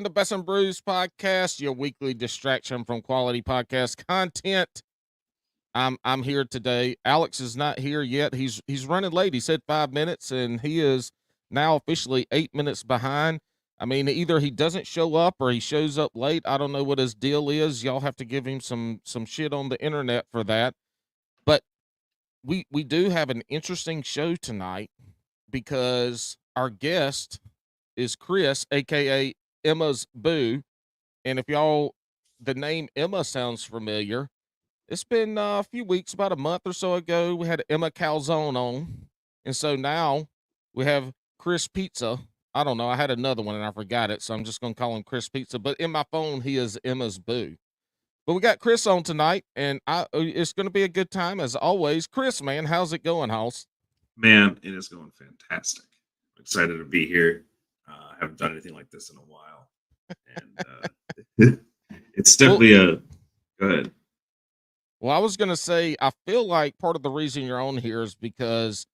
Welcome to Best and Brews Podcast, your weekly distraction from quality podcast content. I'm here today. Alex is not here yet. He's running late. He said 5 minutes, and he is now officially 8 minutes behind. I mean, either he doesn't show up or he shows up late. I don't know what his deal is. Y'all have to give him some shit on the internet for that. But we do have an interesting show tonight because our guest is Chris, aka Emma's Boo. And if y'all, the name Emma sounds familiar, it's been a few weeks, about a month or so ago, we had Emma Calzone on. And so now we have Chris Pizza. I don't know. I had another one and I forgot it. So I'm just going to call him Chris Pizza. But in my phone, he is Emma's Boo. But we got Chris on tonight, and it's going to be a good time as always. Chris, man, how's it going, House? Man, it is going fantastic. I'm excited to be here. I haven't done anything like this in a while. And it's definitely go ahead. Well, I was going to say, I feel like part of the reason you're on here is because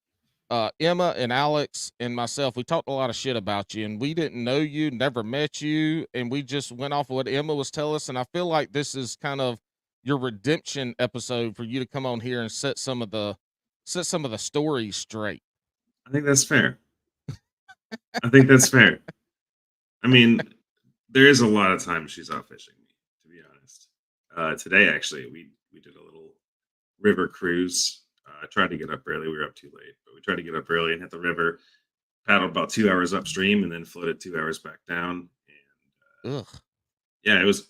Emma and Alex and myself, we talked a lot of shit about you, and we didn't know you, never met you, and we just went off of what Emma was telling us. And I feel like this is kind of your redemption episode for you to come on here and set some of the stories straight. I think that's fair. I think that's fair. I mean, there is a lot of times she's out fishing me, to be honest. Today, actually, we did a little river cruise. I tried to get up early. We were up too late, but we tried to get up early and hit the river. Paddled about 2 hours upstream and then floated 2 hours back down. And Ugh. yeah, it was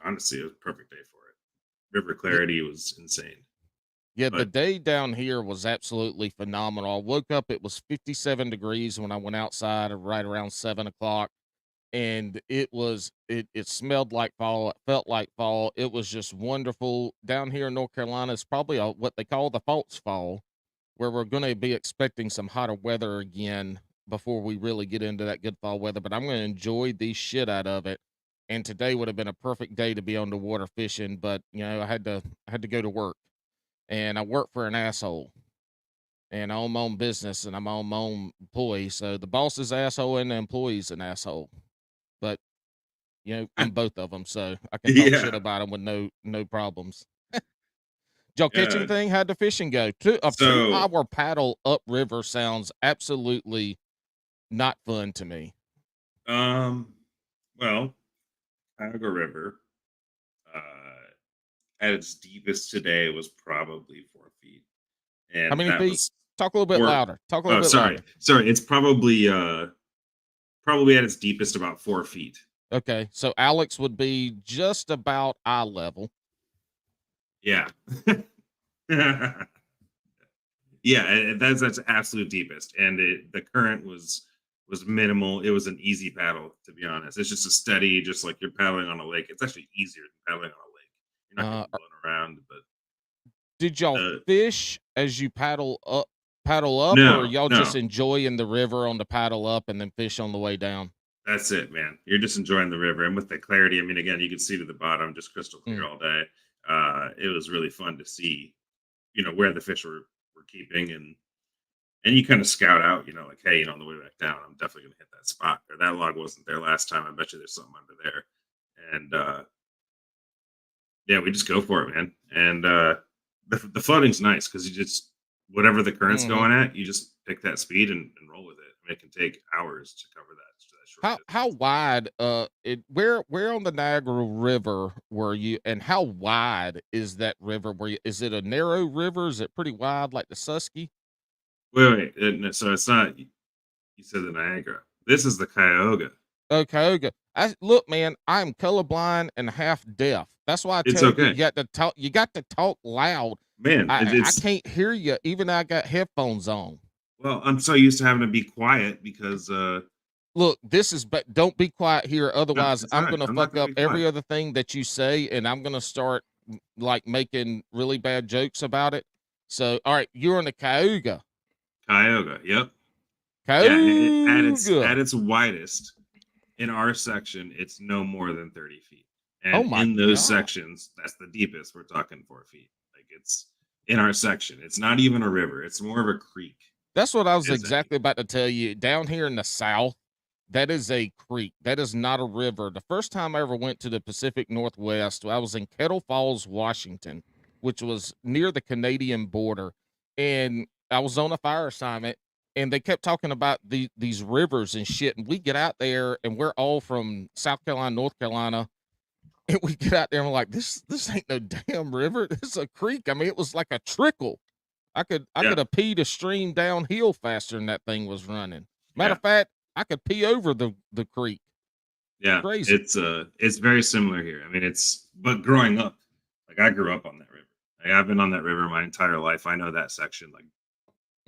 honestly it was a perfect day for it. River clarity was insane. Yeah, the day down here was absolutely phenomenal. I woke up, it was 57 degrees when I went outside right around 7 o'clock. And it smelled like fall. It felt like fall. It was just wonderful. Down here in North Carolina, it's probably what they call the false fall, where we're going to be expecting some hotter weather again before we really get into that good fall weather. But I'm going to enjoy the shit out of it. And today would have been a perfect day to be on the water fishing, but I had to go to work. And I work for an asshole, and I own my own business, and I'm my own employee. So the boss is asshole and the employee's an asshole. But I'm both of them, so I can talk shit about them with no problems. Did y'all catch anything? How'd the fishing go? A 2-hour paddle upriver sounds absolutely not fun to me. Well, Cuyahoga River at its deepest today was probably 4 feet. And how many feet? Talk a little bit louder. Talk a little bit louder. Sorry. It's probably at its deepest about 4 feet. Okay, so Alex would be just about eye level. Yeah. Yeah, that's absolute deepest. And the current was minimal. It was an easy paddle, to be honest. It's just a steady, just like you're paddling on a lake. It's actually easier than paddling on a lake. You're not going around, but did y'all fish as you paddle up, no, or y'all just enjoying the river on the paddle up and then fish on the way down? That's it, man. You're just enjoying the river, and with the clarity, I mean, again, you can see to the bottom, just crystal clear all day. It was really fun to see, where the fish were keeping, and you kind of scout out, like, hey, on the way back down, I'm definitely gonna hit that spot. Or that log wasn't there last time. I bet you there's something under there. And yeah, we just go for it, man. And the floating's nice because you just whatever the current's going at, you just pick that speed and roll with it. I mean, it can take hours to cover that. How wide? Where on the Niagara River were you, and how wide is that river? Is it a narrow river? Is it pretty wide like the Susky? Wait. So it's not. You said the Niagara. This is the Cuyahoga. Oh, Cuyahoga. Look, man, I'm colorblind and half deaf. That's why I tell you, you got to talk. You got to talk loud, man. I can't hear you, even though I got headphones on. Well, I'm so used to having to be quiet because. Look, but don't be quiet here. Otherwise, I'm going to fuck up every other thing that you say, and I'm going to start like making really bad jokes about it. So, all right, you're in the Cuyahoga. Cuyahoga, yep. Cuyahoga. Yeah, at its widest in our section, it's no more than 30 feet. And in those sections, that's the deepest. We're talking 4 feet. Like it's in our section. It's not even a river. It's more of a creek. That's what I was exactly about to tell you. Down here in the South, That is a creek. That is not a river. The first time I ever went to the Pacific Northwest, I was in Kettle Falls, Washington, which was near the Canadian border. And I was on a fire assignment and they kept talking about these rivers and shit. And we get out there and we're all from South Carolina, North Carolina. And we get out there and we're like, this ain't no damn river. This is a creek. I mean, it was like a trickle. I Yeah, could have peed a stream downhill faster than that thing was running. Matter yeah, of fact, I could pee over the creek. yeah. Crazy. It's very similar here. I mean, but growing up, like I grew up on that river. Like, I've been on that river my entire life. I know that section like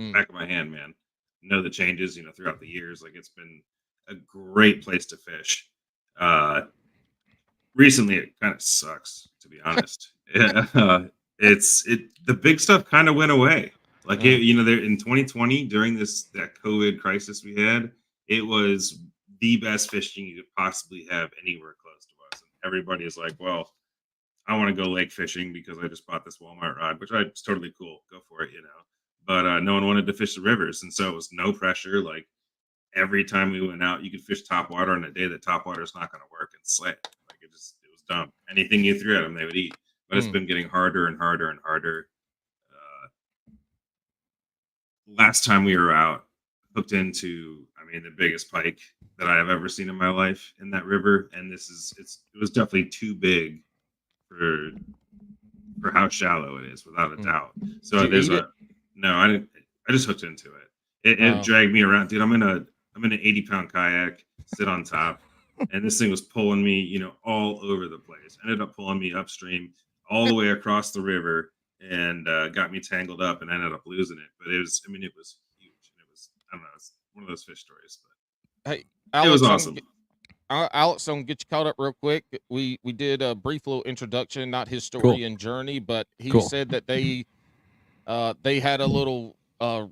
Mm. back of my hand, man. Know the changes, throughout the years. Like it's been a great place to fish. Uh, Recently, it kind of sucks, to be honest. Yeah, the big stuff kind of went away. Like Mm. there in 2020 during that COVID crisis we had, it was the best fishing you could possibly have anywhere close to us. And everybody is like, well, I want to go lake fishing because I just bought this Walmart rod, which it's totally cool. Go for it. But no one wanted to fish the rivers, and so it was no pressure. Like every time we went out, you could fish top water on a day that top water is not going to work and slay. Like it was dumb. Anything you threw at them, they would eat. But it's Mm. been getting harder and harder and harder. Uh, Last time we were out, hooked into, I mean, the biggest pike that I have ever seen in my life in that river, and it was definitely too big for how shallow it is, without a Mm. doubt. Did So you eat it? no, I didn't. I just hooked into it. It Oh. dragged me around, dude. I'm in an 80-pound kayak, sit on top, and this thing was pulling me, all over the place. Ended up pulling me upstream all the way across the river, and got me tangled up, and I ended up losing it. But I mean, it was huge, and I don't know, it's one of those fish stories, Hey, but it was Alex, awesome. Alex, I'm gonna get you caught up real quick. We did a brief little introduction, not his Cool. story and journey, but he Cool. said that they had a little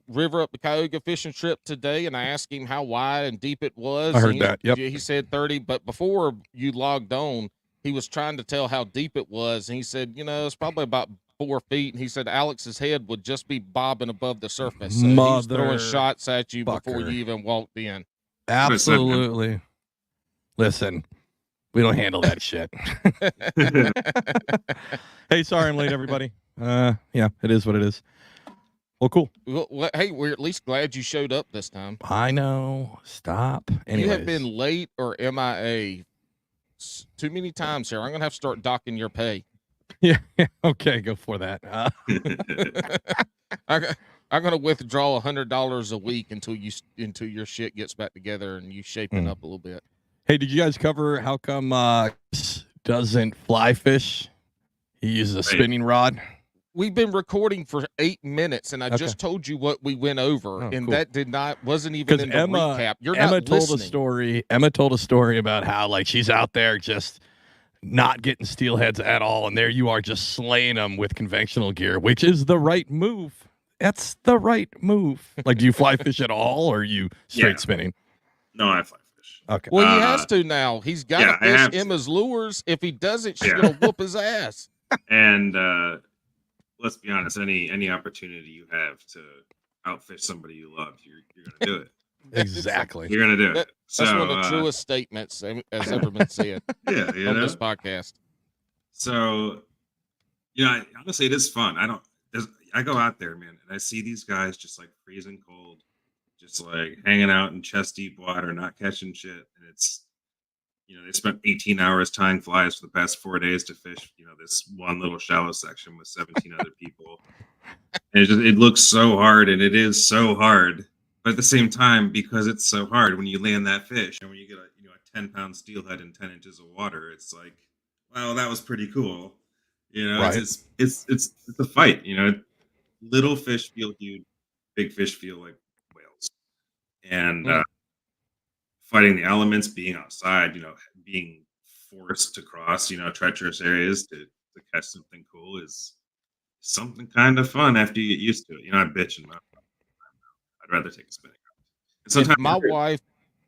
river up the Cuyahoga fishing trip today, and I asked him how wide and deep it was. I heard and that. Yep. He said 30, but before you logged on, he was trying to tell how deep it was, and he said, it's probably about 4 feet. And he said Alex's head would just be bobbing above the surface. So he was throwing shots at you before you Motherfucker. even walked in. Absolutely. Listen, we don't handle that shit. Hey, sorry I'm late, everybody. Yeah, it is what it is. Well, cool. Well, hey, we're at least glad you showed up this time. I know. Stop. You have Anyways. been late or MIA too many times here. I'm gonna have to start docking your pay. Yeah. Okay, go for that. I'm gonna withdraw $100 a week until your shit gets back together and you shape it up a little bit. Hey, did you guys cover how come doesn't fly fish? He uses a spinning rod. We've been recording for 8 minutes, and I Okay. just told you what we went over, Oh, and cool. that wasn't even in the recap. You're Emma not told listening. a story. Emma told a story about how like she's out there just not getting steelheads at all, and there you are just slaying them with conventional gear, which is the right move. That's the right move. Like, do you fly fish at all, or are you straight spinning? No, I fly fish. Okay. Well, he has to now. He's got yeah, I to have fish to. Emma's lures. If he doesn't, she's Yeah. gonna whoop his ass. And let's be honest, any opportunity you have to outfish somebody you love, you're gonna do it. Exactly. You're gonna do it. That's one of the truest statements has ever been said Yeah, on this podcast. So, honestly, it is fun. I go out there, man, and I see these guys just like freezing cold, just like hanging out in chest deep water, not catching shit. And it's, they spent 18 hours tying flies for the past 4 days to fish, this one little shallow section with 17 other people. And it looks so hard, and it is so hard. But at the same time, because it's so hard, when you land that fish and when you get a 10-pound steelhead in 10 inches of water, it's like, well, that was pretty cool. Right. It's a fight. Little fish feel huge, big fish feel like whales. And fighting the elements, being outside, being forced to cross, treacherous areas to catch something cool is something kind of fun after you get used to it. I bitch and I'd rather take a spinning rod. Sometimes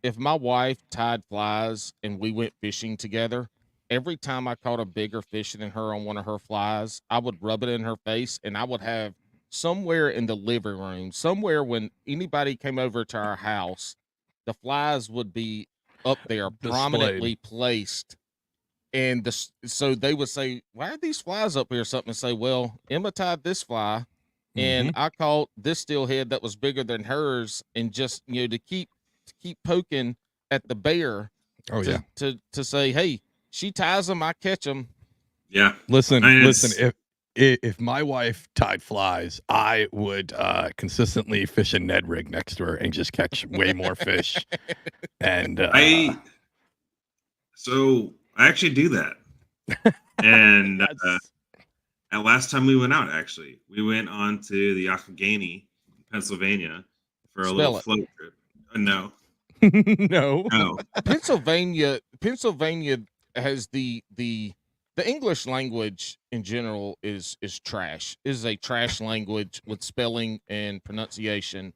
if my wife tied flies and we went fishing together, every time I caught a bigger fish than her on one of her flies, I would rub it in her face, and I would have somewhere in the living room, somewhere when anybody came over to our house, the flies would be up there, Displayed. prominently placed. And so they would say, "Why are these flies up here?" Or something, and say, "Well, Emma tied this fly, and I caught this steelhead that was bigger than hers, and just to keep poking at the bear, Oh yeah. to say, hey, she ties them, I catch them." Yeah. Listen. Nice. If my wife tied flies, I would consistently fish a Ned rig next to her and just catch way more fish. And I actually do that. And and last time we went out, actually, we went on to the Allegheny, Pennsylvania, for a little float trip. No. no. Pennsylvania has the English language in general is trash. Is a trash language with spelling and pronunciation.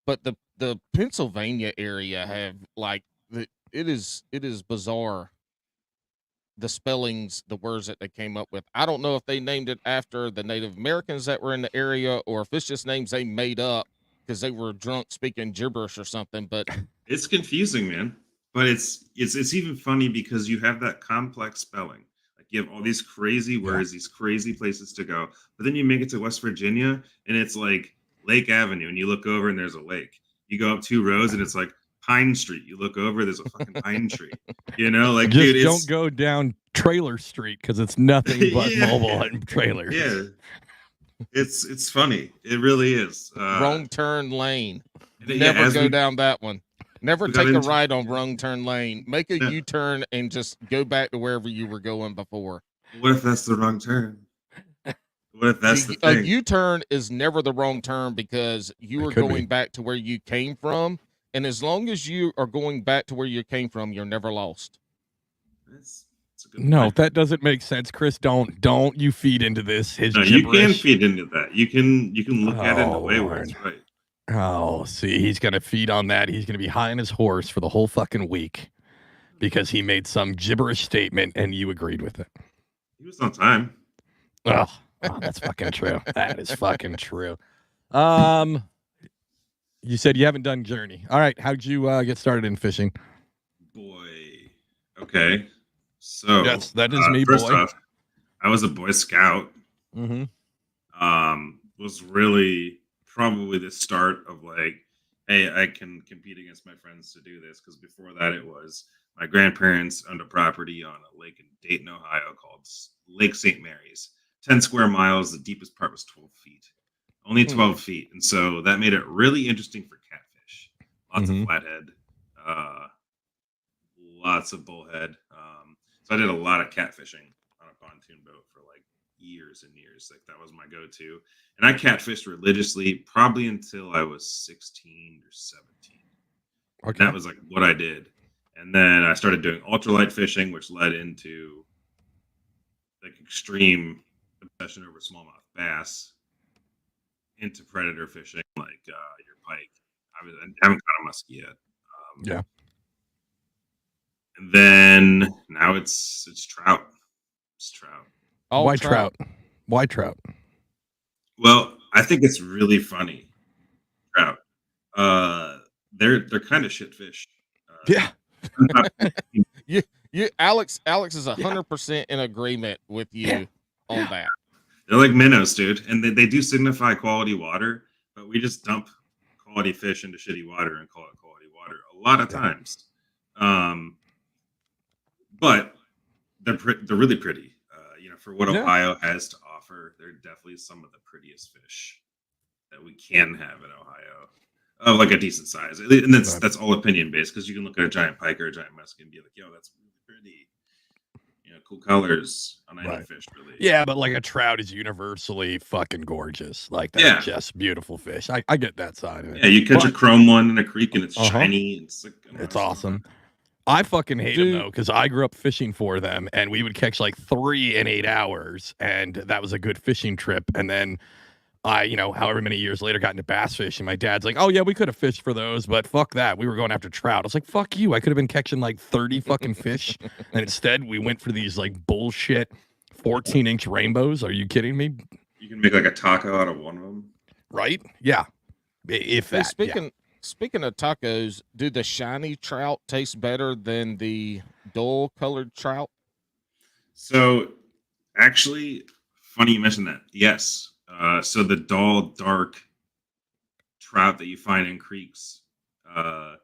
But the Pennsylvania area have it is bizarre. The spellings, the words that they came up with. I don't know if they named it after the Native Americans that were in the area, or if it's just names they made up because they were drunk speaking gibberish or something. But it's confusing, man. But it's even funny because you have that complex spelling. Like you have all these crazy words, these crazy places to go. But then you make it to West Virginia and it's like Lake Avenue, and you look over and there's a lake. You go up 2 rows and it's like Pine Street. You look over, there's a fucking pine tree. Like just dude, don't go down Trailer Street because it's nothing but mobile and trailers. Yeah, it's funny. It really is. Wrong turn lane. Never go down that one. Never take a right on wrong turn lane. Make a U-turn and just go back to wherever you were going before. What if that's the wrong turn? What if that's the thing? A U-turn is never the wrong turn because you are going back to where you came from. And as long as you are going back to where you came from, you're never lost. That's a good no, point. that doesn't make sense, Chris. Don't you feed into this. No, gibberish. You can feed into that. You can look at it in a way where it's right. Oh, see, he's gonna feed on that. He's gonna be high on his horse for the whole fucking week because he made some gibberish statement and you agreed with it. He was on time. Oh, that's fucking true. That is fucking true. You said you haven't done Journey. All right, how'd you get started in fishing? Boy, okay. So yes, that is me. First boy. off, I was a Boy Scout. Mm-hmm. Was really probably the start of like, hey, I can compete against my friends to do this. Because before that, it was my grandparents owned a property on a lake in Dayton, Ohio called Lake St. Mary's. 10 square miles. The deepest part was 12 feet. Only 12 feet. And so that made it really interesting for catfish. Lots of flathead, lots of bullhead. So I did a lot of catfishing on a pontoon boat for like years and years. Like that was my go-to. And I catfished religiously probably until I was 16 or 17. Okay. And that was like what I did. And then I started doing ultralight fishing, which led into like extreme obsession over smallmouth bass, into predator fishing like your pike. I haven't caught a muskie yet. Yeah. And then now it's trout. It's trout. Why trout? Why trout? Well, I think it's really funny. Trout. They're kind of shit fish. Yeah. Alex is 100% in agreement with you on that. They're like minnows, dude, and they do signify quality water, but we just dump quality fish into shitty water and call it quality water a lot of times. But they're really pretty. For what Ohio has to offer, they're definitely some of the prettiest fish that we can have in Ohio. Of like a decent size, and that's all opinion based because you can look at a giant pike or a giant muskie and be like, "Yo, that's really pretty." Cool colors on any fish, really. Yeah, but like a trout is universally fucking gorgeous. Like that's just beautiful fish. I get that side of it. Yeah, you catch a chrome one in a creek and it's shiny. It's like it's awesome. I fucking hate them though because I grew up fishing for them, and we would catch like 3 in 8 hours, and that was a good fishing trip. And then I, however many years later, got into bass fishing. My dad's like, "Oh yeah, we could have fished for those, but fuck that. We were going after trout." I was like, "Fuck you! I could have been catching like 30 fucking fish, and instead we went for these like bullshit 14-inch rainbows." Are you kidding me? You can make like a taco out of one of them, right? Yeah. If that. Speaking of tacos, do the shiny trout taste better than the dull colored trout? So, actually, funny you mentioned that. Yes. So the dull, dark trout that you find in creeks uh,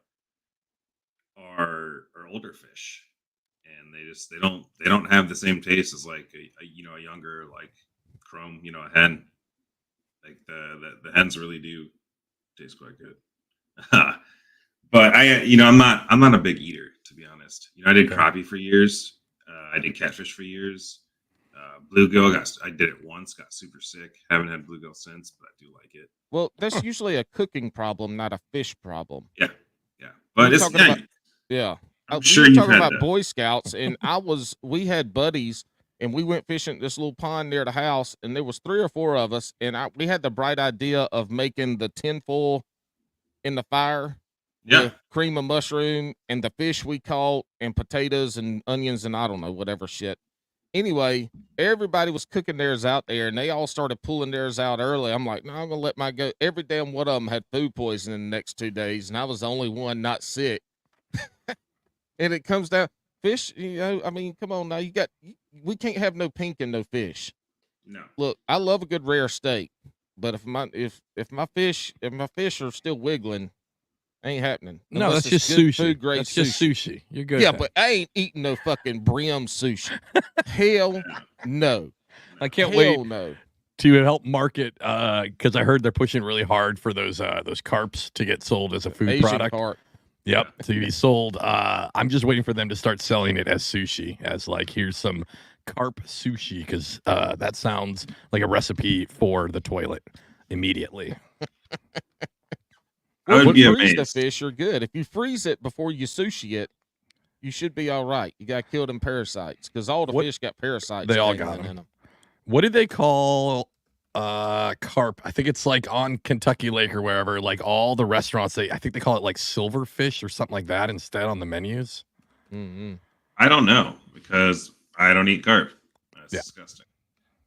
are older fish, and they don't have the same taste as like a younger like chrome a hen. Like the hens really do taste quite good. But I'm not a big eater, to be honest. I did Okay. crappie for years. I did catfish for years. Bluegill I did it once, got super sick. Haven't had bluegill since, but I do like it. Well, that's usually a cooking problem, not a fish problem. Yeah, yeah. We But were it's talking about yeah. I'm we sure were you've talking had about that. Boy Scouts, and we had buddies, and we went fishing at this little pond near the house, and there was 3 or 4 of us, and we had the bright idea of making the tinfoil in the fire Yeah. with cream of mushroom and the fish we caught and potatoes and onions and I don't know, whatever shit. Anyway, everybody was cooking theirs out there and they all started pulling theirs out early. I'm like, no, I'm gonna let mine go. Every damn one of them had food poisoning the next 2 days, and I was the only one not sick. And it comes down fish, I mean, come on now. We can't have no pink and no fish. No. Look, I love a good rare steak, but if my fish are still wiggling, ain't happening. No, Unless that's it's just good sushi. food grade That's just sushi. You're good. Yeah, then. but I ain't eating no fucking brim sushi. Hell no. I can't Hell wait no. to help market because I heard they're pushing really hard for those carps to get sold as a food Asian product. carp. Yep, to be sold. I'm just waiting for them to start selling it as sushi, as like here's some carp sushi, because that sounds like a recipe for the toilet immediately. I would Well, be freeze the amazed. fish are good. If you freeze it before you sushi it, you should be all right. You got to kill them parasites because all the fish got parasites. They all dangling got 'em. in them. What did they call carp? I think it's like on Kentucky Lake or wherever. Like all the restaurants, I think they call it like silverfish or something like that instead on the menus. Mm-hmm. I don't know because I don't eat carp. That's disgusting.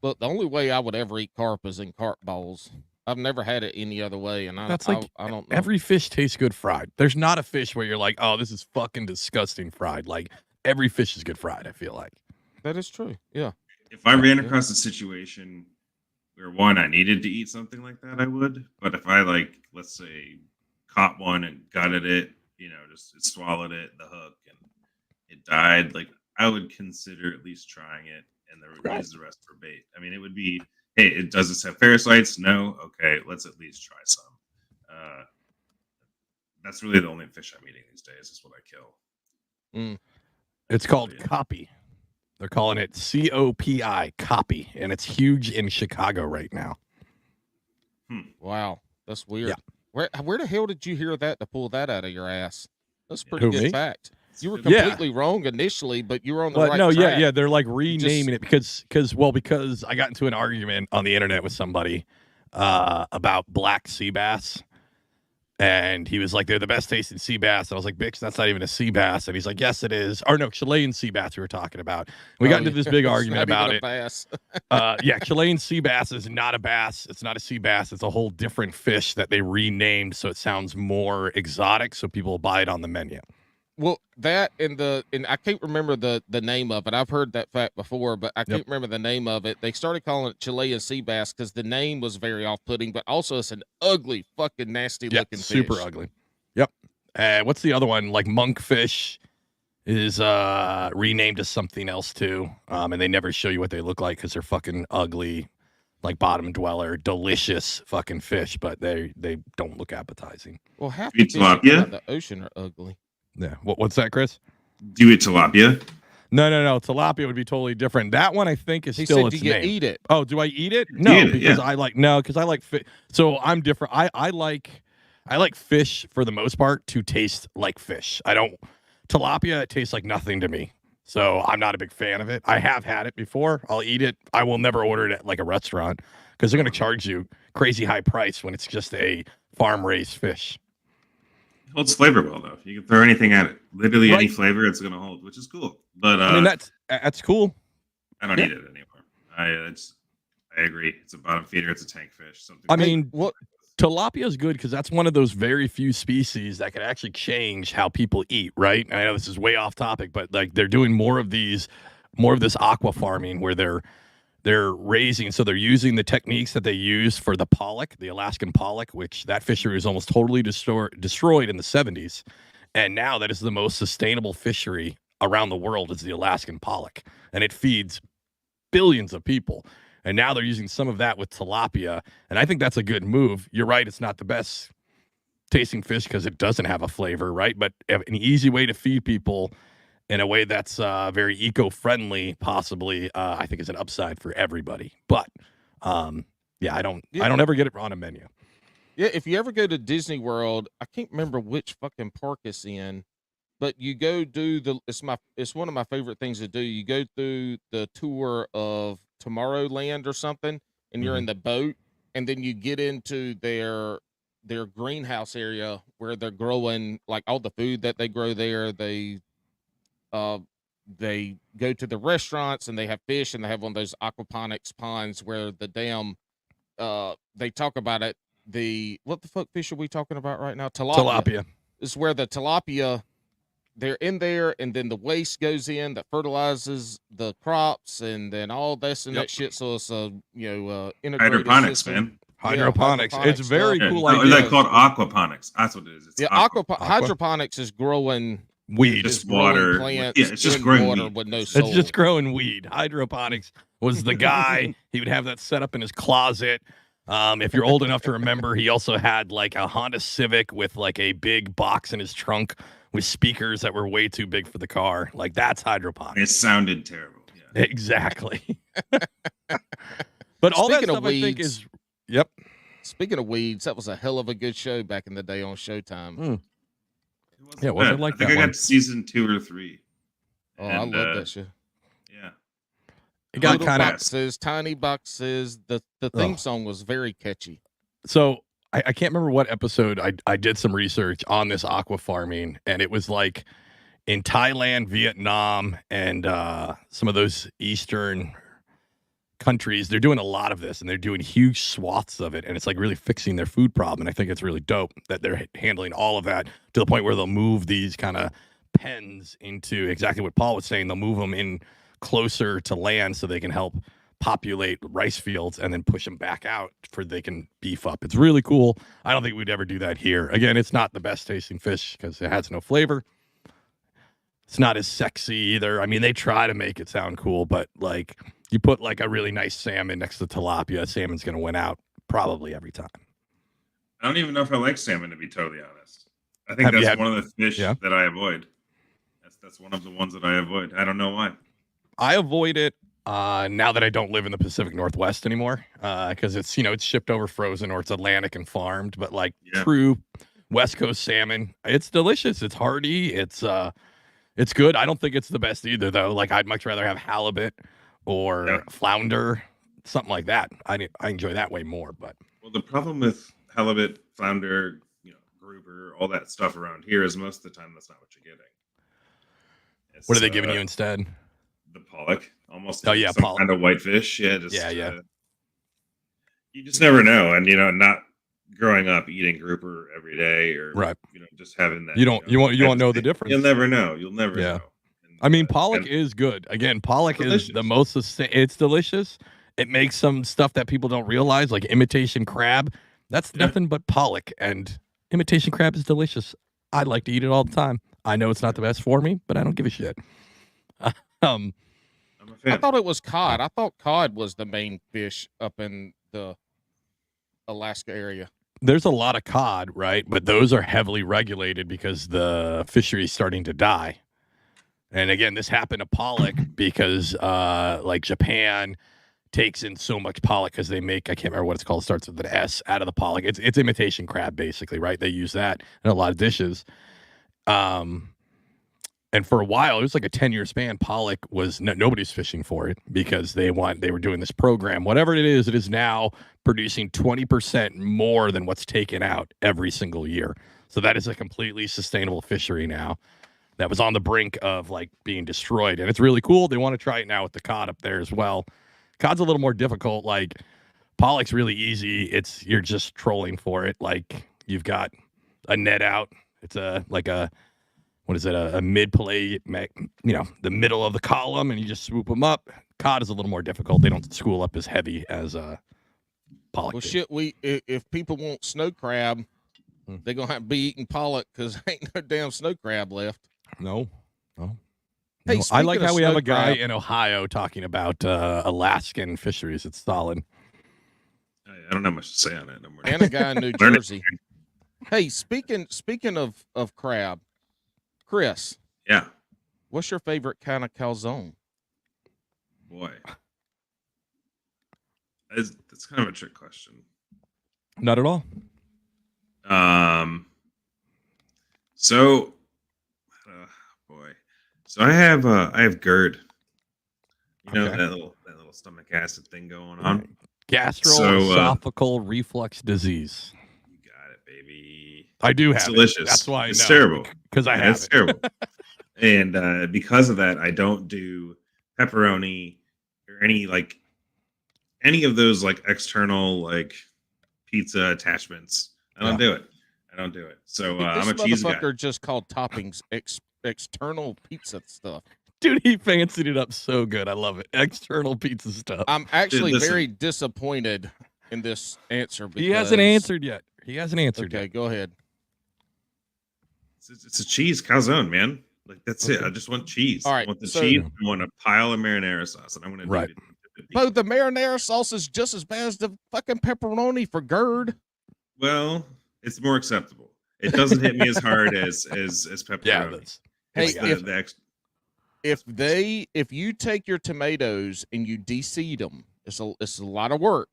Look, the only way I would ever eat carp is in carp bowls. I've never had it any other way, and I don't know. Every fish tastes good fried. There's not a fish where you're like, oh, this is fucking disgusting fried. Like every fish is good fried, I feel like. That is true. Yeah. If I ran across a situation where one I needed to eat something like that, I would. But if I let's say, caught one and gutted it, just it swallowed it, the hook, and it died, like I would consider at least trying it and then use the rest for bait. I mean, it would be, hey, does this have parasites? No. Okay, let's at least try some. That's really the only fish I'm eating these days. Is what I kill. It's called copy. They're calling it COPI, copy, and it's huge in Chicago right now. Wow, that's weird. Yeah. Where the hell did you hear that to pull that out of your ass? That's a pretty Who, good me? fact. You were completely wrong initially, but you were on the right track. Yeah, they're like renaming it because I got into an argument on the internet with somebody about black sea bass. And he was like, they're the best tasting sea bass. And I was like, bitch, that's not even a sea bass. And he's like, yes, it is. Or no, Chilean sea bass we were talking about. We got into this big argument about it. Bass. Yeah, Chilean sea bass is not a bass. It's not a sea bass. It's a whole different fish that they renamed so it sounds more exotic, so people will buy it on the menu. Well, that and I can't remember the name of it. I've heard that fact before, but I can't remember the name of it. They started calling it Chilean sea bass because the name was very off-putting, but also it's an ugly, fucking nasty looking fish. Super ugly. Yep. What's the other one? Like monkfish is renamed to something else too, and they never show you what they look like because they're fucking ugly, like bottom dweller, delicious fucking fish, but they don't look appetizing. Well, half the fish out of the ocean are ugly. Yeah. What's that, Chris? Do you eat tilapia? No. Tilapia would be totally different. That one I think is still its name. Eat it. Oh, do I eat it? No, because I like fish. So I'm different. I like fish for the most part to taste like fish. Tilapia, it tastes like nothing to me. So I'm not a big fan of it. I have had it before. I'll eat it. I will never order it at like a restaurant because they're going to charge you crazy high price when it's just a farm raised fish. It holds flavor well, though. You can throw anything at it. Literally any flavor it's going to hold, which is cool. But I mean, that's cool. I don't eat it anymore. I agree. It's a bottom feeder. It's a tank fish. I mean, Tilapia is good because that's one of those very few species that can actually change how people eat, right? I know this is way off topic, but like they're doing more of this aqua farming where they're raising, so they're using the techniques that they use for the pollock, the Alaskan pollock, which that fishery was almost totally destroyed in the 70s. And now that is the most sustainable fishery around the world is the Alaskan pollock. And it feeds billions of people. And now they're using some of that with tilapia. And I think that's a good move. You're right, it's not the best tasting fish because it doesn't have a flavor, right? But an easy way to feed people in a way that's very eco-friendly, possibly, I think is an upside for everybody. But I don't ever get it on a menu. Yeah, if you ever go to Disney World, I can't remember which fucking park it's in, but you go do it's one of my favorite things to do. You go through the tour of Tomorrowland or something, and you're in the boat, and then you get into their greenhouse area where they're growing like all the food that they grow there. They go to the restaurants and they have fish, and they have one of those aquaponics ponds where the damn they talk about it. What the fuck fish are we talking about right now? Tilapia. This is where the tilapia, they're in there, and then the waste goes in that fertilizes the crops, and then all this and that shit. So it's a integrated Hydroponics, system. man. Hydroponics. It's very cool No, idea. they're called aquaponics. That's what it is. It's Hydroponics is growing weed, just water. Plants it's just growing water weed. with no soul. It's just growing weed. Hydroponics was the guy. He would have that set up in his closet. If you're old enough to remember, he also had like a Honda Civic with like a big box in his trunk with speakers that were way too big for the car. Like that's hydroponics. It sounded terrible. Yeah. Exactly. But all that stuff I think is Speaking of weeds, that was a hell of a good show back in the day on Showtime. Yeah, wasn't like I think that I one. got to season 2 or 3. Oh, I love that show. Yeah. It got Little kind of boxes, tiny boxes. The theme song was very catchy. So I can't remember what episode I did some research on this aqua farming, and it was like in Thailand, Vietnam, and some of those Eastern countries, they're doing a lot of this, and they're doing huge swaths of it, and it's like really fixing their food problem. And I think it's really dope that they're handling all of that to the point where they'll move these kind of pens into exactly what Paul was saying. They'll move them in closer to land so they can help populate rice fields and then push them back out for they can beef up. It's really cool. I don't think we'd ever do that here. Again, it's not the best tasting fish because it has no flavor. It's not as sexy either. I mean, they try to make it sound cool, but like you put like a really nice salmon next to tilapia, salmon's going to win out probably every time. I don't even know if I like salmon, to be totally honest. I think that's one of the fish that I avoid. That's one of the ones that I avoid. I don't know why. I avoid it now that I don't live in the Pacific Northwest anymore because it's, it's shipped over frozen or it's Atlantic and farmed. But like true West Coast salmon, it's delicious. It's hearty. It's good. I don't think it's the best either, though. Like I'd much rather have halibut or flounder, something like that. I enjoy that way more. But the problem with halibut, flounder, grouper, all that stuff around here is most of the time that's not what you're getting. What are they giving you instead? The pollock, almost. Some pollock. Kind of whitefish. Yeah, yeah. You just never know, and not growing up eating grouper every day, or just having that. You won't know the difference. You'll never know. You'll never know. And, I mean, pollock is good. Again, pollock is the most. It's delicious. It makes some stuff that people don't realize, like imitation crab. That's nothing but pollock, and imitation crab is delicious. I like to eat it all the time. I know it's not the best for me, but I don't give a shit. I'm a fan. I thought it was cod. I thought cod was the main fish up in the Alaska area. There's a lot of cod, right? But those are heavily regulated because the fishery is starting to die. And again, this happened to pollock because like Japan takes in so much pollock because they make, I can't remember what it's called, it starts with an S, out of the pollock. It's imitation crab, basically, right? They use that in a lot of dishes. And for a while, it was like a 10-year span. Pollock was nobody's fishing for it because they were doing this program. Whatever it is now producing 20% more than what's taken out every single year. So that is a completely sustainable fishery now that was on the brink of like being destroyed. And it's really cool. They want to try it now with the cod up there as well. Cod's a little more difficult. Like Pollock's really easy. You're just trolling for it. Like you've got a net out. It's what is it? A mid play, the middle of the column, and you just swoop them up. Cod is a little more difficult. They don't school up as heavy as pollock. Well, did. shit. If people want snow crab, they're gonna have to be eating pollock because ain't no damn snow crab left. No. Hey, No, I like speaking of how we have snow a guy crab- in Ohio talking about Alaskan fisheries. It's solid. I don't have much to say on it. No more. And a guy in New Learning. Jersey. Hey, speaking of crab, Chris, Yeah, what's your favorite kind of calzone? boy, it's kind of a trick question. Not at all. So, boy, so I have GERD. You know Okay. that little stomach acid thing going on. Gastroesophageal reflux disease. You got it, baby. I do It's have delicious. it. That's why I It's know. terrible. Because I Yeah, have it's it. terrible. And because of that, I don't do pepperoni or any of those like external like pizza attachments. I don't do it. So This I'm a cheese guy. motherfucker just called toppings external pizza stuff. Dude, he fancied it up so good. I love it. External pizza stuff. I'm actually listen. very disappointed in this answer. He hasn't because- answered yet. Okay, yet. go ahead. It's a cheese calzone, man. Like that's it. Okay. I just want cheese. All right, I want the so- cheese. I want a pile of marinara sauce, and I'm gonna Right. do it. Bo, the marinara sauce is just as bad as the fucking pepperoni for GERD. Well, it's more acceptable. It doesn't hit me as hard as pepperoni. Yeah, that's. Hey, It's if you take your tomatoes and you de-seed them, it's a lot of work.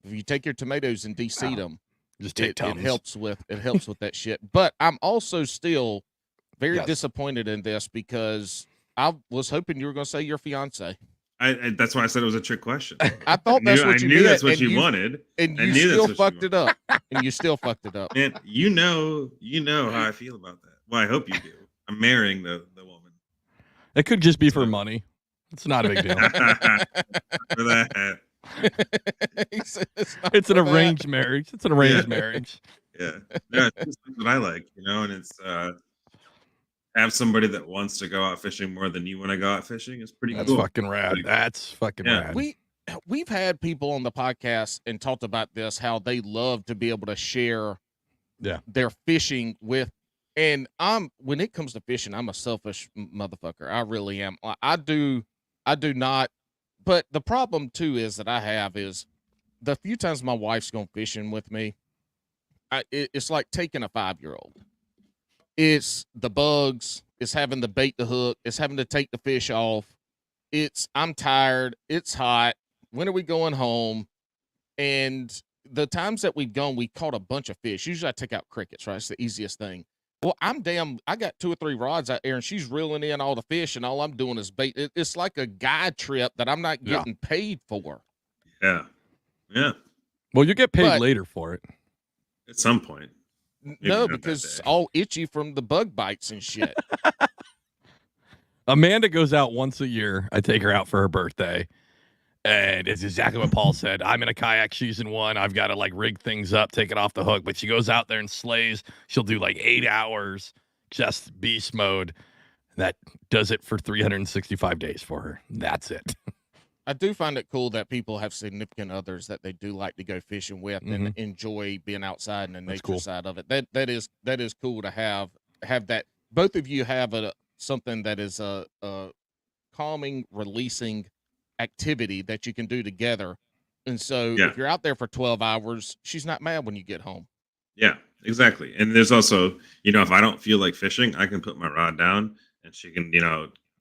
If you take your tomatoes and de-seed them, Just take it Tums. helps with that shit. But I'm also still very Yes. disappointed in this because I was hoping you were going to say your fiance. I that's why I said it was a trick question. I thought that's what you I knew did, that's what and you wanted. and I you knew that's still what you fucked it up. And you still fucked it up. Man, you know how I feel about that. Well, I hope you do. I'm marrying the woman. It could just be for money. It's not a big deal. For that. He said not It's an for that. arranged marriage. It's an arranged Yeah. marriage. Yeah. No, it's just what I like, and it's have somebody that wants to go out fishing more than you want to go out fishing is pretty That's cool. fucking rad. That's fucking Yeah. rad. We've had people on the podcast and talked about this, how they love to be able to share their fishing with. And when it comes to fishing, I'm a selfish motherfucker. I really am. I do not. But the problem too is that I have is the few times my wife's gone fishing with me, it's like taking a 5-year-old. It's the bugs. It's having to bait the hook. It's having to take the fish off. I'm tired. It's hot. When are we going home? And the times that we've gone, we caught a bunch of fish. Usually I take out crickets, right? It's the easiest thing. Well, I got 2 or 3 rods out there and she's reeling in all the fish and all I'm doing is bait. It's like a guide trip that I'm not getting paid for. Yeah. Yeah. Well, you get paid But- later for it. At some point. No, not that because day. it's all itchy from the bug bites and shit. Amanda goes out once a year. I take her out for her birthday. And it's exactly what Paul said. I'm in a kayak. She's in one. I've got to like rig things up, take it off the hook. But she goes out there and slays. She'll do like 8 hours, just beast mode. That does it for 365 days for her. That's it. I do find it cool that people have significant others that they do like to go fishing with and enjoy being outside and the nature cool. side of it. That is cool to have that. Both of you have something that is a calming, releasing activity that you can do together. And so if you're out there for 12 hours, she's not mad when you get home. Yeah, exactly. And there's also, if I don't feel like fishing, I can put my rod down and she can,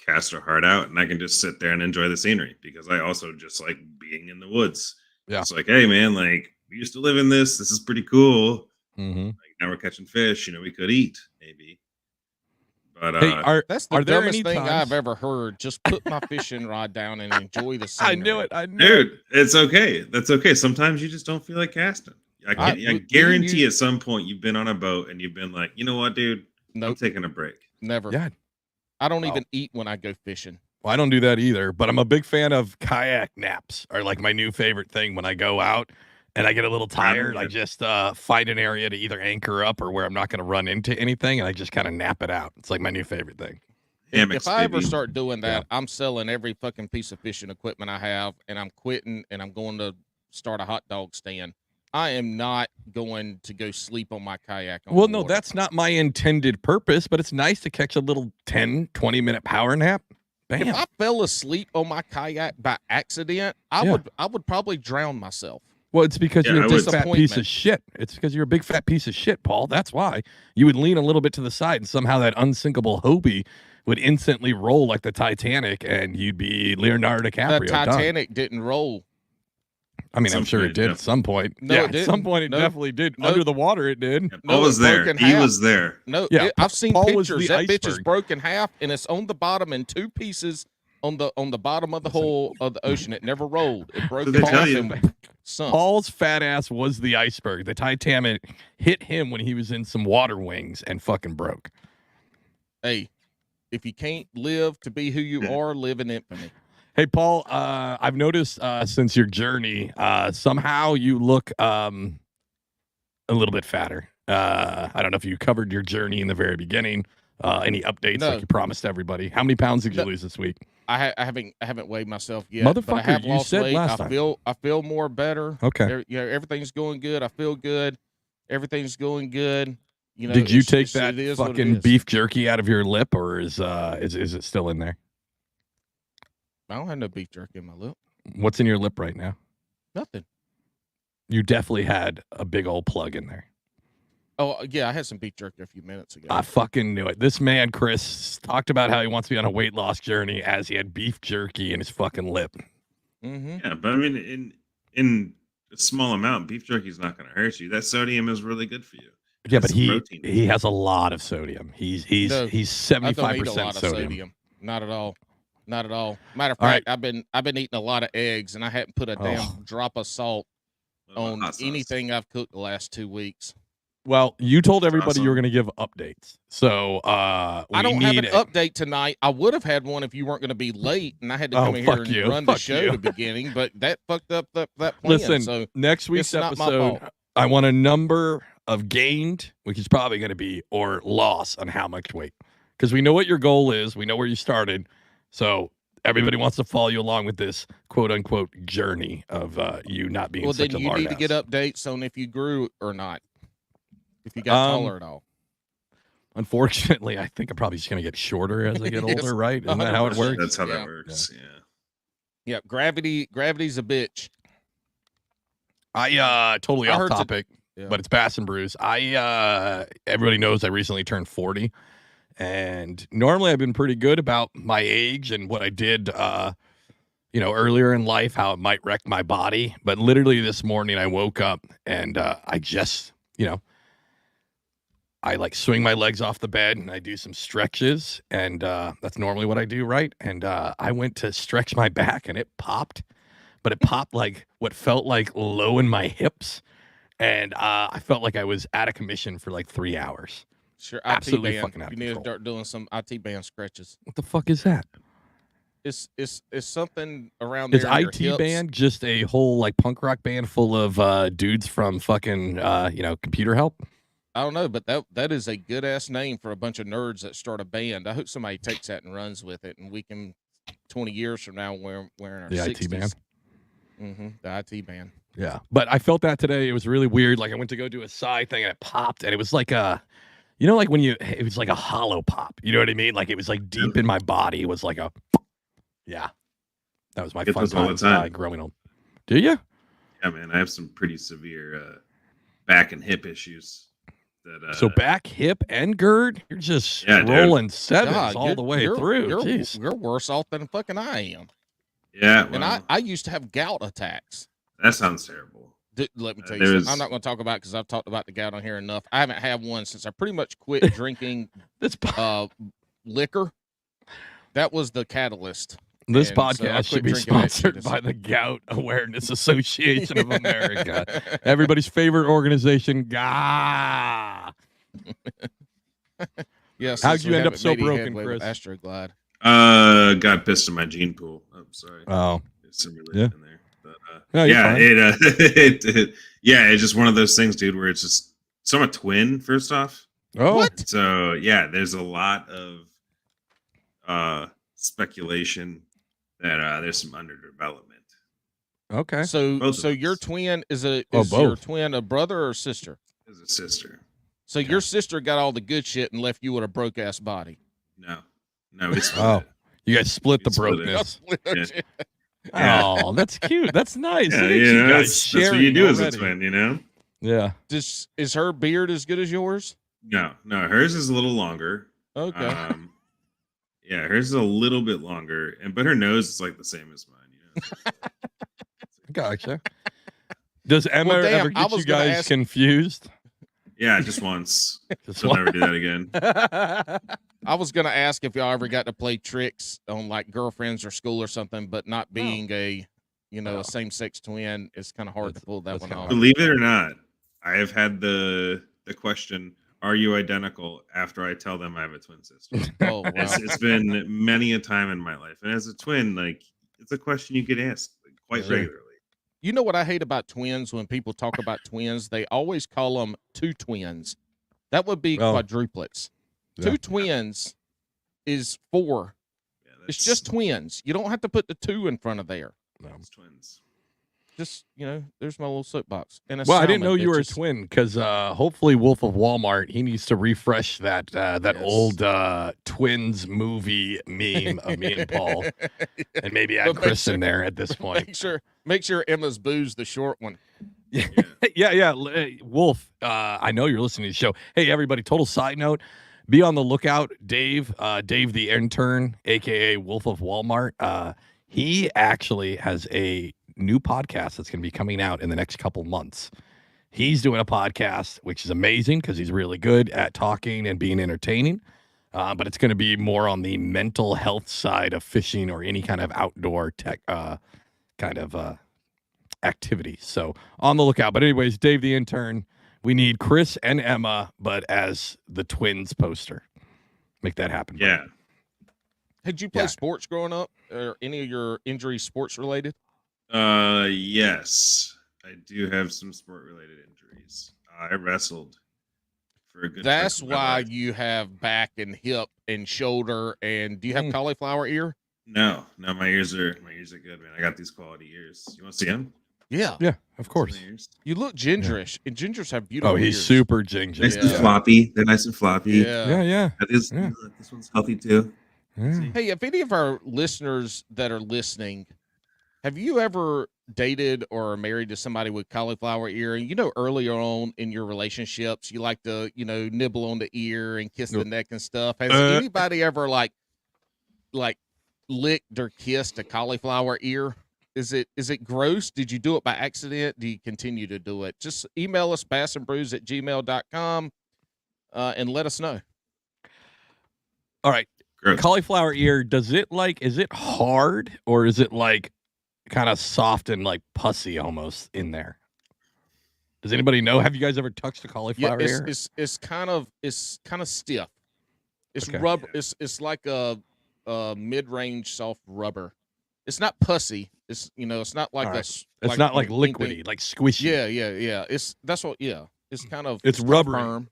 cast her heart out and I can just sit there and enjoy the scenery because I also just like being in the woods. Yeah. It's like, hey man, like we used to live in this. This is pretty cool. Mm-hmm. Like now we're catching fish, we could eat maybe. But Hey, That's the are there dumbest any thing times- I've ever heard. Just put my fishing rod down and enjoy the scenery. I knew it. I knew it. dude, it's okay. That's okay. Sometimes you just don't feel like casting. I guarantee at some point you've been on a boat and you've been like, you know what, dude? I'm Nope, taking a break. never. Yeah. I don't Oh. even eat when I go fishing. Well, I don't do that either, but I'm a big fan of kayak naps are like my new favorite thing when I go out and I get a little tired. I just find an area to either anchor up or where I'm not going to run into anything, and I just kind of nap it out. It's like my new favorite thing. Hammocks, If I ever baby. start doing that, I'm selling every fucking piece of fishing equipment I have, and I'm quitting, and I'm going to start a hot dog stand. I am not going to go sleep on my kayak. On Well, the no, water. that's not my intended purpose, but it's nice to catch a little 10, 20-minute power nap. Bam. If I fell asleep on my kayak by accident, I would probably drown myself. Well, it's because Yeah, you're I a big would- fat piece of shit. It's because you're a big fat piece of shit, Paul. That's why. You would lean a little bit to the side, and somehow that unsinkable Hobie would instantly roll like the Titanic, and you'd be Leonardo DiCaprio. The done. Titanic didn't roll. I mean, Some I'm sure it point, did yeah. at some point. No, yeah, it at some didn't. point it No. definitely did. No. Under the water, it did. Paul No, was it there. broke in He half. was there. No, Yeah, I've seen Paul was pictures. the That bitch is iceberg. broke in half, and it's on the bottom in two pieces on the bottom of the hole of the ocean. It never rolled. It broke Did in they tell half you? and sunk. Paul's fat ass was the iceberg. The Titanic hit him when he was in some water wings and fucking broke. Hey, if you can't live to be who you are, live in infamy. Hey, Paul, I've noticed since your journey, somehow you look a little bit fatter. I don't know if you covered your journey in the very beginning. Any updates No. like you promised everybody? How many pounds did you No. lose this week? I haven't weighed myself yet. but I Motherfucker, have you lost said weight. last I time. feel more better. Okay. Everything's going good. I feel good. Everything's going good. You know, Did you it's- take it's- that it is what it fucking is. beef jerky out of your lip, or is it still in there? I don't have no beef jerky in my lip. What's in your lip right now? Nothing. You definitely had a big old plug in there. Oh yeah, I had some beef jerky a few minutes ago. I fucking knew it. This man, Chris, talked about how he wants to be on a weight loss journey as he had beef jerky in his fucking lip. Mm-hmm. Yeah, but I mean, in a small amount, beef jerky is not going to hurt you. That sodium is really good for you. Yeah, but Some protein. he has a lot of sodium. He's No, he's I don't eat a 75% lot of sodium. Not at all. Not at all. Matter of All right. fact, I've been eating a lot of eggs, and I hadn't put a damn Oh. drop of salt on Hot sauce. anything I've cooked the last 2 weeks. Well, you told everybody awesome. you were going to give updates. So I we don't have need an update tonight. I would have had one if you weren't going to be late, and I had to come in here fuck and you. run the Fuck show you. at the beginning. But that fucked up that plan. Listen, so next week's it's not my episode, fault. I want a number of gained, which is probably going to be, or loss on how much weight. Because we know what your goal is. We know where you started. So everybody wants to follow you along with this quote unquote journey of you not being well, such then a you lard need to get ass. updates on if you grew or not, if you got taller at all. Unfortunately, I think I'm probably just going to get shorter as I get Yes, older, right? Isn't that how it 100%. works? That's how Yeah. that works. Yeah. Yeah, gravity's a bitch. I totally I off heard to- topic, Yeah. but it's Bass and Brews. Everybody knows I recently turned 40, and normally I've been pretty good about my age and what I did earlier in life, how it might wreck my body. But literally this morning I woke up and I just, I like swing my legs off the bed and I do some stretches, and that's normally what I do, right? And I went to stretch my back and it popped, but it popped like what felt like low in my hips, and I felt like I was out of commission for like 3 hours. Sure, Absolutely IT band. fucking out of You need to control. start doing some IT band stretches. What the fuck is that? It's something around there. Is in your IT hips. band just a whole like punk rock band full of dudes from fucking computer help? I don't know, but that is a good ass name for a bunch of nerds that start a band. I hope somebody takes that and runs with it, and we can 20 years from now we're in our The 60s. IT band. Mm-hmm, the IT band. Yeah, but I felt that today. It was really weird. Like I went to go do a side thing and it popped, and it was like like when it was like a hollow pop. You know what I mean? Like it was like deep in my body. It was like a, yeah. That was my Get fun those all the time time. growing old. Do you? Yeah, man. I have some pretty severe back and hip issues. That So back, hip, and gird, you're just Yeah, dude. rolling sevens God, all you're- the way you're- through. You're, Jeez. you're worse off than fucking I am. yeah, And well, I used to have gout attacks. that sounds terrible. Let me tell you There something. was- I'm not going to talk about it because I've talked about the gout on here enough. I haven't had one since I pretty much quit drinking This liquor. That was the catalyst. this and so I podcast quit should be drinking that shit. sponsored by the Gout Awareness Association of America. Everybody's favorite organization. Gah. Yes. How'd you end up so broken, Chris? Astroglide. Got pissed in my gene pool. I'm sorry. Oh, There's some religion in there. But, no, you're fine. it's just one of those things, dude, where it's just, so I'm a twin, first off. Oh, What? So yeah, there's a lot of speculation that there's some underdevelopment. okay. So Both of so your us. twin is your both. twin a brother or a sister? As a sister. So your sister got all the good shit and left you with a broke ass body. No, we split Oh, it. you guys split the We split it. brokenness. Yeah. Oh, that's cute. That's nice. Yeah, Look at you you know, guys that's what you do as a already. twin, you know? Yeah. Is her beard as good as yours? No, hers is a little longer. Okay. Yeah, hers is a little bit longer, but her nose is like the same as mine, you know? Gotcha. Does Emma Well, damn, ever I get you was gonna guys ask- confused? Yeah, just once. Just She'll never do that again. I was gonna ask if y'all ever got to play tricks on like girlfriends or school or something, but not being a No. a same sex twin, it's kind of hard to pull that that's one kinda off. hard. Believe it or not, I have had the question, are you identical, after I tell them I have a twin sister. Oh wow. It's been many a time in my life. And as a twin, like, it's a question you get asked quite Sure. regularly. You know what I hate about twins? When people talk about twins, they always call them two twins. That would be Oh. quadruplets. Yeah. Two twins is 4. Yeah, It's just twins. You don't have to put the 2 in front of there. that's twins. Just, there's my little soapbox. And a Well, I didn't salmon, know you were a bitches. twin because hopefully Wolf of Walmart, he needs to refresh that Yes. old twins movie meme of me and Paul, and maybe add But make Chris in sure- there at this point. Make sure Emma's booze the short one. Yeah. Wolf, I know you're listening to the show. Hey, everybody, total side note. Be on the lookout. Dave the intern, a.k.a. Wolf of Walmart, he actually has a new podcast that's going to be coming out in the next couple months. He's doing a podcast, which is amazing because he's really good at talking and being entertaining. But it's going to be more on the mental health side of fishing or any kind of outdoor tech kind of activity. So on the lookout. But anyways, Dave the intern, we need Chris and Emma, but as the twins poster. Make that happen. buddy. Yeah. Had you play Yeah. sports growing up? Or any of your injuries sports related? Yes. I do have some sport related injuries. I wrestled for a good That's chunk of my why life. you have back and hip and shoulder. And do you have cauliflower ear? No, my ears are good, man. I got these quality ears. You want to see them? Yeah. Yeah, of course. You look gingerish, and gingers have beautiful Oh, he's ears. super ginger. Nice and Yeah. floppy. They're nice and floppy. Yeah. Yeah. This one's healthy too. Yeah. Hey, if any of our listeners that are listening, have you ever dated or are married to somebody with cauliflower ear? And earlier on in your relationships, you like to, nibble on the ear and kiss the neck and stuff. Has anybody ever like licked or kissed a cauliflower ear? Is it gross? Did you do it by accident? Do you continue to do it? Just email us bassandbrews@gmail.com and let us know. All right. Gross. Cauliflower ear, is it hard or is it like kind of soft and like pussy almost in there? Does anybody know? Have you guys ever touched a cauliflower ear? It's kind of stiff. It's Okay. rubber. It's like a mid-range soft rubber. It's not pussy. It's it's not like All a. right. It's not like liquidy, like squishy. Yeah. It's kind of. It's kind of rubbery. firm.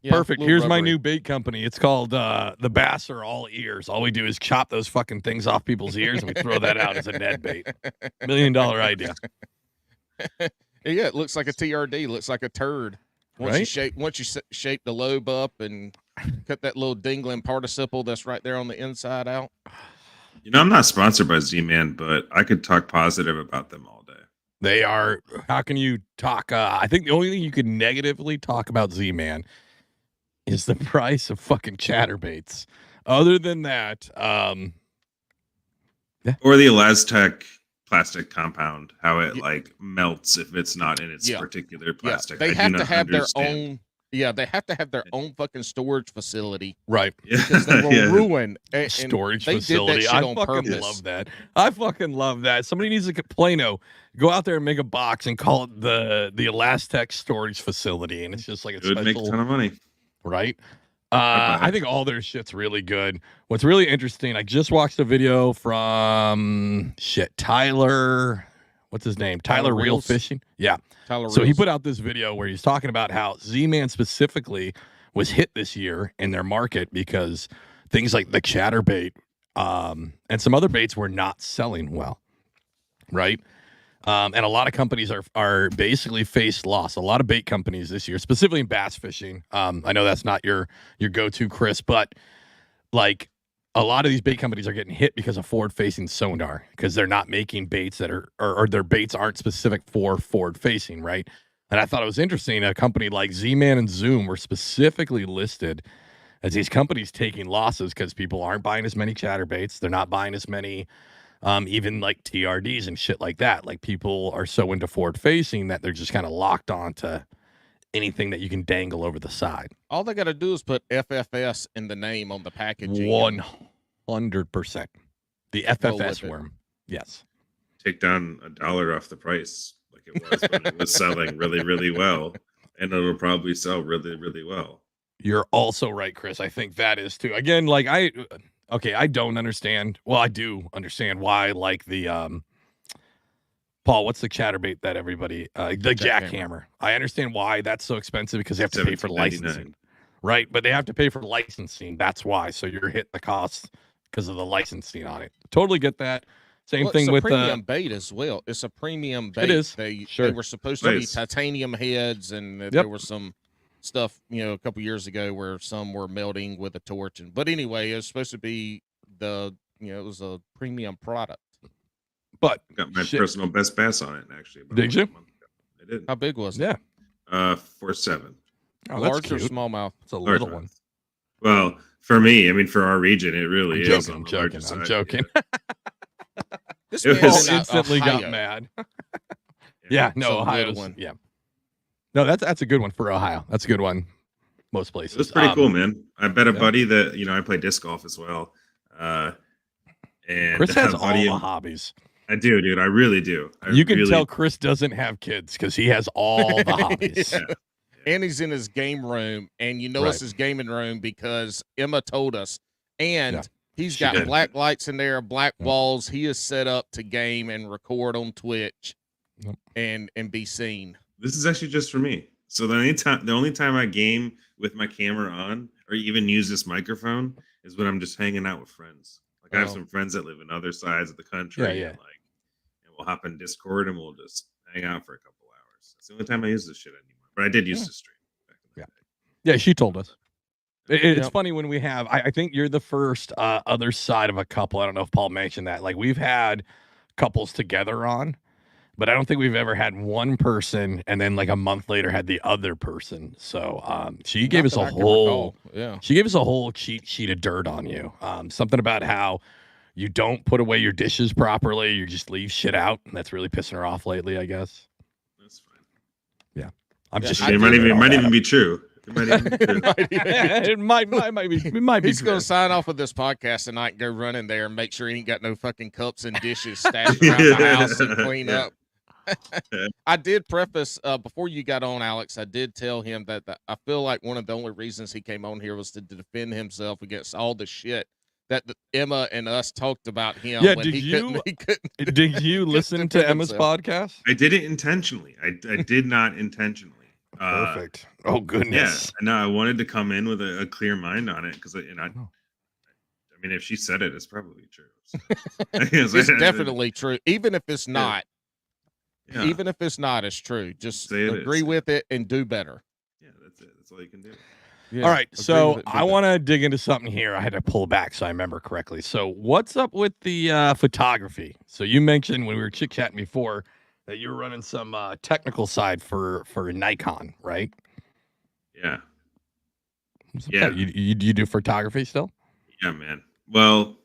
Yeah, Perfect. little Here's my rubbery. new bait company. It's called the Bass Are All Ears. All we do is chop those fucking things off people's ears and we throw that out as a Ned bait. $1 million idea. Yeah, it looks like a TRD. Looks like a turd. Once you Right? shape the lobe up and cut that little dingling participle that's right there on the inside out. I'm not sponsored by Z-Man, but I could talk positive about them all day. They are. How can you talk? I think the only thing you could negatively talk about Z-Man is the price of fucking chatterbaits. Other than that, Or the Elastec plastic compound, how it like melts if it's not in its Yeah. particular plastic. Yeah, they I do have to not have their understand. own. Yeah, they have to have their own fucking storage facility right. because they will Yeah. ruin Storage they facility. Did that I shit on fucking purpose. love that. I fucking love that. Somebody needs to get Plano. Go out there and make a box and call it the Elastec storage facility, and it's just like a It would make a special, ton of money. right? I think all their shit's really good. What's really interesting, I just watched a video from Tyler. What's his name? Tyler Real Reels? Fishing. Yeah. Tyler So he Reels. put out this video where he's talking about how Z-Man specifically was hit this year in their market because things like the chatterbait and some other baits were not selling well, right? And a lot of companies are basically faced loss. A lot of bait companies this year, specifically in bass fishing. I know that's not your go-to, Chris, but like a lot of these bait companies are getting hit because of forward-facing sonar because they're not making baits that are or their baits aren't specific for forward-facing, right? And I thought it was interesting. A company like Z-Man and Zoom were specifically listed as these companies taking losses because people aren't buying as many chatterbaits. They're not buying as many even like TRDs and shit like that. Like people are so into forward-facing that they're just kind of locked on to anything that you can dangle over the side. All they got to do is put FFS in the name on the packaging. 100%. The Roll with FFS it. worm. Yes. Take down $1 off the price like it was when it was selling really, really well. And it'll probably sell really, really well. You're also right, Chris. I think that is too. Again, like I don't understand. Well, I do understand why, like the Paul, what's the chatterbait that everybody the jackhammer. I understand why that's so expensive because they have to pay for licensing. Right? But they have to pay for licensing. That's why. So you're hitting the cost because of the licensing on it. Totally get that. Same thing it's a with premium bait as well. It's a premium bait. It is. They Sure. were supposed to be titanium heads, and there was some stuff, a couple years ago where some were melting with a torch. But anyway, it was supposed to be it was a premium product. But got my personal best bass on it actually. Did you? I did. How big was it? Yeah. 4.7. Oh, Large or cute. smallmouth? It's a little one. Well, for me, I mean, for our region, it really is. I'm joking. This It man's was in instantly Ohio. got mad. Yeah, no, It's a Ohio. good one. Yeah. No, that's a good one for Ohio. That's a good one. Most places. It was pretty cool, man. I bet a buddy that I play disc golf as well. And Chris has all buddy the hobbies. I do, dude. I really do. You can tell Chris doesn't have kids because he has all the hobbies. Yeah. And he's in his game room, and it's his gaming room because Emma told us. And he's got black lights in there, black walls. He is set up to game and record on Twitch and be seen. This is actually just for me. So the only time I game with my camera on or even use this microphone is when I'm just hanging out with friends. Like I have some friends that live in other sides of the country. And we'll hop in Discord and we'll just hang out for a couple hours. That's the only time I use this shit anymore. But I did use to stream back in the day. Yeah, she told us. It's funny when we have. I think you're the first other side of a couple. I don't know if Paul mentioned that. Like we've had couples together on, but I don't think we've ever had one person and then like a month later had the other person. So she gave us a whole she gave us a whole cheat sheet of dirt on you. Something about how you don't put away your dishes properly. You just leave shit out. And that's really pissing her off lately, I guess. That's fine. Yeah. I'm just it might even be true. It might even be true. It might be. He's going to sign off with this podcast tonight and go run in there and make sure he ain't got no fucking cups and dishes stashed around the house and clean up. I did preface before you got on, Alex. I did tell him that I feel like one of the only reasons he came on here was to defend himself against all the shit that Emma and us talked about him. Yeah, when did you listen couldn't to Emma's himself. podcast? I did it intentionally. I did not intentionally. Perfect. Oh goodness. Yeah, no, I wanted to come in with a clear mind on it because I mean, if she said it, it's probably true. So. It's definitely true, even if it's not. Yeah. Even if it's not, it's true. Just agree with it and do better. Yeah, that's it. That's all you can do. Yeah, all right, so I want to dig into something here. I had to pull back so I remember correctly. So what's up with the photography? So you mentioned when we were chit-chatting before that you were running some technical side for Nikon, right? Yeah. Yeah. You do photography still? Yeah, man. Well,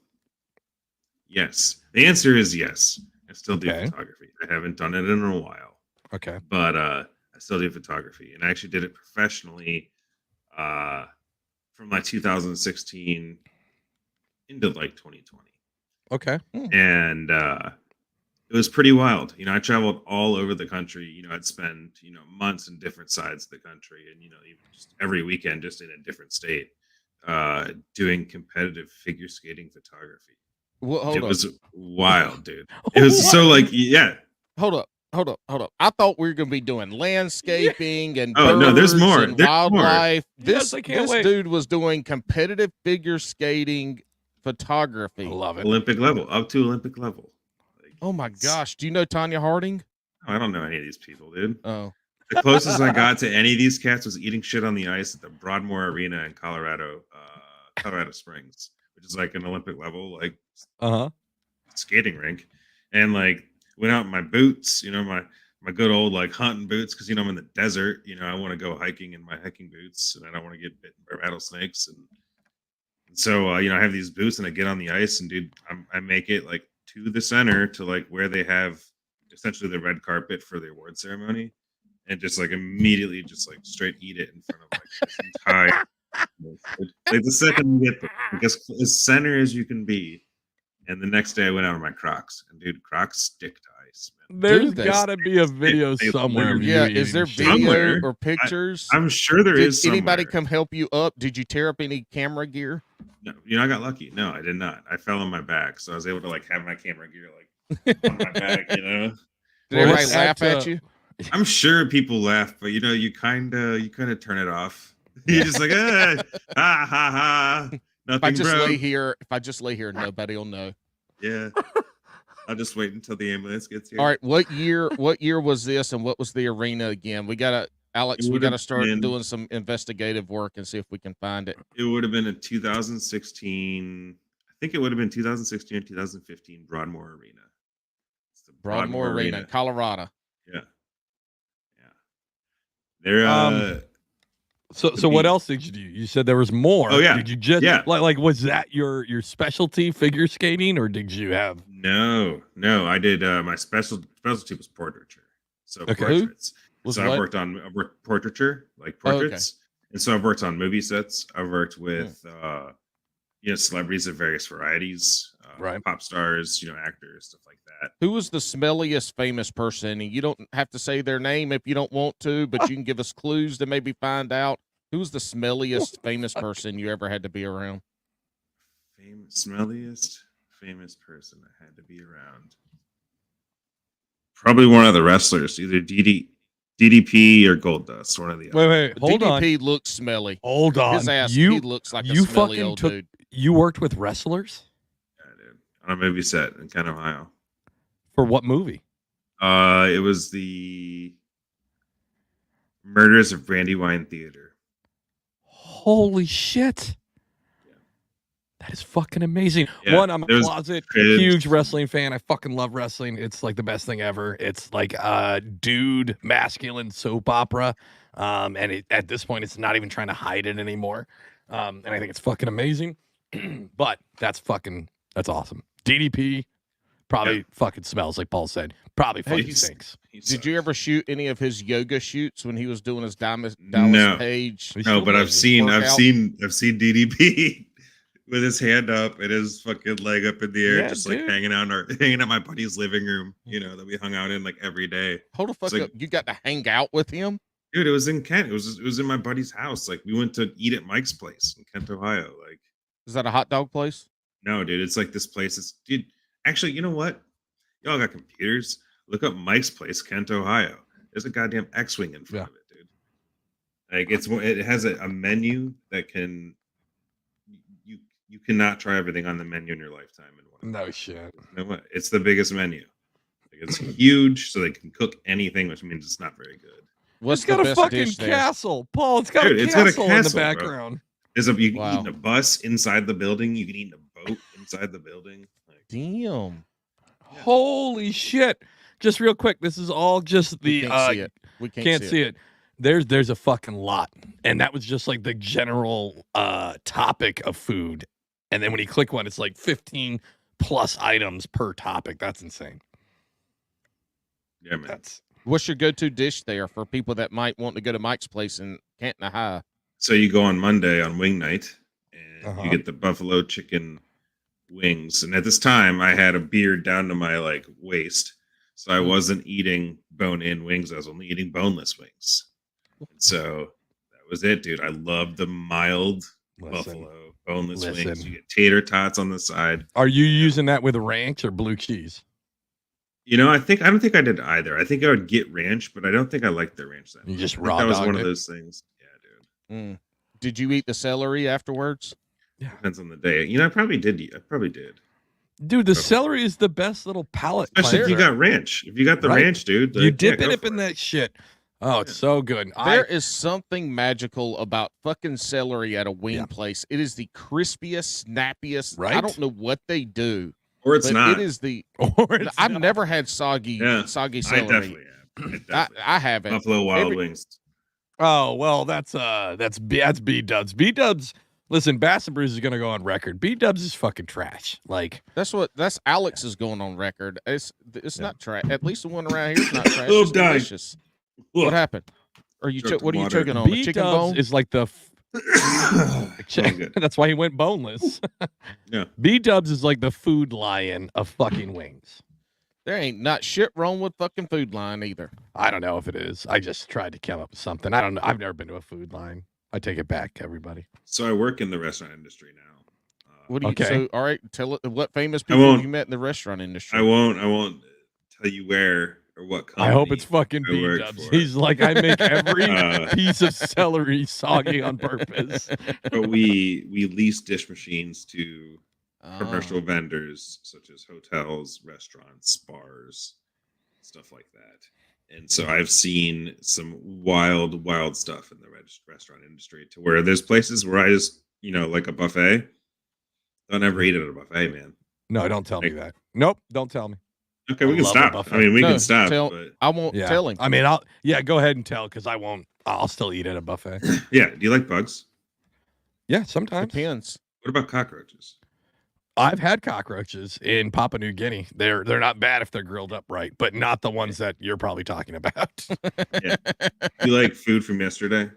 yes. The answer is yes. I still do photography. I haven't done it in a while. Okay. But I still do photography. And I actually did it professionally from like 2016 into like 2020. Okay. And it was pretty wild. I traveled all over the country. I'd spend, months in different sides of the country and, even just every weekend just in a different state. doing competitive figure skating photography. Well, It hold up. was wild, dude. It was so like, yeah. Hold up. I thought we were gonna be doing landscaping and Oh no, there's birds more. and There's more. wildlife. Yes, I can't This wait. dude was doing competitive figure skating photography. I love it. Olympic level, up to Olympic level. Like, Oh my gosh. Do you know Tanya Harding? I don't know any of these people, dude. Oh. The closest I got to any of these cats was eating shit on the ice at the Broadmoor Arena in Colorado Springs, which is like an Olympic level, like skating rink. And like went out in my boots, my good old like hunting boots, because I'm in the desert. I want to go hiking in my hiking boots, and I don't want to get bitten by rattlesnakes. And so I have these boots, and I get on the ice, and dude, I make it like to the center, to like where they have essentially the red carpet for the award ceremony, and just like immediately just like straight eat it in front of like this entire like the second you get as center as you can be. And the next day I went out on my Crocs, and dude, Crocs stick to ice, man. There's Dude, gotta be a video they somewhere. Of you Yeah, is eating there shit. video Somewhere. or pictures? I'm sure there Did is somewhere. anybody come help you up? Did you tear up any camera gear? No, I got lucky. No, I did not. I fell on my back, so I was able to like have my camera gear like on my back. Did Well, everybody it's laugh at, at you? I'm sure people laugh, but you kind of turn it off. You're just like, ha ha ha. Nothing, If I just bro. lay here, nobody will know. Yeah. I'll just wait until the ambulance gets here. All right, what year was this, and what was the arena again? Alex, we gotta start doing some investigative work and see if we can find it. It would have been in 2016. I think it would have been 2016 or 2015 Broadmoor Arena. It's the Broadmoor Arena in Colorado. Yeah. They're So what else did you do? You said there was more. Oh, yeah. Did you just like was that your specialty, figure skating, or did you have No, I did my specialty was portraiture. So portraits. So I worked portraiture, like portraits. And so I've worked on movie sets. I've worked with celebrities of various varieties, pop stars, actors, stuff like that. Who was the smelliest famous person? And you don't have to say their name if you don't want to, but you can give us clues to maybe find out. Who was the smelliest famous person you ever had to be around? Smelliest famous person I had to be around. Probably one of the wrestlers, either DDP or Goldust, one of the other. Wait, hold on. DDP looks smelly. Hold on. His ass, he looks like a smelly old dude. You worked with wrestlers? Yeah, I did. On a movie set in Kent, Ohio. For what movie? It was the Murders of Brandywine Theater. Holy shit. That is fucking amazing. Yeah, One, I'm a closet huge wrestling fan. I fucking love wrestling. It's like the best thing ever. It's like a dude masculine soap opera. And at this point, it's not even trying to hide it anymore. And I think it's fucking amazing. But that's awesome. DDP probably fucking smells, like Paul said. Probably fucking stinks. Did you ever shoot any of his yoga shoots when he was doing his Dallas Page? No, but I've seen DDP with his hand up and his fucking leg up in the air, just like hanging out my buddy's living room, that we hung out in like every day. Hold the fuck up. You got to hang out with him? Dude, it was in Kent. It was in my buddy's house. Like we went to eat at Mike's place in Kent, Ohio. Like, is that a hot dog place? No, dude. It's like this place. Dude, actually, you know what? Y'all got computers. Look up Mike's place, Kent, Ohio. There's a goddamn X-wing in front of it, dude. Like it has a menu that can you cannot try everything on the menu in your lifetime. No shit. You know what? It's the biggest menu. Like, it's huge, so they can cook anything, which means it's not very good. It's got a fucking castle, Paul. It's got a castle in the background. You can eat in a bus inside the building. You can eat in a boat inside the building. Like, damn. Yeah. Holy shit. Just real quick, this is all just the we can't see it. We can't see it. There's a fucking lot. And that was just like the general topic of food. And then when you click one, it's like 15 plus items per topic. That's insane. Yeah, man. What's your go-to dish there for people that might want to go to Mike's place in Canton, Ohio? So you go on Monday on wing night, and you get the buffalo chicken wings. And at this time, I had a beard down to my like waist, so I wasn't eating bone-in wings. I was only eating boneless wings. And so that was it, dude. I loved the mild buffalo, boneless wings. Listen. You get tater tots on the side. Are you using that with ranch or blue cheese? You know, I don't think I did either. I think I would get ranch, but I don't think I liked the ranch that You much. just I think raw that was dogged one of it? those things. Yeah, dude. Did you eat the celery afterwards? Yeah. Depends on the day. You know, I probably did. Dude, the celery is the best little palate Especially if you cleanser. got ranch. If you got the Right? ranch, dude. You dip go it up for in that shit. Oh, it's so good. There is something magical about fucking celery at a wing Yeah. place. It is the crispiest, snappiest. I Right? don't know what they do, Or it's but not. it is the. Or it's I've not. never had soggy I celery. definitely have. I haven't. Buffalo Wild Wings. Oh, well, that's B-Dubs. B-Dubs, listen, Bass and Bruce is going to go on record. B-Dubs is fucking trash. Like, That's Alex is going on record. It's not trash. At least the one around here is not trash. Oh, It's dying. delicious. What happened? Are you Choked what are you water. choking on? A chicken B-Dubs bone? is like the Good. that's why he went boneless. Yeah. B-Dubs is like the Food Lion of fucking wings. There ain't not shit wrong with fucking Food Line either. I don't know if it is. I just tried to come up with something. I don't know. I've never been to a Food Line. I take it back, everybody. So I work in the restaurant industry now. What do you? Okay. So all right, tell it. What famous people have you met in the restaurant industry? I won't tell you where or what company. I hope it's fucking I work B-Dubs. for. He's like, I make every Uh, piece of celery soggy on purpose. But we lease dish machines to Oh. commercial vendors such as hotels, restaurants, bars, stuff like that. And so I've seen some wild stuff in the restaurant industry to where there's places where I just, like a buffet, don't ever eat at a buffet, man. No, don't tell me that. Nope, don't tell me. Okay, we I can love a stop. buffet. I mean, we No, can stop. tell- I won't Yeah. tell him. I mean, go ahead and tell because I won't. I'll still eat at a buffet. Yeah. Do you like bugs? Yeah, sometimes. Depends. What about cockroaches? I've had cockroaches in Papua New Guinea. They're not bad if they're grilled up right, but not the ones that you're probably talking about. Yeah. You like food from yesterday?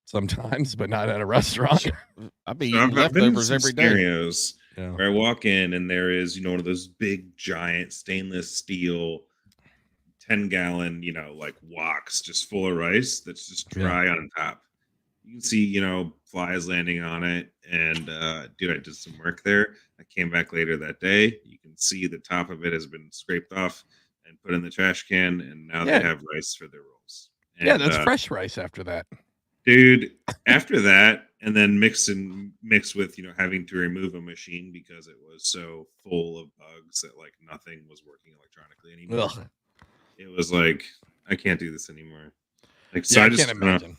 Sometimes, but not at a restaurant. I'd be So eating I've been in leftovers some every day. scenarios Yeah. where I walk in and there is, one of those big, giant stainless steel 10-gallon, like woks just full of rice that's just dry on top. You can see, flies landing on it. And dude, I did some work there. I came back later that day. You can see the top of it has been scraped off and put in the trash can, and now Yeah. they have rice for their rolls. And, Yeah, that's fresh rice after that. dude. After that, and then mixed with having to remove a machine because it was so full of bugs that like nothing was working electronically anymore. Ugh. It was like, I can't do this anymore. Like, so Yeah, I I just can't imagine.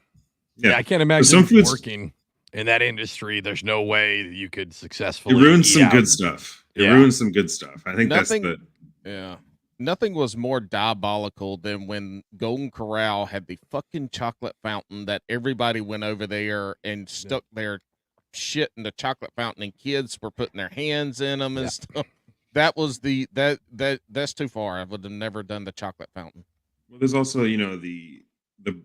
yeah. Yeah, I can't imagine some foods- working in that industry. There's no way that you could It successfully ruins eat some out. good stuff. It Yeah. ruins some good stuff. I think Nothing- that's Yeah. Nothing was more diabolical than when Golden Corral had the fucking chocolate fountain that everybody went over there and stuck their shit in the chocolate fountain, and kids were putting their hands in them and Yeah. stuff. That was that's too far. I would have never done the chocolate fountain. well. There's also the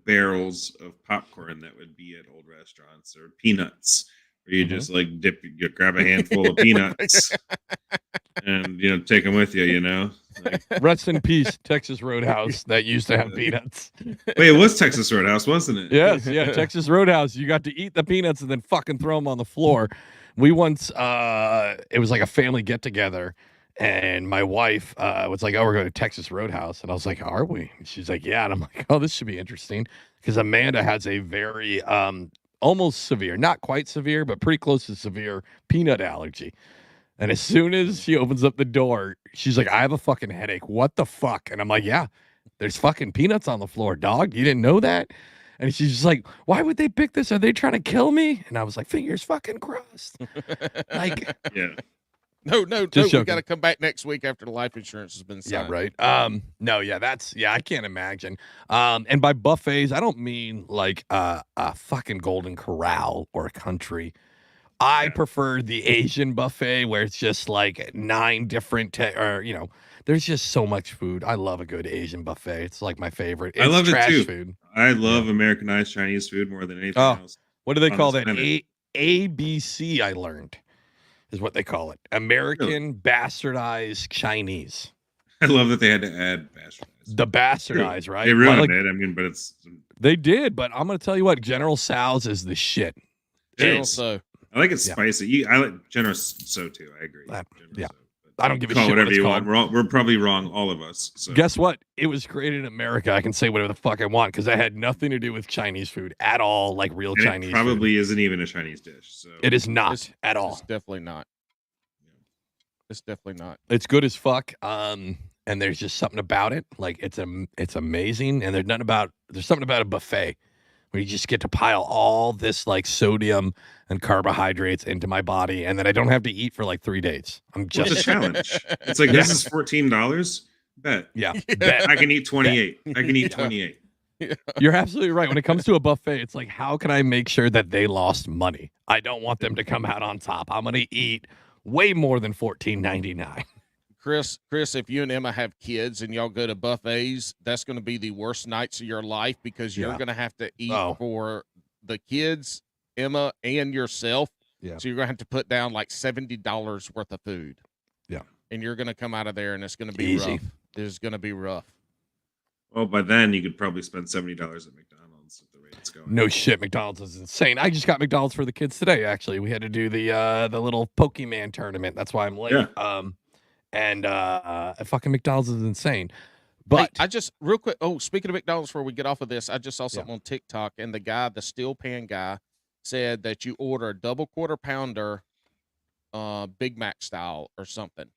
barrels of popcorn that would be at old restaurants, or peanuts, where you just like you grab a handful of peanuts and take them with you. Like, Rest in peace, Texas Roadhouse that used to have peanuts. wait, it was Texas Roadhouse, wasn't it? Yes, yeah, Texas Roadhouse. You got to eat the peanuts and then fucking throw them on the floor. We once, it was like a family get together, and my wife was like, "Oh, we're going to Texas Roadhouse," and I was like, "Are we?" And she's like, "Yeah," and I'm like, "Oh, this should be interesting," because Amanda has a very almost severe, not quite severe, but pretty close to severe peanut allergy. And as soon as she opens up the door, she's like, "I have a fucking headache. What the fuck?" And I'm like, "Yeah, there's fucking peanuts on the floor, dog. You didn't know that?" And she's just like, "Why would they pick this? Are they trying to kill me?" And I was like, "Fingers fucking crossed." Like, Yeah. No, Just we joking. got to come back next week after the life insurance has been yeah, signed. right. No, yeah, I can't imagine. And by buffets, I don't mean like a fucking Golden Corral or a country. I prefer the Asian buffet where it's just like 9 different, there's just so much food. I love a good Asian buffet. It's like my favorite. It's I love it trash too. food. I love Americanized Chinese food more than anything Oh. else. What do they on call this that? planet. ABC, I learned, is what they call it. American bastardized Chinese. I love that they had to add bastardized. The bastardized, right? They But, ruined like, it. I mean, but it's They did, but I'm going to tell you what, General Tso's is the shit. General is. So. I like it Yeah. spicy. I like General So too. I agree. Yeah. General So, I don't give a call shit what whatever it's you called. want. We're probably wrong, all of us. So. Guess what? It was created in America. I can say whatever the fuck I want because that had nothing to do with Chinese food at all, like real And Chinese it probably food. isn't even a Chinese dish. So It is not It's- at all. It's definitely not. It's definitely not. It's good as fuck. And there's just something about it. Like it's amazing. And there's something about a buffet where you just get to pile all this like sodium and carbohydrates into my body, and then I don't have to eat for like 3 days. I'm It's a just challenge. It's like this is $14. Bet. yeah. Bet. I can eat 28. I can eat Yeah. 28. You're absolutely right. When it comes to a buffet, it's like, how can I make sure that they lost money? I don't want them to come out on top. I'm gonna eat way more than $14.99. Chris, if you and Emma have kids and y'all go to buffets, that's going to be the worst nights of your life because you're Yeah. going to have to eat Oh. for the kids, Emma, and yourself. Yeah. So you're going to have to put down like $70 worth of food. Yeah. And you're going to come out of there and it's going to be Easy. rough. It's going to be rough. Well, by then you could probably spend $70 at McDonald's at the rate it's going. No shit, McDonald's is insane. I just got McDonald's for the kids today. Actually, we had to do the little Pokemon tournament. That's why I'm late. Yeah. And fucking McDonald's is insane. But Hey, I just real quick. Oh, speaking of McDonald's, before we get off of this, I just saw something on TikTok, and the steel pan guy, said that you order a double quarter pounder, Big Mac style or something,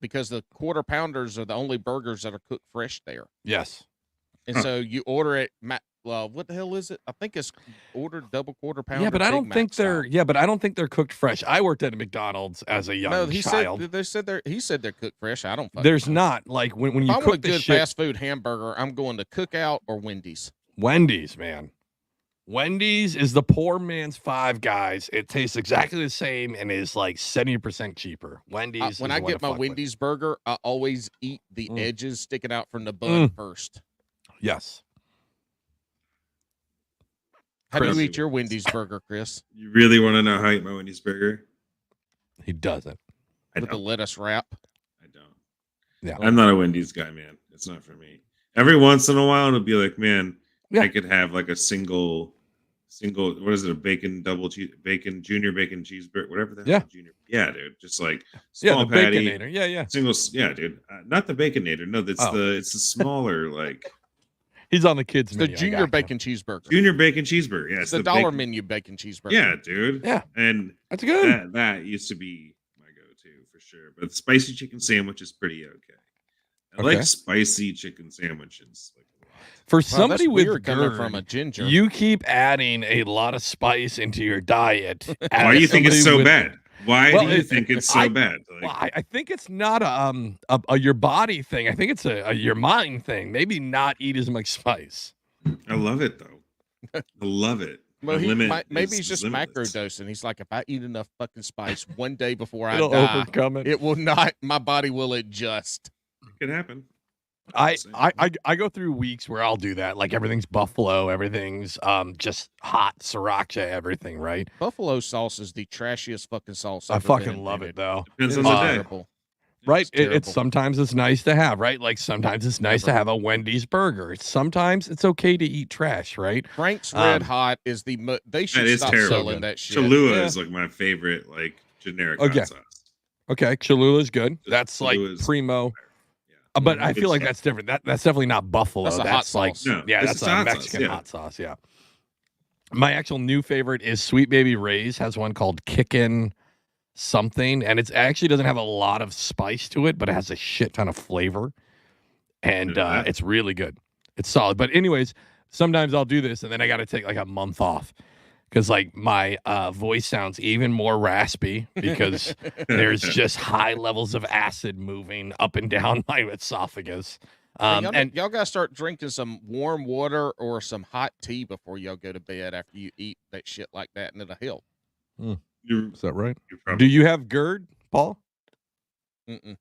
because the quarter pounders are the only burgers that are cooked fresh there, yes, and so you order it. What the hell is it? I think it's ordered double quarter pounder. yeah, but I Big don't Mac think style. I don't think they're cooked fresh. I worked at a McDonald's as a young No, he child. he said they're cooked fresh. I don't. fucking There's know. not like when If you I want a cook the good shit. fast food hamburger, I'm going to Cookout or Wendy's. Wendy's, man. Wendy's is the poor man's Five Guys. It tastes exactly the same and is like 70% cheaper. Wendy's. When is I the one get to my fuck with. Wendy's burger, I always eat the Mm. edges sticking out from the bun first. Yes. How do Chris. you eat your Wendy's burger, Chris? You really want to know how I eat my Wendy's burger? He doesn't. I With the don't. lettuce wrap? I don't. Yeah. I'm not a Wendy's guy, man. It's not for me. Every once in a while, it'll be like, man, Yeah. I could have like a single. What is it? A bacon junior bacon cheeseburger, whatever the hell. Yeah. Junior. Yeah, dude. Just like Yeah, small the patty. Baconator. Yeah. Single. Yeah, dude. Not the baconator. No, that's Oh. it's the smaller like He's on the kids It's the menu. I junior gotcha. bacon cheeseburger. junior bacon cheeseburger. Yeah, It's the dollar bacon- menu bacon cheeseburger. Yeah, dude. Yeah. And That's good. that used to be my go-to for sure. But the spicy chicken sandwich is pretty okay. I Okay. like spicy chicken sandwiches. Like a lot. For Wow, somebody that's with weird coming GERD, from a ginger. you keep adding a lot of spice into your diet. Why do you think it's so bad? Why Well, do you think it's so bad? Like, Well, I think it's not a your body thing. I think it's a your mind thing. Maybe not eat as much spice. I love it though. I love it. well, My limit maybe is he's just limitless. macrodosing. He's like, if I eat enough fucking spice one day before I It'll die, overcome it. it will not. My body will adjust. It could happen. I go through weeks where I'll do that. Like everything's buffalo, everything's just hot sriracha, everything, right? Buffalo sauce is the trashiest fucking sauce. I ever been fucking love it invented. though. Depends It on is the day. terrible. Right? It's It's terrible. sometimes it's nice to have, right? Like sometimes it's nice to Never. have a Wendy's burger. Sometimes it's okay to eat trash, right? Frank's Red Um, Hot is the they should That is stop terrible. selling that shit. Cholula Yeah. is like my favorite, like generic Okay. hot sauce. Okay, Cholula's good. Just That's like Cholula's primo. Yeah. But Mhm. I Good feel like stuff. that's different. That's definitely not buffalo. That's a hot like sauce. No, yeah, it's that's just a hot sauce, Mexican yeah. hot sauce. Yeah. My actual new favorite is Sweet Baby Ray's has one called Kickin' something, and it actually doesn't have a lot of spice to it, but it has a shit ton of flavor, and Yeah. it's really good. It's solid. But anyways, sometimes I'll do this, and then I got to take like a month off because like my voice sounds even more raspy because there's just high levels of acid moving up and down my esophagus. Hey, And y'all gotta start drinking some warm water or some hot tea before y'all go to bed after you eat that shit like that, and it'll help. You're, is that right? you're probably Do you have GERD, Paul? Mm-mm.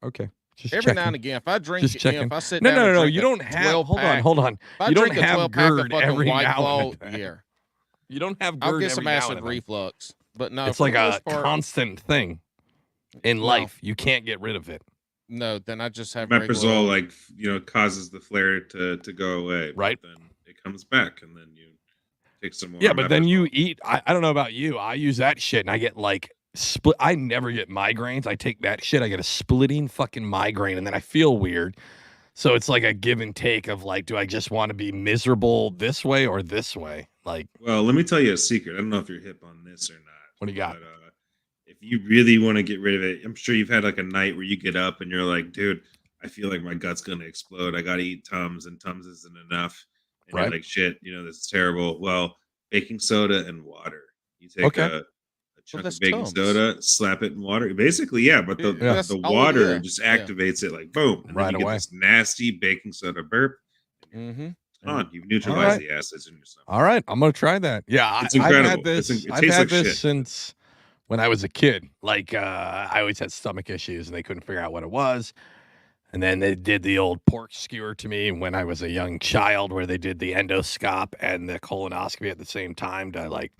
Okay. Just Every checking. now and again, if I drink, Just you know, checking. if I sit No, down no, and no, no. drink You a don't have. 12 Hold on, pack, hold on. If I You don't drink a have 12 pack of GERD fucking every White now Claw, and then. yeah, You don't have GERD I'll get every some now acid and then. reflux. But no, It's for like the a most part, constant thing in No. life. You can't get rid of it, no. Then I just have regular Meprazole, old- like causes the flare to go away, but Right. then it comes back, and then you Take some more. Yeah, but then you eat. I don't know about you. I use that shit and I get like split. I never get migraines. I take that shit. I get a splitting fucking migraine and then I feel weird. So it's like a give and take of like, do I just want to be miserable this way or this way? Like, well, let me tell you a secret. I don't know if you're hip on this or not. what do you got? But, if you really want to get rid of it, I'm sure you've had like a night where you get up and you're like, dude, I feel like my gut's gonna explode. I gotta eat Tums, and Tums isn't enough. And Right. you're like, shit, this is terrible. Well, baking soda and water. You take Okay. a chunk that's of baking Tums. soda, slap it in water. Basically, yeah, but the Yeah, that's the all it water is. just Yeah. activates it like boom, and Right then you away. get this nasty baking soda burp. Mm-hmm. On, you've neutralized the acids in your stomach. All right, I'm gonna try that. Yeah, It's I've incredible. had this. It I've tastes had like this shit. since when I was a kid. Like, I always had stomach issues, and they couldn't figure out what it was. And then they did the old pork skewer to me when I was a young child, where they did the endoscope and the colonoscopy at the same time to like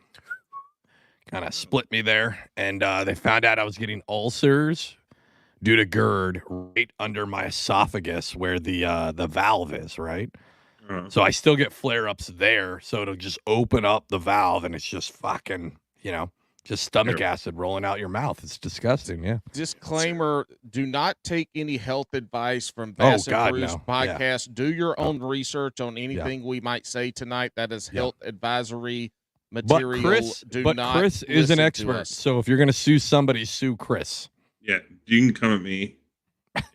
kind of split me there. And they found out I was getting ulcers due to GERD right under my esophagus where the valve is, right? Uh-huh. So I still get flare-ups there. So it'll just open up the valve and it's just fucking, just stomach acid rolling out your mouth. It's disgusting. Yeah. Disclaimer: do not take any health advice from Oh, Bass and God, Bruce no. Yeah. podcast. Do your own research on anything we might say tonight. That is Yeah. health advisory But material. Chris Do is not an listen to expert. us. So if you're going to sue somebody, sue Chris. Yeah, you can come at me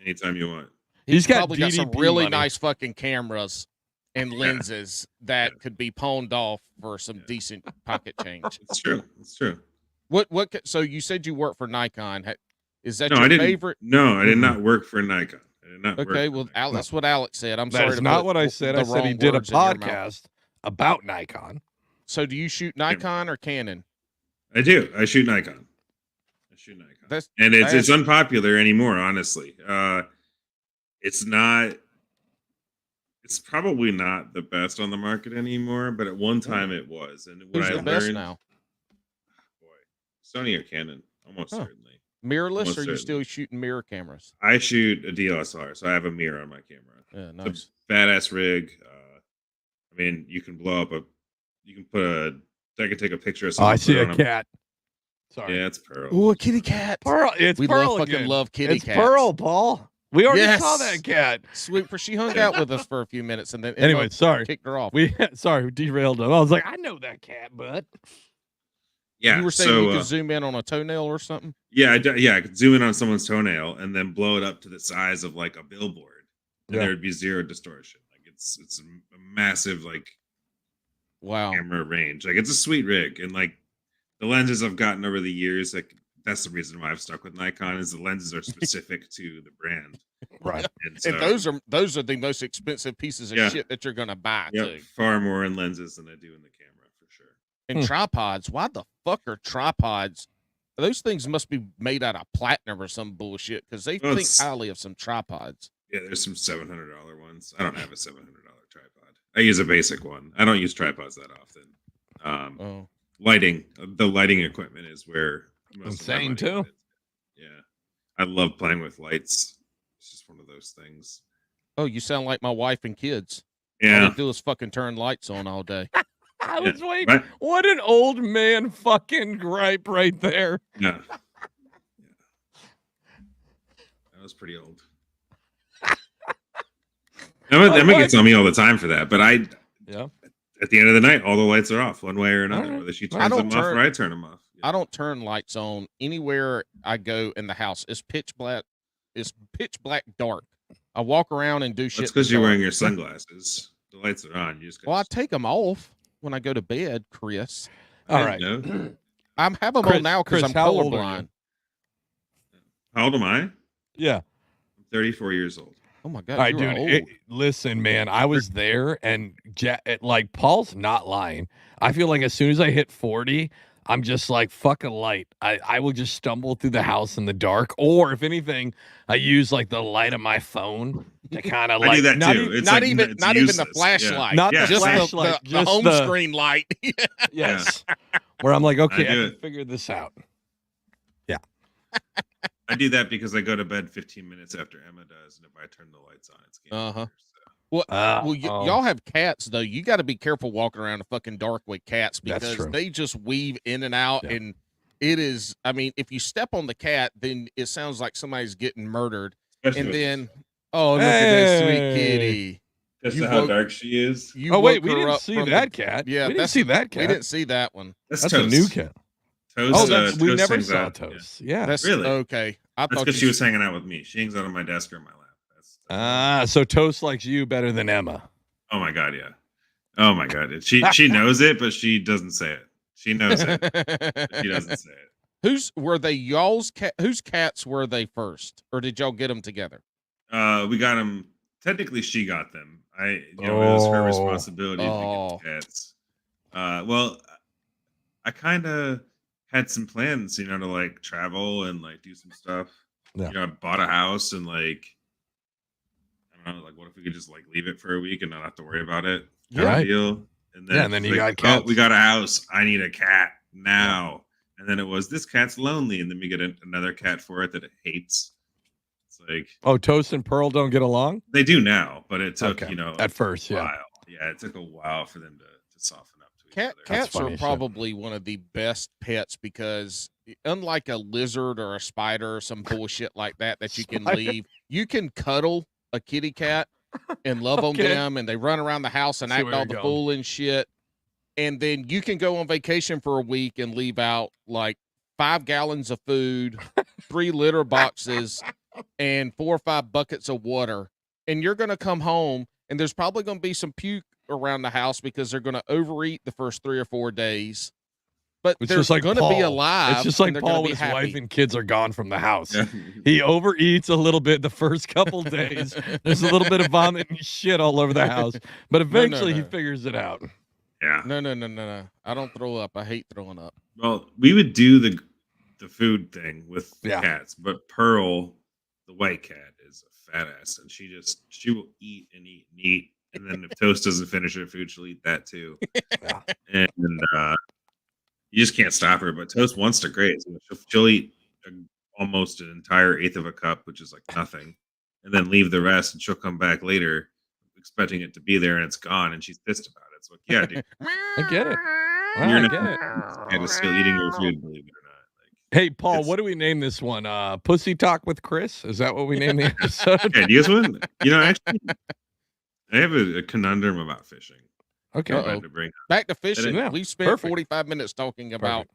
anytime you want. He's got probably got some DDP really money. nice fucking cameras and lenses that could be pawned off for some decent pocket change. It's true. It's true. So you said you work for Nikon. Is that No, your I didn't. favorite? No, I did not work for Nikon. I did not work Okay, for well, Nikon. that's what Alex said. I'm That sorry is to not put what I said. the I said he wrong did a words in your mouth. podcast about Nikon. So do you shoot Nikon or Canon? I do. I shoot Nikon. And it's unpopular anymore, honestly. It's not. It's probably not the best on the market anymore, but at one time it was. And what Who's I the best learned, now? boy, Sony or Canon, almost certainly. Mirrorless, Almost or are you certainly. still shooting mirror cameras? I shoot a DSLR, so I have a mirror on my camera. Yeah, nice. It's a badass rig. I mean, you can I can take a picture of Oh, I something. see a cat. Sorry. Yeah, it's Pearl. Ooh, a kitty cat. Pearl. It's We Pearl love again. fucking love kitty It's cats. Pearl, Paul. We already Yes. saw that cat. Sweet, she hung out with us for a few minutes and then Anyway, sorry. kicked her off. We derailed him. I was like, I know that cat, but Yeah, You were saying so, you could zoom in on a toenail or something? yeah, I could zoom in on someone's toenail and then blow it up to the size of like a billboard, and Yeah. there would be zero distortion. Like it's a massive like Wow. camera range. Like it's a sweet rig, and like the lenses I've gotten over the years, like that's the reason why I've stuck with Nikon is the lenses are specific to the brand. right. And so, And those are the most expensive pieces of Yeah. shit that you're gonna buy yep, too. far more in lenses than I do in the camera for sure. And tripods. Why the fuck are tripods? Those things must be made out of platinum or some bullshit because they Well, think it's- highly of some tripods. Yeah, there's some $700 ones. I don't have a $700 tripod. I use a basic one. I don't use tripods that often. Oh, The lighting equipment is where most of my Insane, money too. went. Yeah, I love playing with lights. It's just one of those things. oh, you sound like my wife and kids. All Yeah, they do is fucking turn lights on all day. I Yeah. was waiting. Right. What an old man fucking gripe right there. yeah. That was pretty old. Emma gets on me all the time for that, but Yeah. at the end of the night, all the lights are off one way or another, All right. whether she I turns don't them off turn- or I turn them off. I don't turn lights on anywhere I go in the house. It's pitch black. It's pitch black dark. I walk around and do shit. That's in because the you're dark. wearing your sunglasses. The lights are on. You just Well, I take them off when I go to bed, Chris. All right. know. I have them Chris- on now because Chris, I'm how old are you? colorblind. How old am I? I'm Yeah. 34 years old. Oh my god, All right, you're dude. old. Listen, man, I was there, and like Paul's not lying. I feel like as soon as I hit 40, I'm just like fucking light. I will just stumble through the house in the dark, or if anything, I use like the light of my phone to kind of I like do that not too. even- It's not like, even it's not even the useless. flashlight. Not the just flashlight, the just home the- screen light. yes, where I'm like, okay, I do can it. figure this out. I do that because I go to bed 15 minutes after Emma does, and if I turn the lights on, it's game Uh-huh. over, so. Well, Oh, y'all have cats though. You got to be careful walking around the fucking dark with cats That's because true. they just weave in and out, Yeah. and it is. I mean, if you step on the cat, then it sounds like somebody's getting murdered. Especially And with this, then, oh, look at that sweet Hey. kitty. just You how woke dark she is. you Oh, wait, woke we her didn't up see from that the cat. yeah. We didn't That's see that we cat. didn't see that one. That's That's Toast. a new cat. Toast, Oh, that's we Toast never hangs saw out. Toast. Yeah. That's Really? okay. I That's thought because you she was hanging out with me. She hangs out on my desk or in my lap. So Toast likes you better than Emma. Oh my god, yeah. Oh my god. She knows it, but she doesn't say it. She knows it, but she doesn't say it. Whose were they? Y'all's cat? Whose cats were they first, or did y'all get them together? We got them. Technically, she got them. It was her responsibility to get the cats. Well, I kind of had some plans, to like travel and like do some stuff. Yeah. I bought a house and like, I don't know, like, what if we could just like leave it for a week and not have to worry about it? Yeah. Right. Deal. And then, Yeah, and then she's you like, got cats. oh, we got a house. I need a cat now. And then it was, this cat's lonely, and then we get another cat for it that it hates. It's like, Oh, Toast and Pearl don't get along? they do now, but it took Okay. a At first, yeah. while. Yeah, it took a while for them to soften up to each other. Cats funny are shit. probably one of the best pets because unlike a lizard or a spider or some bullshit like that you can Spider? leave, you can cuddle a kitty cat and love on Okay. them, and they run around the house and See act where all you're the going. fool and shit. And then you can go on vacation for a week and leave out like 5 gallons of food, 3 litter boxes, and 4 or 5 buckets of water. And you're going to come home and there's probably going to be some puke around the house because they're going to overeat the first 3 or 4 days. But It's they're just like going to be Paul. alive. It's just and like they're gonna Paul be with his wife happy. and kids are gone from the house. Yeah. He overeats a little bit the first couple days. There's a little bit of vomit and shit all over the house, but eventually he no. figures it out. Yeah. No. I don't throw up. I hate throwing up. Well, we would do the food thing with the Yeah. cats, but Pearl, the white cat, is a fat ass, and she will eat and eat and eat, and then if Toast doesn't finish her food, she'll eat that too. Yeah. And you just can't stop her. But Toast wants to graze. She'll eat almost an entire eighth of a cup, which is like nothing, and then leave the rest, and she'll come back later expecting it to be there, and it's gone, and she's pissed about it. It's like, yeah, dude, I get it. Well, you're I not get it. and is still eating your food, believe it or not. Like, Hey, Paul, it's- what do we name this one? Pussy Talk with Chris? Is that what we name the episode? okay, do you guys want? Actually, I have a conundrum about fishing. Okay. I Uh-oh. wanted to bring up. Back to fishing. Yeah, We've spent perfect. 45 minutes talking about Perfect.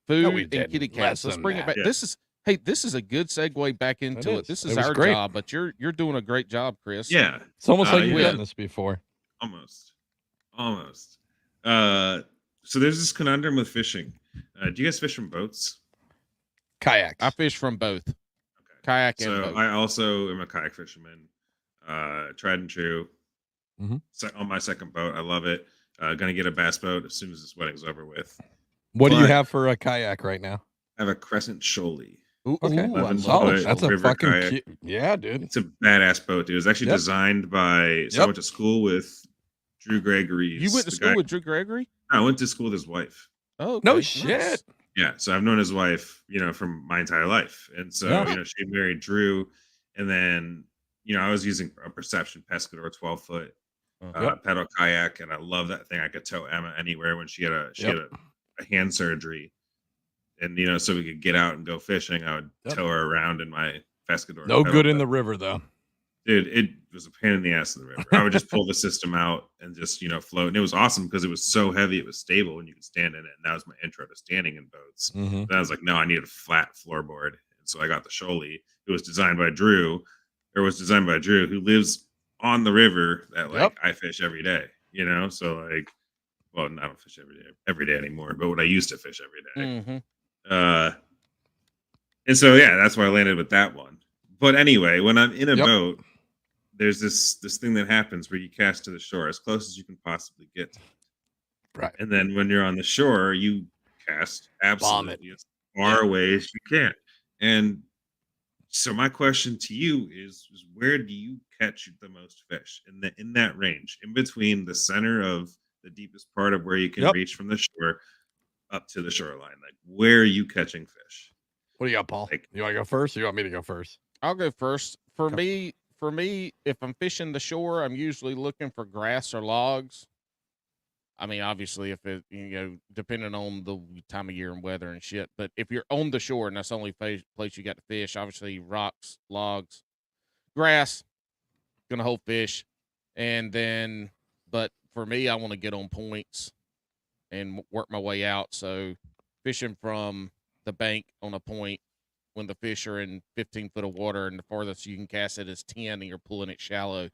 No, food we and didn't. kitty Less cats. Let's than bring it that. back. Yeah. This is a good segue back into it. is. This It is was our great. job, but you're doing a great job, Chris. Yeah, It's almost like you've yeah. done this before. almost. So there's this conundrum with fishing. Do you guys fish from boats? Kayaks. I fish from both. Okay. Kayak and So boat. I also am a kayak fisherman. Tried and true. Mhm. On my second boat, I love it. Gonna get a bass boat as soon as this wedding's over with. What do you But- have for a kayak right now? I have a Crescent Shoaly. Ooh, Okay. ooh, I Lemon love Solid. Boat, That's a river fucking kayak. yeah, dude. It's a badass boat, dude. It was actually Yep. designed by. So I Yep. went to school with Drew Gregory. You went to the school guy- with Drew Gregory? I went to school with his wife. Oh, No okay, shit. nice. Yeah, so I've known his wife, from my entire life, and so Yeah. she married Drew, and then I was using a Perception Pescador 12-foot Uh-huh. pedal kayak, and I love that thing. I could tow Emma anywhere when she had a hand surgery, and so we could get out and go fishing. I would Yep. tow her around in my Pescador. No pedal good in boat. the river though. Dude, it was a pain in the ass in the river. I would just pull the system out and just, float. And it was awesome because it was so heavy, it was stable, and you could stand in it. And that was my intro to standing in boats. Mm-hmm. Then I was like, no, I need a flat floorboard. And so I got the Shoaly. It was designed by Drew, who lives on the river that Yep. I fish every day, So I don't fish every day anymore, but what I used to fish every day. Mhm. And so that's why I landed with that one. But anyway, when I'm in a Yep. boat, there's this thing that happens where you cast to the shore as close as you can possibly get to it. Right. And then when you're on the shore, you cast absolutely as far away as you can. And so my question to you is where do you catch the most fish in that range, in between the center of the deepest part of where you can Yep. reach from the shore up to the shoreline? Like, where are you catching fish? What do you got, Paul? Like- You want to go first or you want me to go first? I'll go first. For Go. me, for me, if I'm fishing the shore, I'm usually looking for grass or logs. I mean, obviously, if it, depending on the time of year and weather and shit. But if you're on the shore and that's the only place you got to fish, obviously rocks, logs, grass, gonna hold fish. And then, but for me, I want to get on points and work my way out. So fishing from the bank on a point when the fish are in 15 foot of water and the farthest you can cast it is 10 and you're pulling it shallow,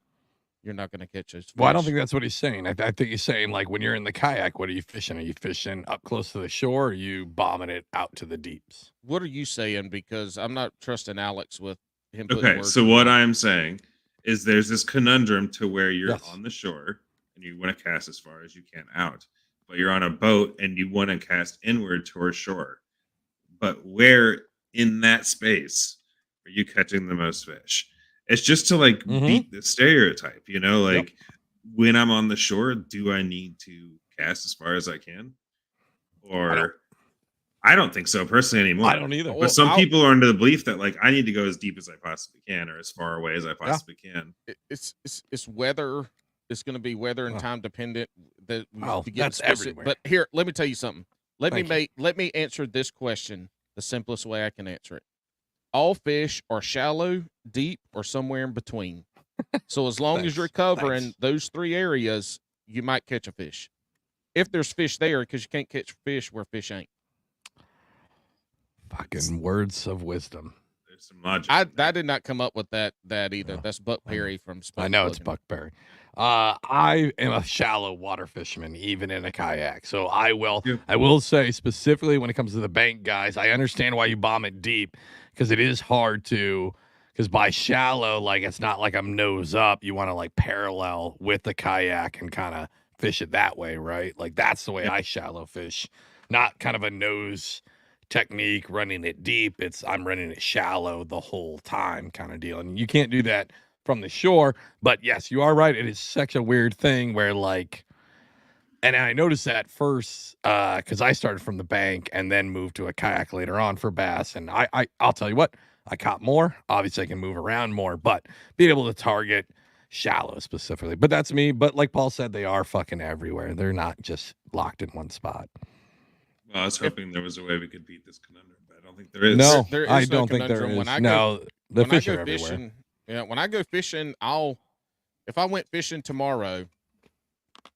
you're not going to catch those fish. Well, I don't think that's what he's saying. I think he's saying, like, when you're in the kayak, what are you fishing? Are you fishing up close to the shore, or are you bombing it out to the deeps? What are you saying? Because I'm not trusting Alex with him putting Okay, words so in what my- I'm saying is there's this conundrum to where you're Yes. on the shore and you want to cast as far as you can out, but you're on a boat and you want to cast inward towards shore. But where in that space are you catching the most fish? It's just to like beat the stereotype, like when I'm on the shore, do I need to cast as far as I can? Or I don't think so personally anymore. I don't either. But some people are under the belief that like I need to go as deep as I possibly can or as far away as I possibly can. It's weather. It's going to be weather and time dependent. That Oh, to get that's specific. everywhere. But here, let me tell you something. Let Thank me answer this question the simplest way I can answer it. All fish are shallow, deep, or somewhere in between. So as long as you're covering those three areas, you might catch a fish. If there's fish there, because you can't catch fish where fish ain't. Fucking words of wisdom. There's some logic. I did not come up with that either. No, That's Buck Perry from Spoke I know it's Plugin. Buck Perry. I am a shallow water fisherman, even in a kayak. So I will say specifically when it comes to the bank guys, I understand why you bomb it deep because it is hard to. Because by shallow, like it's not like I'm nose up. You want to like parallel with the kayak and kind of fish it that way, right? Like that's the way I shallow fish, not kind of a nose technique running it deep. I'm running it shallow the whole time kind of deal. And you can't do that from the shore. But yes, you are right. It is such a weird thing where like, and I noticed that first because I started from the bank and then moved to a kayak later on for bass. And I'll tell you what, I caught more. Obviously, I can move around more, but being able to target shallow specifically. But that's me. But like Paul said, they are fucking everywhere. They're not just locked in one spot. Well, I was hoping there was a way we could beat this conundrum, but I don't think there is. No, There is I no don't think there conundrum. is. The fish are everywhere. Fishing, when I go fishing, if I went fishing tomorrow,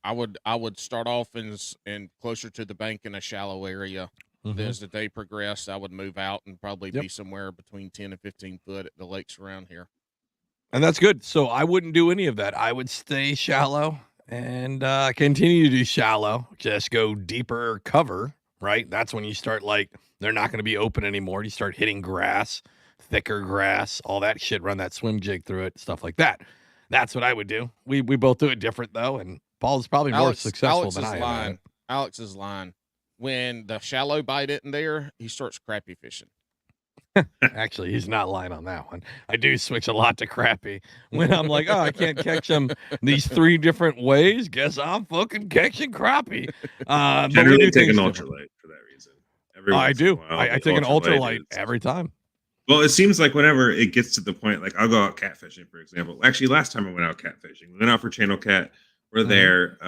I would start off in closer to the bank in a shallow area. As the day progressed, I would move out and probably be somewhere between 10 and 15 foot at the lakes around here. And that's good. So I wouldn't do any of that. I would stay shallow and continue to do shallow. Just go deeper cover, right? That's when you start like they're not going to be open anymore. You start hitting grass, thicker grass, all that shit. Run that swim jig through it, stuff like that. That's what I would do. We both do it different though, and Paul's probably more successful than I am. Alex is lying. When the shallow bite isn't there, he starts crappie fishing. Actually, he's not lying on that one. I do switch a lot to crappie when I'm like, oh, I can't catch them these three different ways. Guess I'm fucking catching crappie. Generally take an ultralight for that reason. I do. I take an ultralight every time. Well, it seems like whenever it gets to the point, like I'll go out catfishing, for example. Actually, last time I went out catfishing, we went out for channel cat. We're there,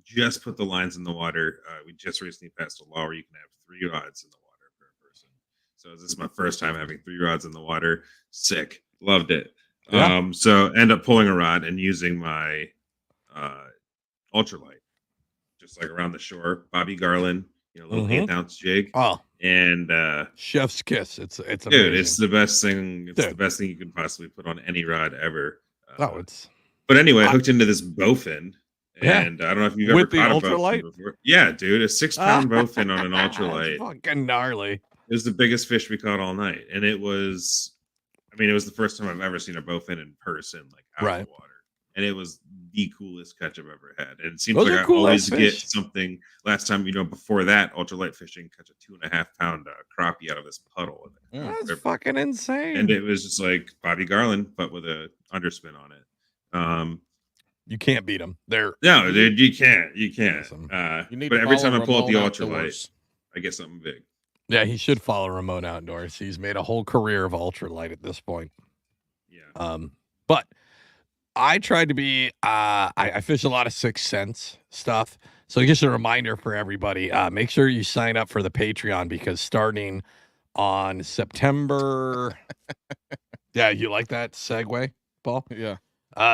just put the lines in the water. We just recently passed a law where you can have 3 rods in the water per person. So this is my first time having 3 rods in the water. Sick. Loved it. Yeah. So end up pulling a rod and using my ultralight, just like around the shore. Bobby Garland, little 8-ounce jig. Oh, and chef's kiss. It's amazing. Dude, it's the best thing. It's the best thing you could possibly put on any rod ever. But anyway, I hooked into this bowfin. And I don't know if you've ever caught a bowfin before. Yeah, dude, a 6-pound bowfin on an ultralight. Fucking gnarly. It was the biggest fish we caught all night. And it was the first time I've ever seen a bowfin in person, like out of the water. And it was the coolest catch I've ever had. And it seems like I always get something. Last time, before that, ultralight fishing, catch a 2.5-pound crappie out of this puddle. That's fucking insane. And it was just like Bobby Garland, but with a underspin on it. You can't beat them. No, dude, you can't. Awesome. But every time I pull out the ultralight, I get something big. Yeah, he should follow Ramon outdoors. He's made a whole career of ultralight at this point. Yeah. But I tried to be. I fish a lot of 6 Sense stuff. So just a reminder for everybody: make sure you sign up for the Patreon because starting on September. Yeah, you like that segue, Paul? Yeah.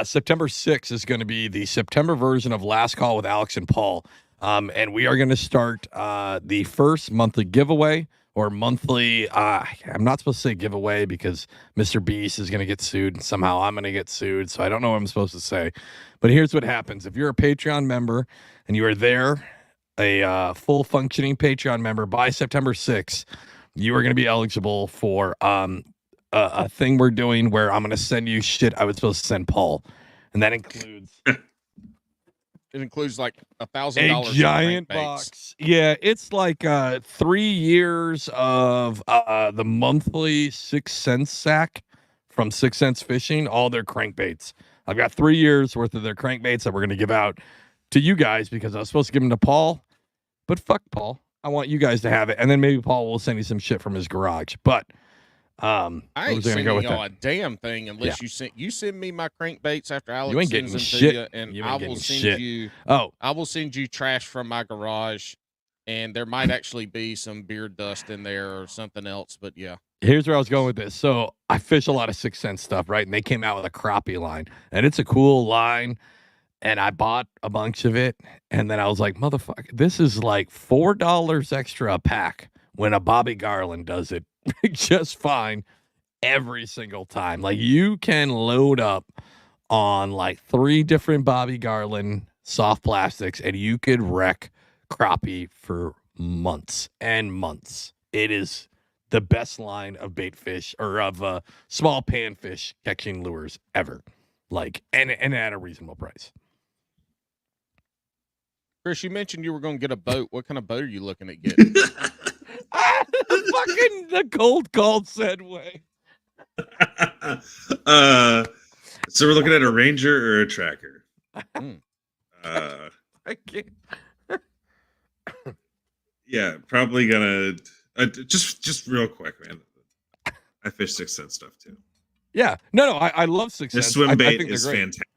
September 6th is going to be the September version of Last Call with Alex and Paul. And we are going to start the first monthly giveaway or monthly. I'm not supposed to say giveaway because Mr. Beast is going to get sued. And somehow I'm going to get sued. So I don't know what I'm supposed to say. But here's what happens. If you're a Patreon member and you are there, a full functioning Patreon member by September 6th, you are going to be eligible for a thing we're doing where I'm going to send you shit I was supposed to send Paul. And that includes It includes like $1,000 a giant box. Yeah, it's like 3 years of the monthly 6 Sense sack from 6 Sense Fishing, all their crankbaits. I've got 3 years worth of their crankbaits that we're going to give out to you guys because I was supposed to give them to Paul, but fuck Paul. I want you guys to have it, and then maybe Paul will send you some shit from his garage. But I ain't sending go with y'all that? a damn thing unless you send me my crankbaits after Alex You ain't sends getting them shit. to you, and You I ain't will getting send shit. you. Oh, I will send you trash from my garage, and there might actually be some beard dust in there or something else. But yeah, here's where I was going with this. So I fish a lot of 6 Sense stuff, right? And they came out with a crappie line, and it's a cool line. And I bought a bunch of it, and then I was like, motherfucker, this is like $4 extra a pack when a Bobby Garland does it just fine every single time. Like you can load up on like 3 different Bobby Garland soft plastics, and you could wreck crappie for months and months. It is the best line of bait fish or of small panfish catching lures ever. Like and at a reasonable price. Chris, you mentioned you were going to get a boat. What kind of boat are you looking at getting? The cold call Segway. So we're looking at a Ranger or a Tracker. Mm. I can't. Yeah, probably gonna just real quick, man. I fish 6 Sense stuff too. Yeah, no, I love 6 The Sense. swim I bait think is they're great. fantastic,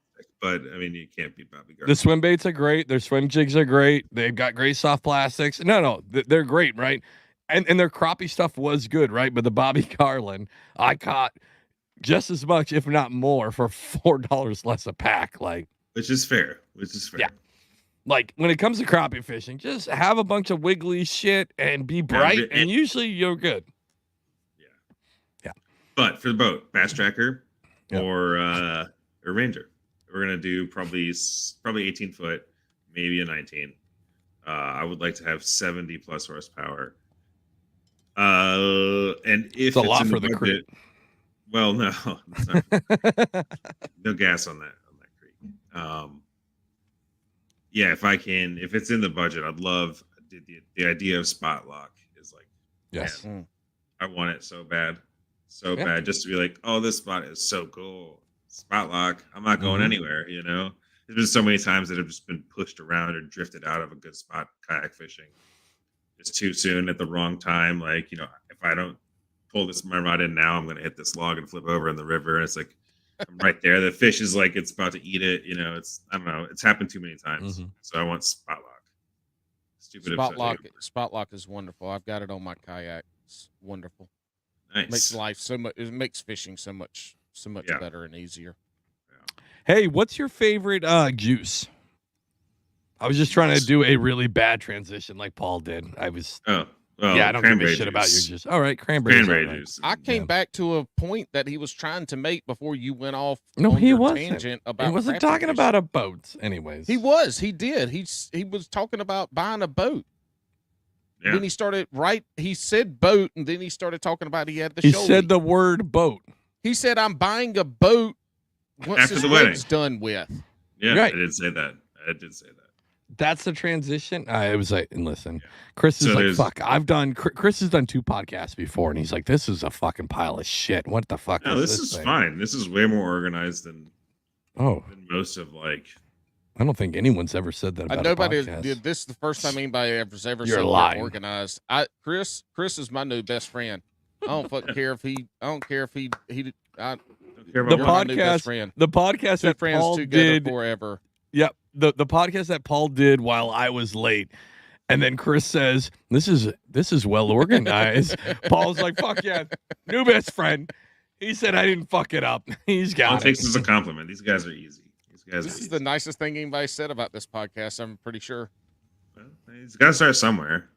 but I mean you can't beat Bobby Garland. The swim baits are great. Their swim jigs are great. They've got great soft plastics. No, they're great, right? And their crappie stuff was good, right? But the Bobby Garland, I caught just as much, if not more, for $4 less a pack. Like, Which is fair. Yeah. Like when it comes to crappie fishing, just have a bunch of wiggly shit and be bright, and usually you're good. Yeah. But for the boat, Bass Tracker Yeah. or Ranger, we're gonna do probably 18 foot, maybe a 19. I would like to have 70 plus horsepower. And if It's a lot in for the budget, creek. well, no, it's not, no gas on that creek. Yeah, if it's in the budget, I'd love the idea of spot lock is like, Yes. man, I want it so bad, just to be like, oh, this spot is so cool. Spot lock. I'm not going anywhere. You know, there's been so many times that have just been pushed around or drifted out of a good spot kayak fishing. It's too soon at the wrong time. Like, you know, if I don't pull my rod in now, I'm going to hit this log and flip over in the river. And it's like, I'm right there. The fish is like, it's about to eat it. You know, I don't know. It's happened too many times. So I want spot lock. Stupid. Spot lock is wonderful. I've got it on my kayak. It's wonderful. Nice. It makes fishing so much better and easier. Yeah. Hey, what's your favorite juice? I was just trying to do a really bad transition like Paul did. I don't give a shit about your juice. All right, cranberry juice. I came back to a point that he was trying to make before you went off. No, on he your wasn't. Tangent about he wasn't crappie talking fishing. about a boat, anyways. He was. He did. He was talking about buying a boat. Yeah. Then he started He said boat, and then he started talking about he had the. He show said week. the word boat. He said, "I'm buying a boat once After this the wedding. wedding's done with." Yeah, Right. I did say that. That's the transition. I was like, and listen, Chris is So like, fuck. Chris has done 2 podcasts before, and he's like, this is a fucking pile of shit. What the fuck? No, this is thing? fine. This is way more organized than most of like. I don't think anyone's ever said that about Nobody a podcast. did. This is the first time anybody has ever You're said lying. they're organized. Chris is my new best friend. I don't fucking care if he. I don't care if he. I don't care The about water. You're my new best podcast, friend. the podcast Two that friends Paul together did. forever. Yep. The podcast that Paul did while I was late. And then Chris says, This is well organized. Paul's like, fuck yeah, new best friend. He said I didn't fuck it up. He's All got it takes it. is a compliment. These guys are easy. This is the nicest thing anybody said about this podcast, I'm pretty sure. Well, he's got to start somewhere.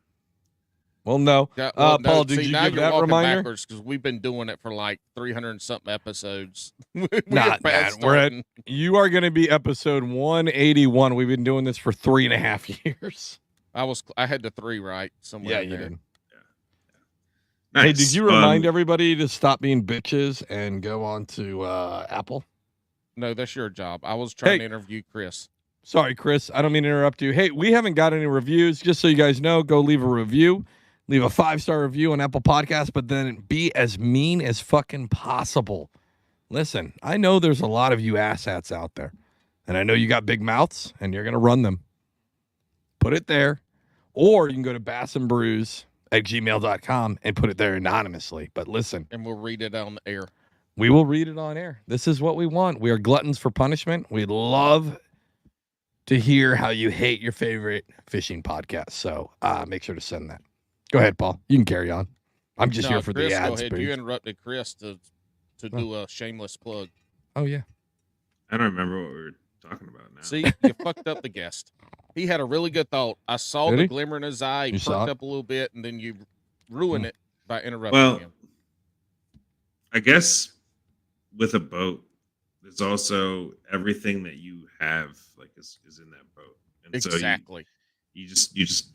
Well, no. Yeah, well, no, Paul, did see, you now give you're that walking reminder? backwards because we've been doing it for like 300 and something episodes. We're Not fast bad. We're at starting. You are going to be episode 181. We've been doing this for 3.5 years. I had the 3 right somewhere. Yeah, in you there. did. Nice. Hey, did you remind everybody to stop being bitches and go on to Apple? No, that's your job. I was trying Hey. to interview Chris. Sorry, Chris. I don't mean to interrupt you. Hey, we haven't got any reviews. Just so you guys know, go leave a review. Leave a 5-star review on Apple Podcasts, but then be as mean as fucking possible. Listen, I know there's a lot of you asshats out there, and I know you got big mouths, and you're going to run them. Put it there, or you can go to bassandbrews@gmail.com and put it there anonymously. But listen, And we'll read it on the air. we will read it on air. This is what we want. We are gluttons for punishment. We love to hear how you hate your favorite fishing podcast. So make sure to send that. Go ahead, Paul. You can carry on. I'm just No, here for Chris, the go ads. ahead. Boots. You interrupted Chris to do a shameless plug. Oh, yeah. I don't remember what we were talking about now. See, you fucked up the guest. He had a really good thought. I saw Did the he? glimmer in his eye. He You saw perked it? up a little bit, and then you ruined it by interrupting Well, him. I guess with a boat, there's also everything that you have is in that boat. And Exactly. so you just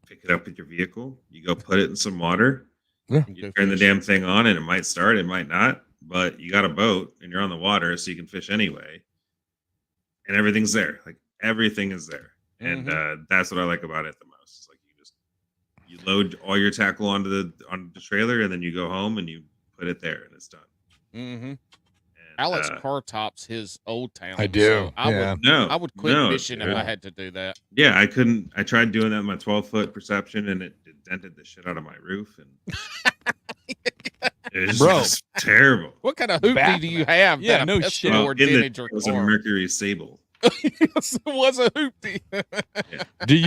pick it up with your vehicle, you go put it in some water, You you go turn the fish. damn thing on, and it might start, it might not, but you got a boat and you're on the water, so you can fish anyway. And everything's there. Like everything is there. And that's what I like about it the most. It's like you load all your tackle onto the trailer, and then you go home and you put it there, and it's done. Mm-hmm. And, Alex car tops his old town. I do. So Yeah. no, I would quit no, fishing if dude. I had to do that. Yeah, I couldn't. I tried doing that with my 12-foot perception, and it dented the shit out of my roof, and it was Bro. just terrible. What kind of hoopty Back- do you have? Yeah, that no a shit. Pescador Well, in the, dented your it was a car? Mercury Sable. Yes, it was a hoopty. Did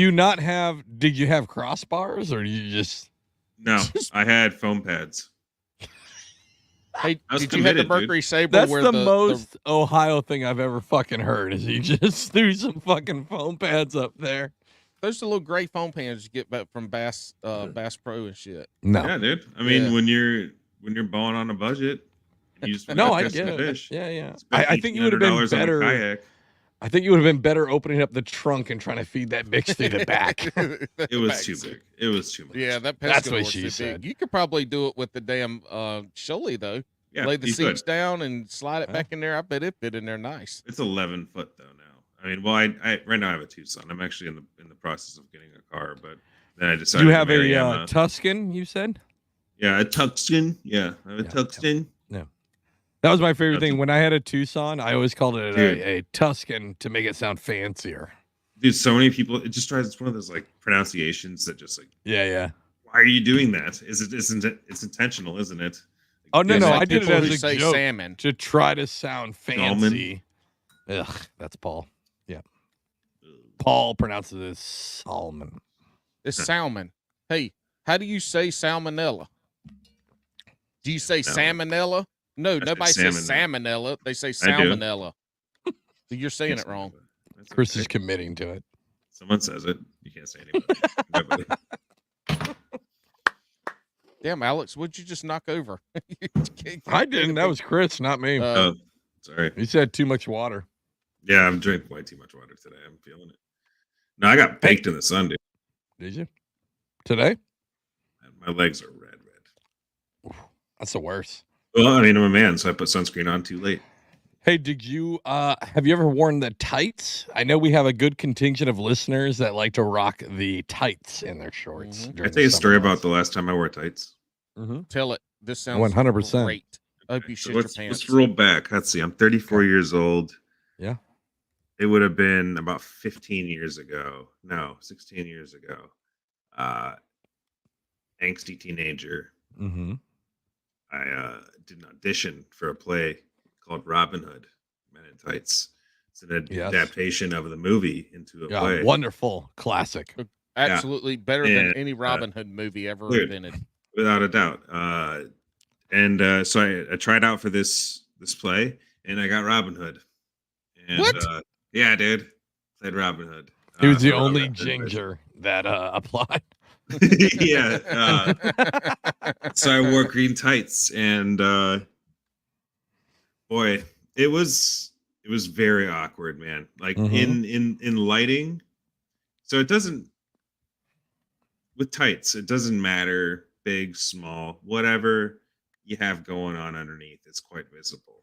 you have crossbars, or you just... No, I had foam pads. Hey, I was did you have the committed, dude. Mercury Sabre That's where the most Ohio thing I've ever fucking heard, is you just threw some fucking foam pads up there. those are the little gray foam pans you get back from Bass Pro and shit? No. Yeah, dude. I mean, Yeah. when you're balling on a budget, and you just No, I catch get the it. fish. Yeah, yeah. Spend I think you would have been $1,800 on a better. kayak. I think you would have been better opening up the trunk and trying to feed that bitch through the back. It was too big. It was too much. Yeah, that That's what Pescador's she too said. big. You could probably do it with the damn Sholey though. Yeah, Lay the you seats could. down and slide it Yeah. back in there. I bet it fit in there nice. It's 11 foot though now. I mean, well, I right now I have a Tucson. I'm actually in the process of getting a car, but then I decided You to have marry a Emma. Tuscan, you said? Yeah, a Tucson. Yeah, I have a Yeah, Tucson. That was my favorite That's thing. When I had a Tucson, I always called it Dude. a Tuscan to make it sound fancier. Dude, so many people. It just tries. It's one of those like pronunciations that just like, Yeah, yeah. why are you doing that? It's intentional, isn't it? Oh, no, It's no, like I did it people as who a say joke. salmon. To try to sound Salmon. fancy. Ugh, that's Paul. Yeah. Paul pronounces it as salmon. It's salmon. Hey, how do you say salmonella? Do you say salmonella? No, I say nobody says salmonella. They say I do. salmonella. So you're saying it wrong. That's Chris okay. is committing to it. Someone says it. You can't say anybody. Nobody. Damn, Alex, what'd you just knock over? You can't- I didn't. That was Chris, not me. Oh, sorry. He said too much water. Yeah, I'm drinking way too much water today. I'm feeling it. No, I got baked in the sun, dude. Did you? Today? My legs are red. That's the worst. Well, I mean, I'm a man, so I put sunscreen on too late. Hey, did you have you ever worn the tights? I know we have a good contingent of listeners that like to rock the tights in their shorts. Mhm. Can I during tell you a the story summer about months. the last time I wore tights? Tell it. This sounds 100%. great. I hope you So shit your let's pants. roll back. Let's see. I'm 34 years old. Yeah. It would have been about 15 years ago. No, 16 years ago. Angsty teenager. Mm-hmm. I did an audition for a play called Robin Hood Men in Tights. It's an Yes. adaptation of the movie into a Yeah, play. wonderful classic. Absolutely better than And, any Robin Hood movie ever dude, invented. without a doubt. So I tried out for this play, and I got Robin Hood. And, What? Yeah, dude, played Robin Hood. He was the for only Robin Hood version. ginger that applied. Yeah. So I wore green tights, and boy, it was very awkward, man. Like in lighting. So it doesn't, with tights, it doesn't matter big, small, whatever you have going on underneath, it's quite visible.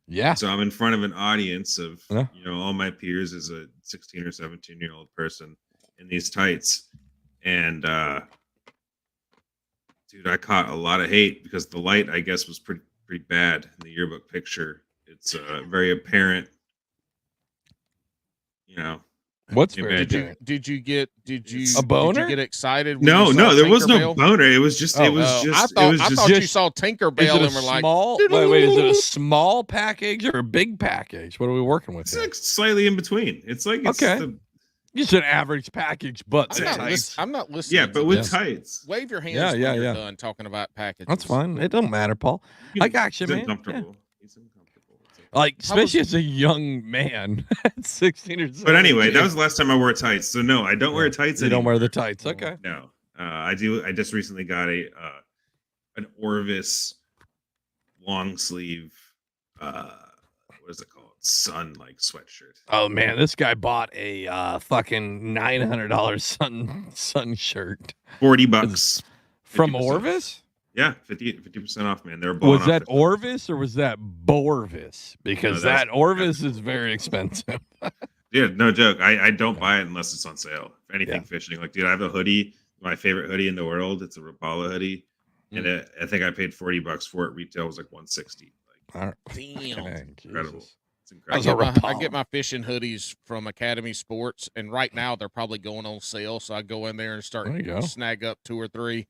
Yeah. So I'm in front of an audience of Yeah. all my peers as a 16 or 17-year-old person in these tights, and dude, I caught a lot of hate because the light, I guess, was pretty bad in the yearbook picture. It's very apparent, What's Imagine. very Did you apparent? did you get A boner? Did you get excited? When No, you saw there was no Tinkerbell? boner. It was just, Oh, it was Oh, just, I it was thought just, you saw Is Tinkerbell it a and were like, small? Wait, is it a small package or a big package? What are we working with it's here? like slightly in between. It's like, it's Okay. It's an average package, but I'm not, tights. I'm not listening. yeah, to but with this. tights. Wave your hands Yeah, when yeah, you're yeah. done talking about packages. That's fine. It don't matter, Paul. I got you, He's man. uncomfortable. He's uncomfortable. It's okay. Like, How was- especially as a young man at 16 or 17. But anyway, that was the last time I wore tights. So no, I don't wear tights You don't wear anymore. the tights. Okay. No, I do. I just recently got an Orvis long sleeve. What is it called? Sun like sweatshirt. Oh man, this guy bought a fucking $900 sun shirt $40 from 50%. Orvis. Yeah, 50% off, man. They're balling Was off that it. Orvis or was that Borvis? Because No, that that's- Orvis is very expensive. Yeah, no joke. I don't buy it unless it's on sale. If anything, Yeah. fishing. Like, dude, I have a hoodie, my favorite hoodie in the world. It's a Rapala hoodie, and I think I paid $40 for it. Retail was like 160. Like, All right. Damn. Dang, incredible. Jesus. It's I incredible. That's a get, my, I get Rapala. my fishing hoodies from Academy Sports, and right now they're probably going on sale. So I go in there and start There you go. snag up 2 or 3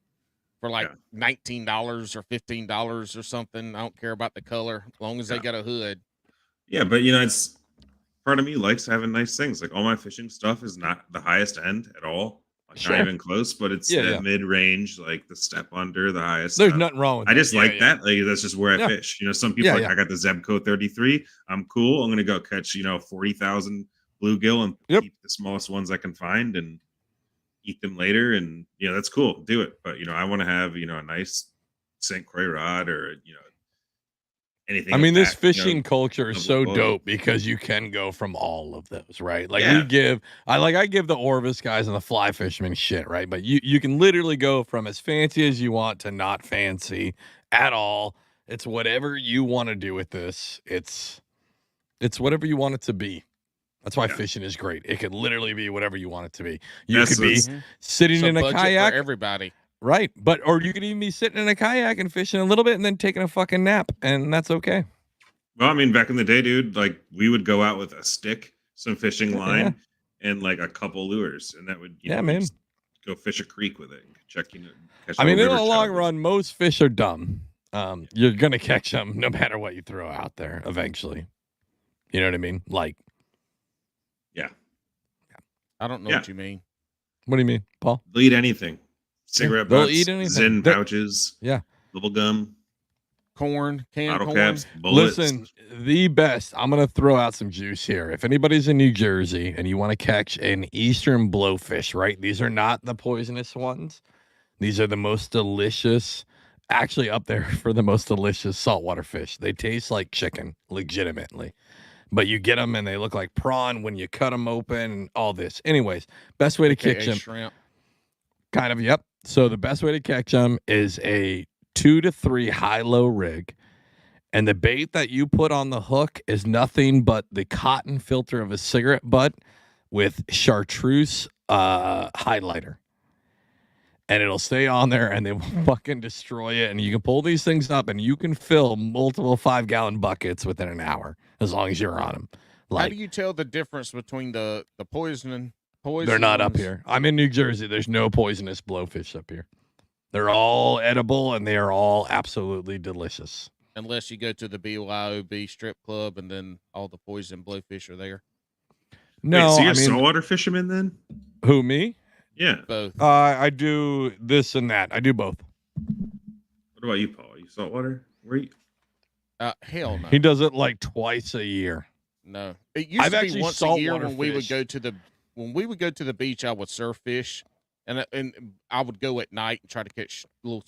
for like $19 or $15 or something. I don't care about the color, as long as they got a hood. Yeah, but it's part of me likes having nice things. Like all my fishing stuff is not the highest end at all. Like Sure. not even close, but it's Yeah, the yeah. mid-range, like the step under the highest. There's stuff. nothing wrong with I that. just like that. Like that's just where I Yeah. fish. Some people Yeah, I got the Zebco 33. I'm cool. I'm gonna go catch 40,000 bluegill and Yep. keep the smallest ones I can find and eat them later. And that's cool. Do it. But I want to have a nice St. Croix rod or anything. I of mean, this that, fishing culture is so double quality. dope because you can go from all of those, right? Like Yeah. I give the Orvis guys and the fly fishermen shit, right? But you can literally go from as fancy as you want to not fancy at all. It's whatever you want to do with this. It's whatever you want it to be. That's why Yeah. fishing is great. It could literally be whatever you want it to be. You That's could be what's- sitting It's a in a budget kayak, for everybody. right? Or you could even be sitting in a kayak and fishing a little bit and then taking a fucking nap, and that's okay. Well, I mean, back in the day, dude, like we would go out with a stick, some fishing line, and like a couple lures, and that would man. just go fish a creek with it, and catch I mean, a in river the long trout. run, most fish are dumb. You're gonna catch them no matter what you throw out there eventually. You know what I mean? Like, I don't know Yeah. what you mean. what do you mean, Paul? They'll eat anything. Cigarette they'll butts, eat anything. Zin They're- pouches, Yeah. bubble gum, Corn, canned bottle corn. caps, bullets. Listen, the best. I'm gonna throw out some juice here. If anybody's in New Jersey and you want to catch an eastern blowfish, right? These are not the poisonous ones. These are the most delicious. Actually, up there for the most delicious saltwater fish. They taste like chicken, legitimately. But you get them and they look like prawn when you cut them open and all this. Anyways, best way to catch AKA them. shrimp. Kind of, yep. So the best way to catch them is a 2 to 3 high-low rig. And the bait that you put on the hook is nothing but the cotton filter of a cigarette butt with chartreuse highlighter. And it'll stay on there and they will fucking destroy it. And you can pull these things up and you can fill multiple 5-gallon buckets within an hour as long as you're on them. How do you tell the difference between the poison? They're not up here. I'm in New Jersey. There's no poisonous blowfish up here. They're all edible and they are all absolutely delicious. unless you go to the BYOB strip club and then all the poison bluefish are there. No, Wait, so you're I a mean, saltwater fisherman then? who, me? Yeah. Both. I do this and that. I do both. What about you, Paul? Are you saltwater? Where you? Hell no. He does it like twice a year. No. It used I've to be actually once a year saltwater when we would fished. go to the beach. I would surf fish, and I would go at night and try to catch little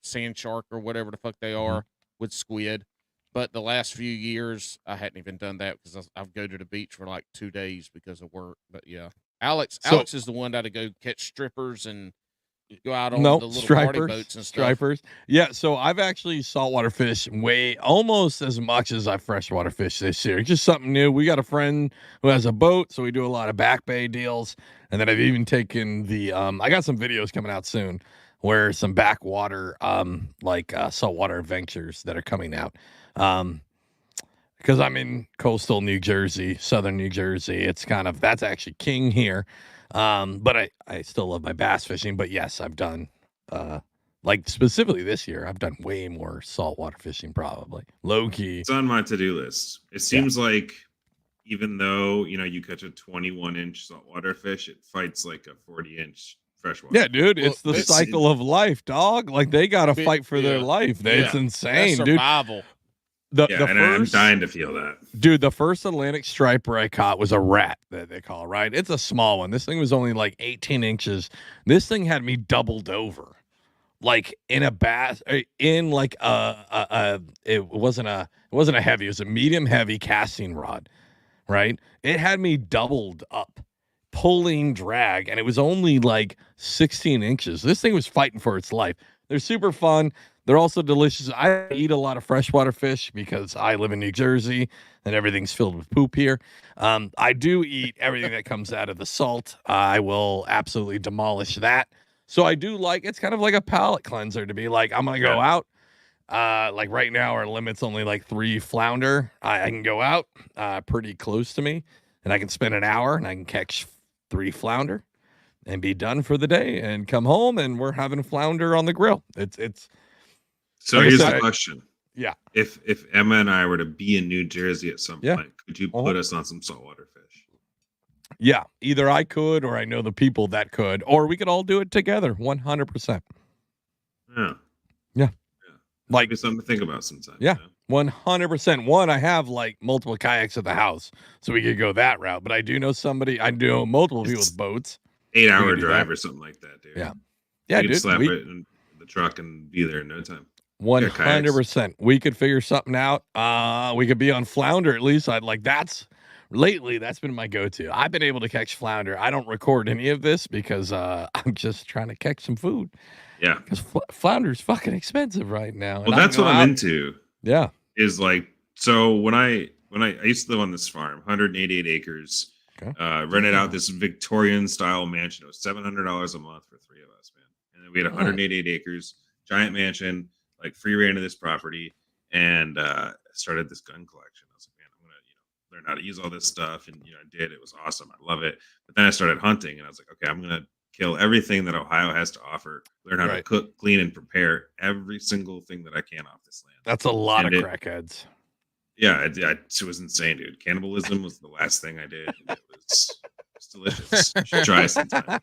sand shark or whatever the fuck they are with squid. But the last few years, I hadn't even done that because I go to the beach for like 2 days because of work. But yeah, Alex is the one that go catch strippers and go out on the little party boats and stuff. Stripers. Yeah, so I've actually saltwater fished way almost as much as I freshwater fished this year. Just something new. We got a friend who has a boat, so we do a lot of back bay deals. And then I've even taken the I got some videos coming out soon where some backwater saltwater adventures that are coming out. Because I'm in coastal New Jersey, southern New Jersey. It's that's actually king here. But I still love my bass fishing. But yes, I've done specifically this year, I've done way more saltwater fishing, probably low key. It's on my to-do list. It seems like even though you catch a 21-inch saltwater fish, it fights like a 40-inch freshwater. Yeah, dude, it's the cycle of life, dog. Like they gotta fight for their life. It's insane, That's survival. dude. The I'm dying to feel that. Dude, the first Atlantic striper I caught was a rat that they call, right? It's a small one. This thing was only like 18 inches. This thing had me doubled over. Like in a bass, in like it wasn't a heavy, it was a medium heavy casting rod, right? It had me doubled up, pulling drag, and it was only like 16 inches. This thing was fighting for its life. They're super fun. They're also delicious. I eat a lot of freshwater fish because I live in New Jersey and everything's filled with poop here. I do eat everything that comes out of the salt. I will absolutely demolish that. So I do it's kind of like a palate cleanser to be like, I'm going to go out. Like right now, our limit's only like 3 flounder. I can go out pretty close to me and I can spend an hour and I can catch 3 flounder and be done for the day and come home and we're having flounder on the grill. So like here's the question. Yeah. If Emma and I were to be in New Jersey at some point, could you put us on some saltwater fish? Yeah. Either I could or I know the people that could, or we could all do it together 100%. Yeah. Yeah. Like something to think about sometime. Yeah. 100%. One, I have like multiple kayaks at the house, so we could go that route. But I do know multiple people with boats. 8-hour drive or something like that, dude. Yeah. Yeah, you dude. Slap it in the truck and be there in no time. 100%. We could figure something out. We could be on flounder at least. That's been my go-to. I've been able to catch flounder. I don't record any of this because I'm just trying to catch some food. Yeah. Because flounder's fucking expensive right now. Well, that's what I'm into. Yeah. Is so when I used to live on this farm, 188 acres, rented out this Victorian style mansion. It was $700 a month for 3 of us, man. And then we had 188 acres, giant mansion, like free reign of this property, and started this gun collection. I was like, man, I'm gonna learn how to use all this stuff, and I did. It was awesome. I love it. But then I started hunting, and I was like, okay, I'm gonna kill everything that Ohio has to offer. Learn how to cook, clean, and prepare every single thing that I can off this land. That's a lot of crackheads. Yeah, it was insane, dude. Cannibalism was the last thing I did. It was delicious. You should try it sometime.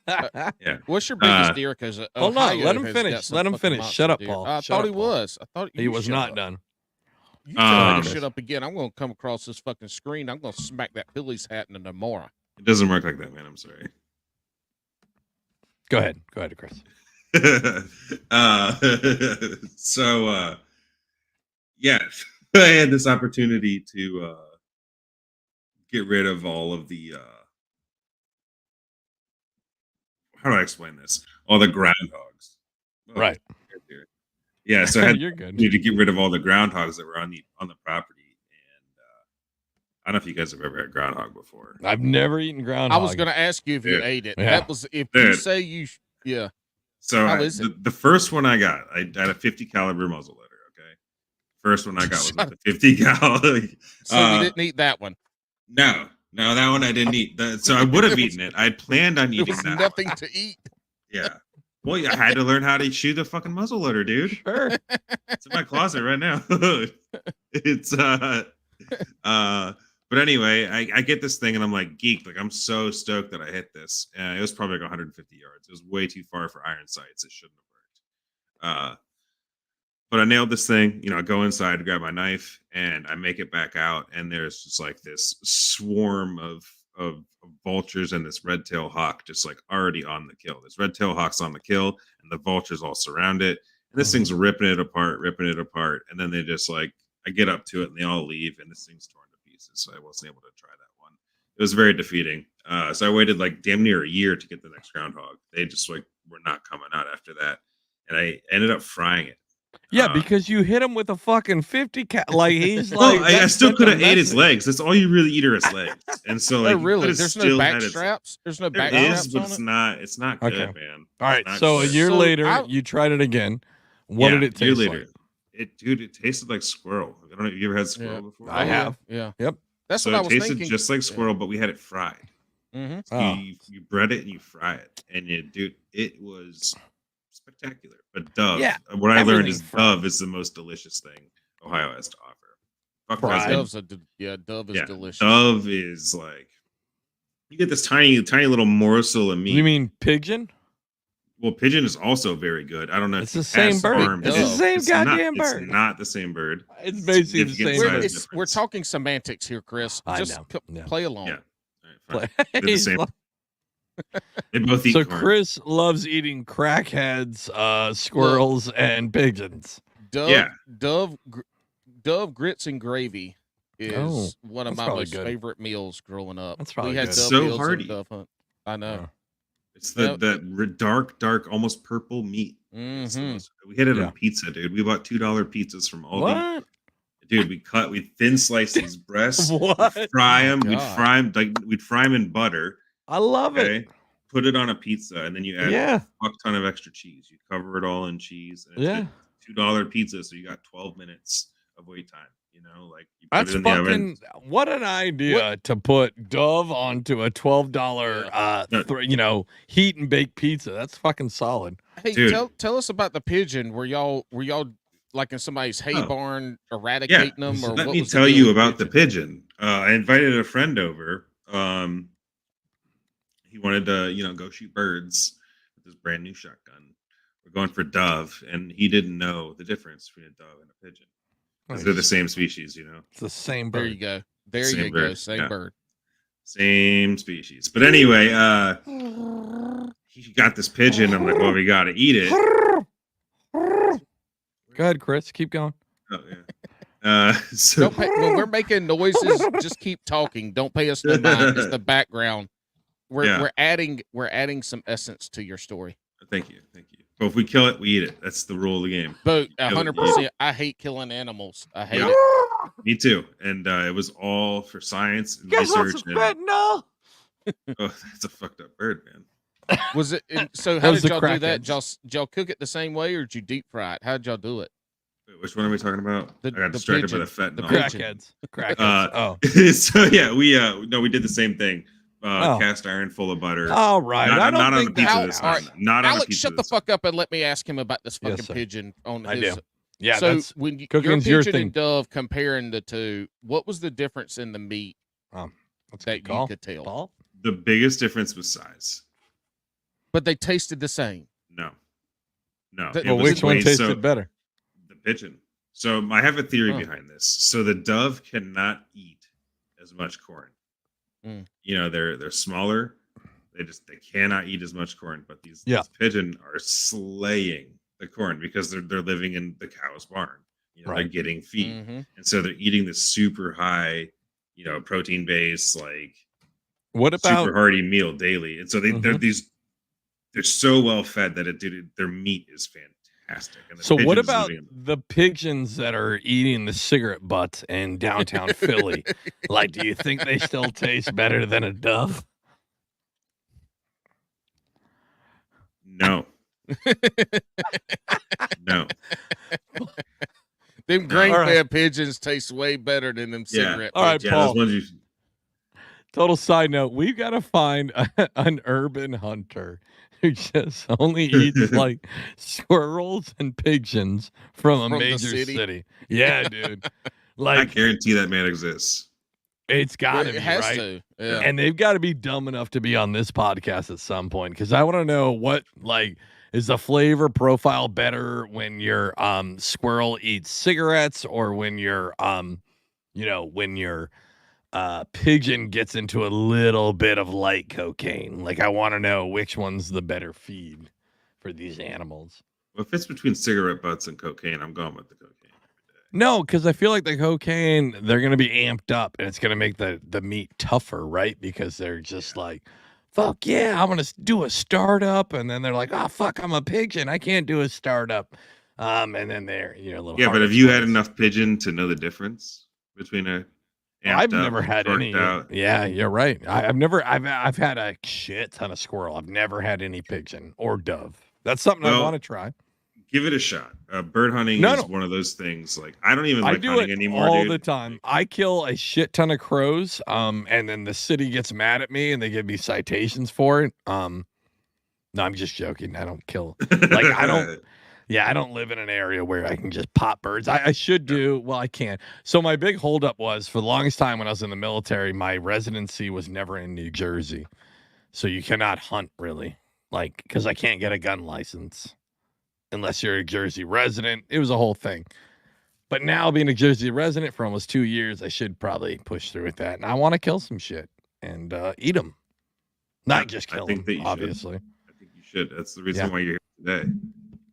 Yeah. What's your biggest deer? Because hold on, let him finish. Let him finish. Shut up, Paul. I thought he was. I thought he was not done. You tell shut up again. I'm going to come across this fucking screen. I'm going to smack that Phillies hat in the tomorrow. It doesn't work like that, man. I'm sorry. Go ahead, Chris. Yeah, I had this opportunity to get rid of all of the how do I explain this? All the groundhogs. Right. Yeah, so I had You're good. to get rid of all the groundhogs that were on the property. And I don't know if you guys have ever had groundhog before. I've never eaten groundhog. I was going to ask you if you ate it. Yeah. That was if you say you. Yeah. So the first one I got, I had a 50 caliber muzzleloader. Okay, first one I got was with a 50 caliber. So you didn't eat that one. No, that one I didn't eat. So I would have eaten it. I had planned on eating There was that. nothing to eat. Yeah. Well, I had to learn how to shoot a fucking muzzleloader, dude. Sure. It's in my closet right now. It's but anyway, I get this thing and I'm like geeked. Like I'm so stoked that I hit this. It was probably like 150 yards. It was way too far for iron sights. It shouldn't have worked. But I nailed this thing. I go inside, grab my knife, and I make it back out. And there's just like this swarm of vultures and this red-tailed hawk just like already on the kill. This red-tailed hawk's on the kill, and the vultures all surround it. And this thing's ripping it apart. And then they just like, I get up to it and they all leave, and this thing's torn to pieces. So I wasn't able to try that one. It was very defeating. So I waited like damn near a year to get the next groundhog. They just like were not coming out after that. And I ended up frying it. Yeah, because you hit him with a fucking 50 cal. Like he's well, like, I still could have ate his legs. That's all you really eat are his legs. And so like, really, there's no back straps. There's no back straps. But it's not good, okay, man. All right, so a year later, you tried it again. What did it taste like? It tasted like squirrel. I don't know. You ever had squirrel before? I have. Yeah. Yep. That's so what I was thinking. It thinking. tasted just like squirrel, but we had it fried. Mm-hmm. So you bread it and you fry it, and it was spectacular. But Dove, what I learned is Dove is the most delicious thing Ohio has to offer. Dove is delicious. Dove is like, you get this tiny little morsel of meat. You mean pigeon? Well, pigeon is also very good. I don't know. It's the same bird. It's the same goddamn bird. It's not the same bird. It's basically the same bird. We're talking semantics here, Chris. Just play along. Yeah. All right, fine. They're the same. They both eat corn. Chris loves eating crackheads, squirrels, and pigeons. Dove grits and gravy is one of my most favorite meals growing up. That's probably we had good. Dove So hearty. Dove hunt. I know. Yeah. It's that dark, almost purple meat. Mm-hmm. We had it on pizza, dude. We bought $2 pizzas from Aldi. What? Dude, we thin slice these breasts. What? We'd fry them. We'd fry them in butter. I love it. Put it on a pizza, and then you add a fuck ton of extra cheese. You cover it all in cheese. And it's a $2 pizza, so you got 12 minutes of wait time. Like you put it in the oven. What an idea to put Dove onto a $12 heat and bake pizza. That's fucking solid. Hey, tell us about the pigeon. Were y'all like in somebody's hay barn eradicating them? So or let what me was tell you about the pigeon. I invited a friend over. He wanted to, go shoot birds with his brand new shotgun. We're going for dove, and he didn't know the difference between a dove and a pigeon. Because they're the same species, It's the same bird. There you go. There you go. Same bird. Same species. But anyway, he got this pigeon. I'm like, well, we got to eat it. Go ahead, Chris. Keep going. Oh, yeah. So when we're making noises, just keep talking. Don't pay us no mind. It's the background. We're adding some essence to your story. Thank you. But if we kill it, we eat it. That's the rule of the game. But 100%. I hate killing animals. I hate it. Me too. And it was all for science and Guess research. No. Oh, that's a fucked up bird, man. Was it? So how did y'all do that? Did y'all cook it the same way, or did you deep fry it? How did y'all do it? Wait, which one are we talking about? I got distracted by the fentanyl. The crackheads. So yeah, we did the same thing. Cast iron full of butter. All right. Not on a pizza this time. Not on a Alex, pizza. shut the fuck up and let me ask him about this fucking pigeon on his. I do. Yeah. So when your cooking's pigeon your thing. and dove, comparing the two, what was the difference in the meat that you could tell? Paul? The biggest difference was size. But they tasted the same. No. Well, which one tasted better? The pigeon. So I have a theory behind this. So the dove cannot eat as much corn. They're smaller. They cannot eat as much corn. But these pigeon are slaying the corn because they're living in the cow's barn. They're getting feed, and so they're eating this super high, protein base, like what about super hearty meal daily. And so they're so well fed that their meat is fantastic. And so what about the pigeons that are eating the cigarette butts in downtown Philly? Like, do you think they still taste better than a dove? No. No. Them grain-fed pigeons taste way better than them cigarette. All right, Paul. Total side note: we've got to find an urban hunter who just only eats like squirrels and pigeons from a From the major city? city. Yeah, dude. I Like guarantee that man exists. it's got Well, to it be has right. to. Yeah. And they've got to be dumb enough to be on this podcast at some point because I want to know what like is the flavor profile better when your squirrel eats cigarettes or when your when your pigeon gets into a little bit of light cocaine. Like I want to know which one's the better feed for these animals. Well, if it's between cigarette butts and cocaine, I'm going with the cocaine. No, because I feel like the cocaine, they're gonna be amped up and it's gonna make the meat tougher, right? Because they're just like, fuck yeah, I'm gonna do a startup, and then they're like, oh fuck, I'm a pigeon, I can't do a startup. And then they're a little Yeah, but hard have you had explodes. enough pigeon to know the difference between a I've amped up, never had torqued any. out? Yeah, you're right. I've had a shit ton of squirrel. I've never had any pigeon or dove. That's something I want to Well, try. give it a shot. Bird hunting No, is no. one of those things. Like I don't even I like do hunting it anymore, all dude. the time. I kill a shit ton of crows, and then the city gets mad at me and they give me citations for it. No, I'm just joking. I don't kill. Like I don't. Yeah, I don't live in an area where I can just pop birds. I should do. Well, I can't. So my big holdup was for the longest time when I was in the military, my residency was never in New Jersey, so you cannot hunt really, like because I can't get a gun license unless you're a Jersey resident. It was a whole thing. But now being a Jersey resident for almost 2 years, I should probably push through with that. And I want to kill some shit and eat them, not just I kill think them. that you should. Obviously, I think you should. That's the reason Yeah. why you're here today.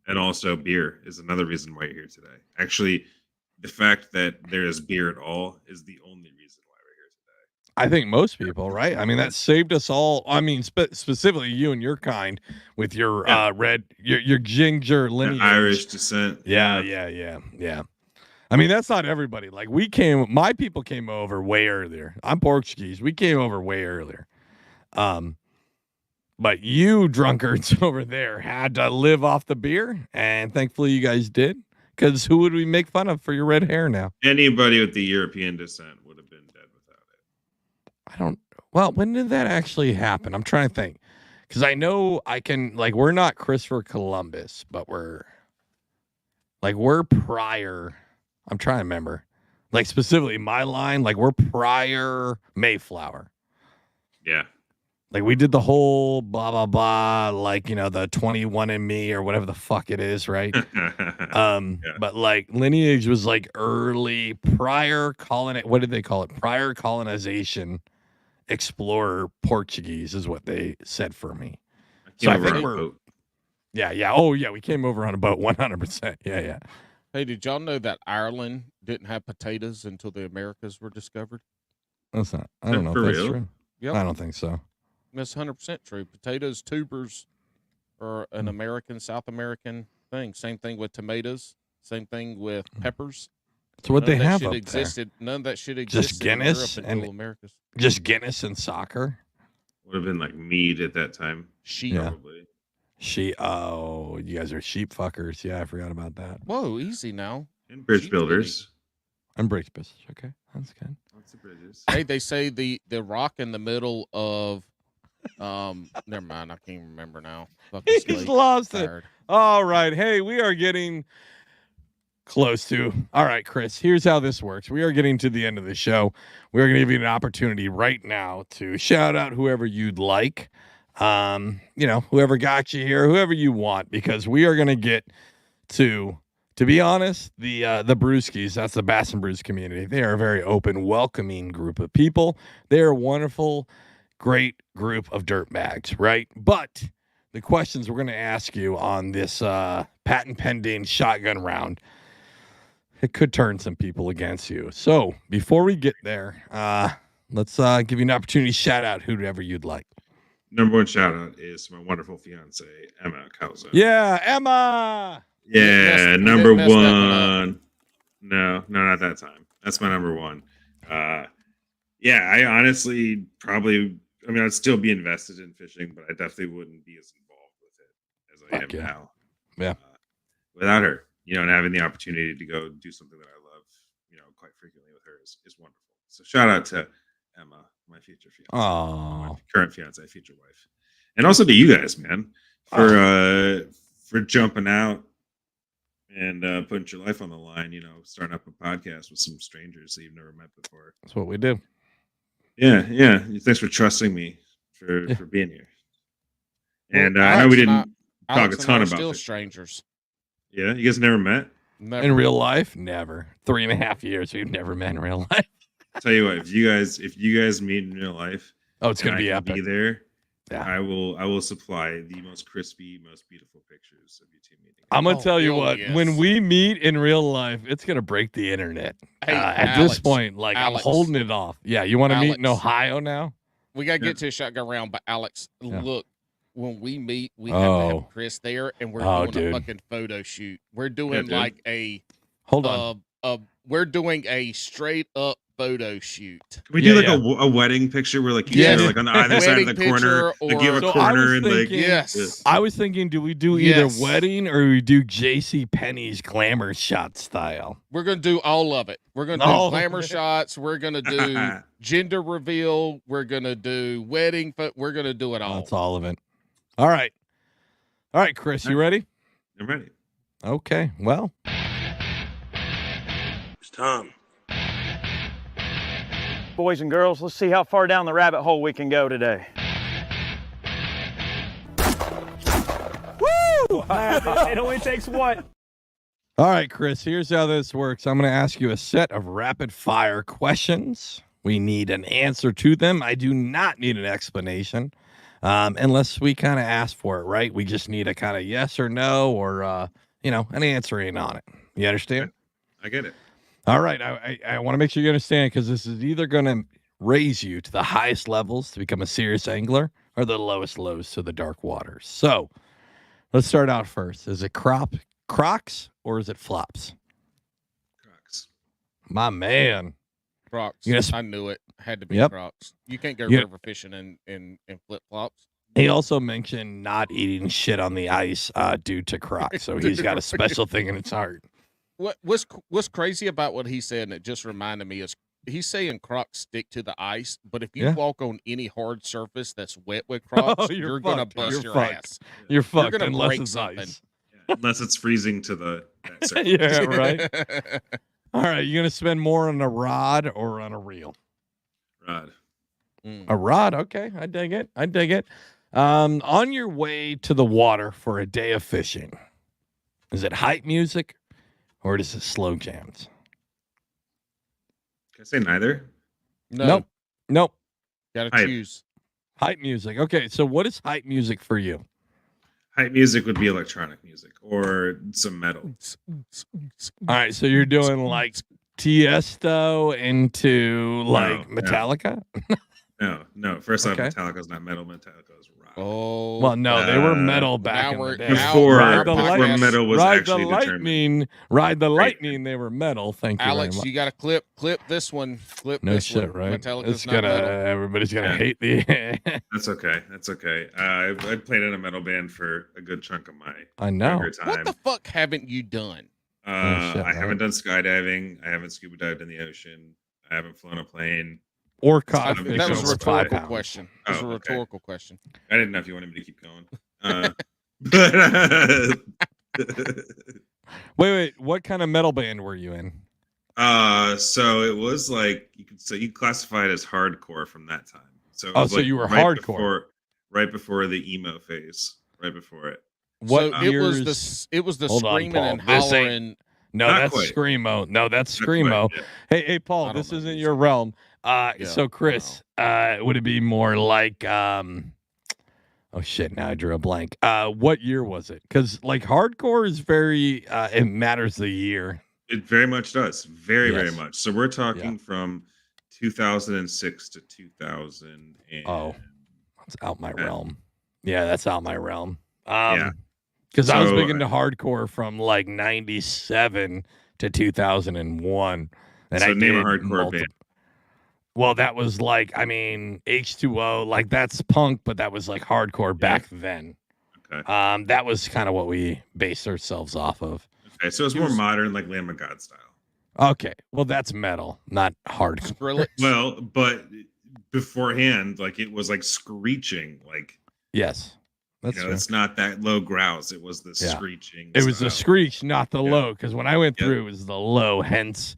And also beer is another reason why you're here today. Actually, the fact that there is beer at all is the only reason why we're here today. I think most people, right? I mean, that saved us all. I mean, specifically you and your kind with your Yeah. red, your ginger The lineage. Irish descent. Yeah. I mean, that's not everybody. Like my people came over way earlier. I'm Portuguese. We came over way earlier. But you drunkards over there had to live off the beer, and thankfully you guys did. Because who would we make fun of for your red hair now? Anybody with the European descent would have been dead without it. I don't. Well, when did that actually happen? I'm trying to think. Because I know I can. Like, we're not Christopher Columbus, but we're prior. I'm trying to remember. Like specifically my line. Like we're prior Mayflower. Yeah. Like we did the whole blah blah blah, like the 21andMe or whatever the fuck it is, right? But like lineage was like early prior what did they call it? Prior colonization explorer Portuguese is what they said for me. So I think we're yeah. Oh yeah, we came over on a boat 100%. Yeah. Hey, did y'all know that Ireland didn't have potatoes until the Americas were discovered? That's not. I don't know if that's true. Yep. I don't think so. That's 100% true. Potatoes, tubers are an American, South American thing. Same thing with tomatoes. Same thing with peppers. So what they have shit up existed. there? None of that shit existed. Just Guinness in Europe until Americas. Just Guinness and soccer. Would have been like mead at that time. Sheep. Yeah. Probably. Oh, you guys are sheep fuckers. Yeah, I forgot about that. Whoa, easzy now. And bridge Sheep builders. I'm bridge business. Okay, that's good. Lots of bridges. Hey, they say the rock in the middle of never mind, I can't remember now. Fucking He's sleep. lost it. Tired. All right. Hey, we are getting close to. All right, Chris, here's how this works. We are getting to the end of the show. We're going to give you an opportunity right now to shout out whoever you'd like. Whoever got you here, whoever you want, because we are going to get to be honest, the Brewskis, that's the Bass and Brews community. They are a very open, welcoming group of people. They are a wonderful, great group of dirtbags, right? But the questions we're going to ask you on this patent pending shotgun round, it could turn some people against you. So before we get there, let's give you an opportunity to shout out whoever you'd like. Number one shout out is my wonderful fiance, Emma Calzone. Yeah, Emma. Yeah, number one. No, not that time. That's my number one. Yeah, I honestly I'd still be invested in fishing, but I definitely wouldn't be as involved with it as I am now. Yeah. Without her, and having the opportunity to go do something that I love, quite frequently with her is wonderful. So shout out to Emma, my future fiance, Oh, my current fiance, future wife, and also to you guys, man, for jumping out and putting your life on the line. You know, starting up a podcast with some strangers that you've never met before. that's what we do. Yeah, yeah. Thanks for trusting me for being here. Well, And I know we Alex and I- didn't talk Alex a and I ton are about still fish. strangers. Yeah, you guys never met. Never. In real life, never. 3.5 years, we've never met in real life. Tell you what, if you guys meet in real life, Oh, it's gonna and be I can epic. be there. Yeah. I will supply the most crispy, most beautiful pictures of you two meeting. I'm gonna Oh, tell you hell what. yes. When we meet in real life, it's gonna break the internet. Hey, At Alex, this point, like Alex. I'm holding it off. Yeah, you want to meet in Alex. Ohio now? We gotta get to a shotgun round, but Alex, Yeah. look, when we meet, we have to Oh. have Chris there, and we're Oh, doing dude. a fucking photo shoot. We're doing dude. like a Hold on. we're doing a straight up photo shoot. Can we Yeah, do like yeah. a wedding picture where like you Yeah, two are dude. like on either side of the Wedding corner? picture Like you have or- a So I was corner and like thinking- Yes. I was thinking, do we do either Yes. wedding or we do J.C. Penney's glamour shot style? We're gonna do all of it. We're gonna Oh. do glamour shots. We're gonna do gender reveal. We're gonna do wedding. We're gonna do it all. That's all of it. All right, Chris, you ready? I'm ready. Okay. Well, It's time. Boys and girls, let's see how far down the rabbit hole we can go today. Woo! It only takes what? all right, Chris. Here's how this works. I'm going to ask you a set of rapid fire questions. We need an answer to them. I do not need an explanation, unless we kind of ask for it. Right? We just need a kind of yes or no, or an answering on it. You understand? I get it. All right. I want to make sure you understand, because this is either going to raise you to the highest levels to become a serious angler or the lowest lows to the dark waters. So let's start out first. Is it Crocs or is it flops? Crocs. My man. Crocs. Yes. I knew it. Had to be Yep. Crocs. You can't go Yep. river fishing in flip flops. He also mentioned not eating shit on the ice due to Crocs. So he's got a special thing in his heart. What's crazy about what he said, and it just reminded me, is he's saying Crocs stick to the ice, but if you Yeah. walk on any hard surface that's wet with Crocs, you're you're gonna fucked. bust You're your fucked. ass. You're fucked gonna unless break it's something. ice. Unless it's freezing to that surface. Yeah, right. All right. You going to spend more on a rod or on a reel? Rod. Mm. A rod. Okay. I dig it. On your way to the water for a day of fishing, is it hype music or is it slow jams? Can I say neither? No, Nope. gotta Hype. choose. Hype music. Okay. So what is hype music for you? Hype music would be electronic music or some metal. All right. So you're doing like Tiesto into like No. Metallica? No. First off, Okay. Metallica's not metal. Metallica's rock. Oh, Well, no, they were Uh, metal back now in the we're- day. now Before, Ride the our before podcast- metal was Ride the actually determined. lightning. Ride the lightning. They were metal. Thank you very Alex, much. you gotta clip this one. Clip No this shit, one. right? Metallica's It's not gonna. metal. Everybody's gonna Yeah. hate the. That's okay. I played in a metal band for a good chunk of my I know. younger time. What the fuck haven't you done? Oh, shit, I right? haven't done skydiving. I haven't scuba dived in the ocean. I haven't flown a plane. Or caught a I- fish That was a over 5 rhetorical pounds. question. That was Oh, a okay. rhetorical question. I didn't know if you wanted me to keep going. Wait. What kind of metal band were you in? So it was like you classify it as hardcore from that time. So it Oh, was so like you were right hardcore. right before the emo phase, right before it. What so years? it was the Hold on, screaming Paul. and This ain't- hollering. No, Not that's quite. screamo. No, that's Not quite, screamo. yeah. Hey, Paul, I don't this know isn't music. your realm. Yeah, So Chris, would it be more like oh shit, now I drew a blank. What year was it? Because like hardcore is very it matters the year. It very much does. Very Yes. much. So we're talking from 2006 to 2000. Oh. That's out my Yeah. realm. Yeah, that's out my realm. Yeah. Because I was So, big into hardcore from like 97 to 2001. And So I name a did hardcore band. Well, that was like, I mean, H2O, like that's punk, but that was like hardcore back then. Okay. That was kind of what we based ourselves off of. Okay. So it's more modern, like Lamb of God style. Okay, well, that's metal, not hardcore. Skrillex. Well, but beforehand, like it was like screeching, like Yes. That's true. it's not that low growls. It was the screeching. It was the screech, not the low. Because when I went Yep. through, it was the low. Hence,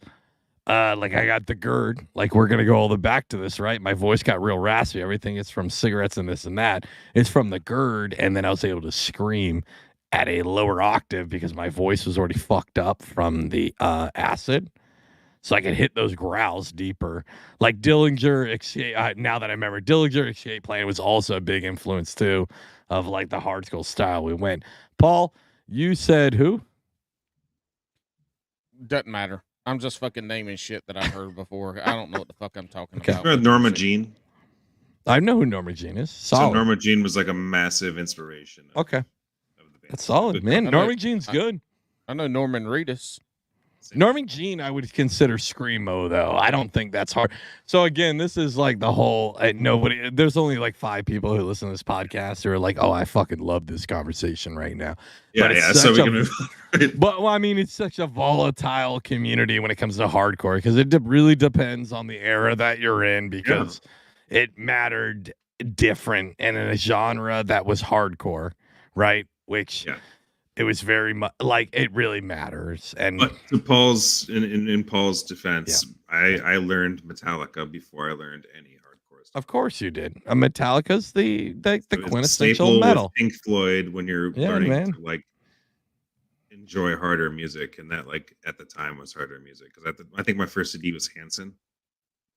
like I got the GERD. Like we're gonna go all the back to this, right? My voice got real raspy. Everything is from cigarettes and this and that. It's from the GERD, and then I was able to scream at a lower octave because my voice was already fucked up from the acid. So I could hit those growls deeper. Like Dillinger Escape. Now that I remember, Dillinger Escape Plan was also a big influence too, of like the hard school style we went. Paul, you said who? Doesn't matter. I'm just fucking naming shit that I've heard before. I don't know what the fuck I'm talking Okay. about. Remember Norma Jean? I know who Norma Jean is. So Solid. Norma Jean was like a massive inspiration. Okay. Of the band. That's solid, man. I know- Norma Jean's good. I know Norman Reedus. Norma Jean, I would consider screamo though. I don't think that's hard. So again, this is like the whole nobody. There's only like 5 people who listen to this podcast who are like, "Oh, I fucking love this conversation right now." Yeah, But it's yeah. So such we a- can move on. But well, I mean, it's such a volatile community when it comes to hardcore because it really depends on the era that you're in because it mattered different and in a genre that was hardcore, right? Which it was very much like it really matters. And But to Paul's in Paul's defense, I learned Metallica before I learned any hardcore stuff. of course you did. Metallica's the So it's a quintessential staple metal. with Pink Floyd when you're learning man. to like enjoy harder music, and that like at the time was harder music because I think my first CD was Hanson.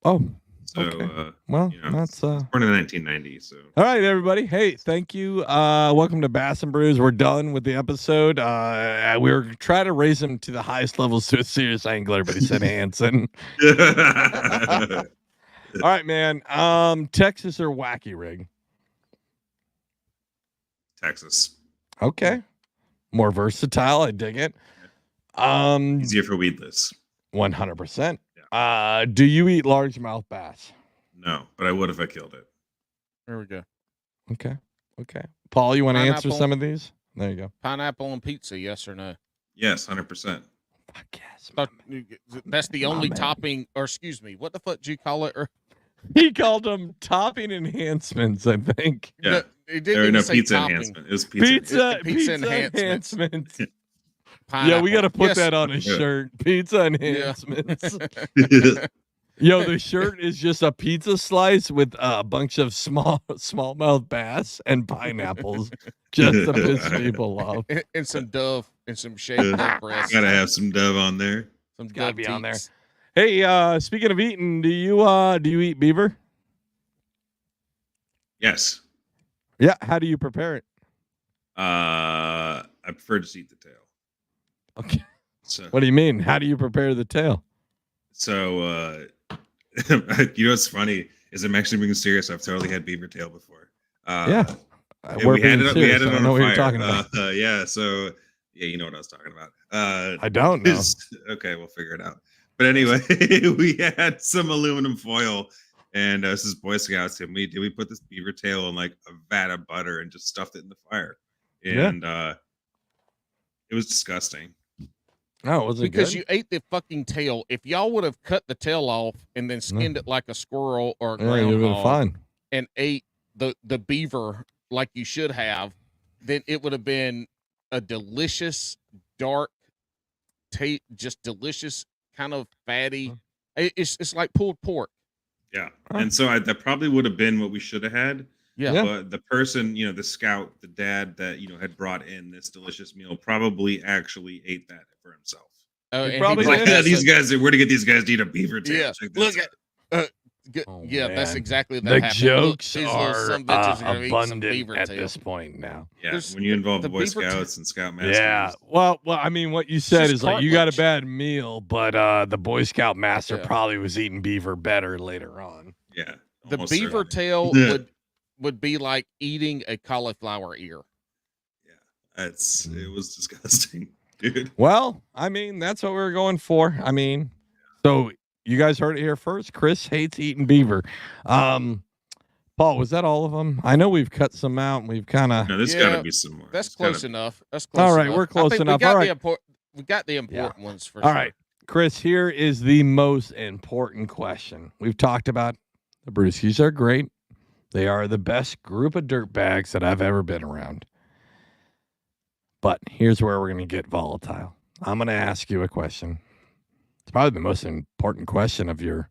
Oh, So okay. Well, that's I was born in 1990. So all right, everybody. Hey, thank you. Welcome to Bass and Brews. We're done with the episode. We were trying to raise him to the highest levels to a serious angler, but he said Hanson. All right, man. Texas or Wacky Rig? Texas, Okay. More versatile. I dig it. easier for weedless. 100%. Do you eat largemouth bass? No, but I would if I killed it. There we go. Okay. Okay. Paul, you want to answer Pineapple. some of these? There you go. Pineapple on pizza, yes or no? Yes, 100%. Fuck yes. Thought- That's the only man. topping, or excuse me, what the fuck did you call it? Or He called them topping enhancements, I think. Yeah. no, it didn't Or even no, say pizza topping. enhancement. It was pizza. Pizza, Pizza enhancements. enhancements. Yeah, we got to Pineapple. put Yes. that on a Yeah. shirt. Pizza Yeah. enhancements. Yo, the shirt is just a pizza slice with a bunch of smallmouth bass and pineapples just to piss people off. and some dove and some shaved dove breast. Gotta have some dove on there. Some It's gotta dove be on there. teats. Hey, speaking of eating, do you eat beaver? Yes. Yeah, how do you prepare it? I prefer to eat the tail. Okay. So, What do you mean? How do you prepare the tail? so you know what's funny is I'm actually being serious. I've totally had beaver tail before. Yeah. and We're we had being it. We serious. had it I on don't know a what you're fire. talking about. Yeah. So yeah, you know what I was talking about. I don't know. Okay, we'll figure it out. But anyway, we had some aluminum foil, and this is Boy Scouts, and we put this beaver tail in like a vat of butter and just stuffed it in the fire, and it was disgusting. Oh, was it Because good? you ate the fucking tail. If y'all would have cut the tail off and then skinned it like a squirrel or a Yeah, you'd have been groundhog fine. and ate the beaver like you should have, then it would have been a delicious, dark, just delicious, kind of fatty. It's like pulled pork. Yeah, Huh. and so that probably would have been what we should have had. Yeah. But the person, the scout, the dad that had brought in this delicious meal, probably actually ate that for himself. Oh, You and probably he Like, brought did. us these a- guys, where to get these guys to eat a beaver tail? Yeah, Check look this at. out. Oh, Yeah, that's man. exactly that. The happened. Look, jokes these little are son of bitches are gonna eat some abundant beaver at tail. this point now. Yeah, There's when you involve the Boy beaver tail. Scouts and Scoutmasters. Yeah. Well, I mean, what you said just is like you got a cartilage. bad meal, but the Boy Scout master Yeah. probably was eating beaver better later on. Yeah, The almost beaver certainly. tail Yeah. would be like eating a cauliflower ear. It was disgusting, dude. Well, I mean, that's what we were going for. I mean, so you guys heard it here first. Chris hates eating beaver. Paul, was that all of them? I know we've cut some out and we've kind of. No, there's Yeah, got to be some more. That's There's close gotta- enough. That's close. All right, enough. we're close I think enough. We got All the right. we got the important ones for All sure. right, Chris, here is the most important question. We've talked about The Brewskis are great. They are the best group of dirtbags that I've ever been around. But here's where we're going to get volatile. I'm going to ask you a question. It's probably the most important question of your,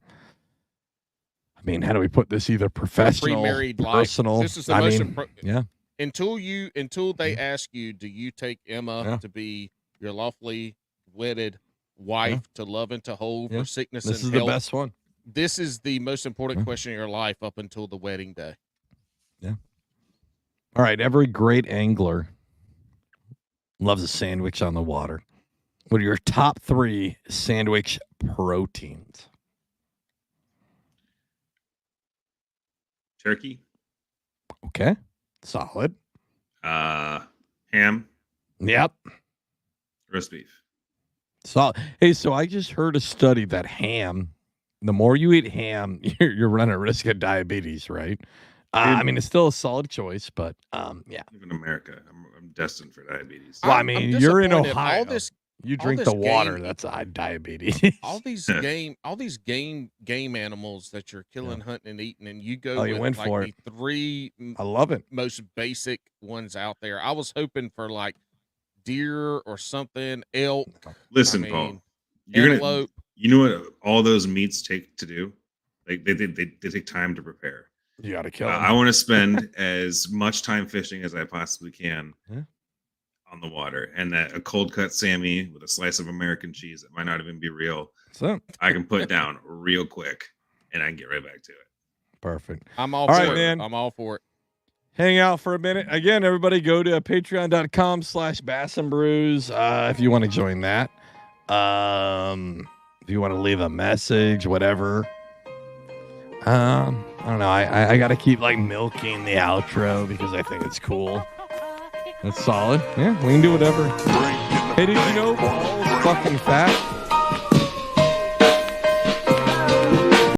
I mean, how do we put this? Either professional, pre-married personal. life. This is the I most mean, yeah. Until they ask you, do you take Emma to be your lawfully wedded wife to love and to hold for sickness and This is health? the best one. This is the most important question in your life up until the wedding day. Yeah. All right. Every great angler loves a sandwich on the water. What are your top 3 sandwich proteins? Turkey. Okay. Solid. Ham. Yep. Roast beef. Solid. Hey, so I just heard a study that ham, the more you eat ham, you're running a risk of diabetes, right? I mean, it's still a solid choice, but yeah. Even in America, I'm destined for diabetes. Well, I mean, you're in Ohio. You drink the this water. game- That's diabetes. all these game animals that you're killing, hunting, and eating, and you go Oh, with you went like for the 3 I love it. most basic ones out there. I was hoping for like deer or something, elk. Listen, I Paul, mean, you're gonna. antelope. You know what all those meats take to do? Like they take time to prepare. You got to kill 'em. I want to spend as much time fishing as I possibly can on the water, and that a cold cut Sammy with a slice of American cheese that might not even be real, So I can put down real quick, and I can get right back to it. perfect. I'm all All for right, it. man. I'm all for it. Hang out for a minute. Again, everybody go to patreon.com/Bass and Brews if you want to join that. If you want to leave a message, whatever. I don't know. I got to keep like milking the outro because I think it's cool. That's solid. Yeah, we can do whatever. Hey, did you know Paul's fucking fat?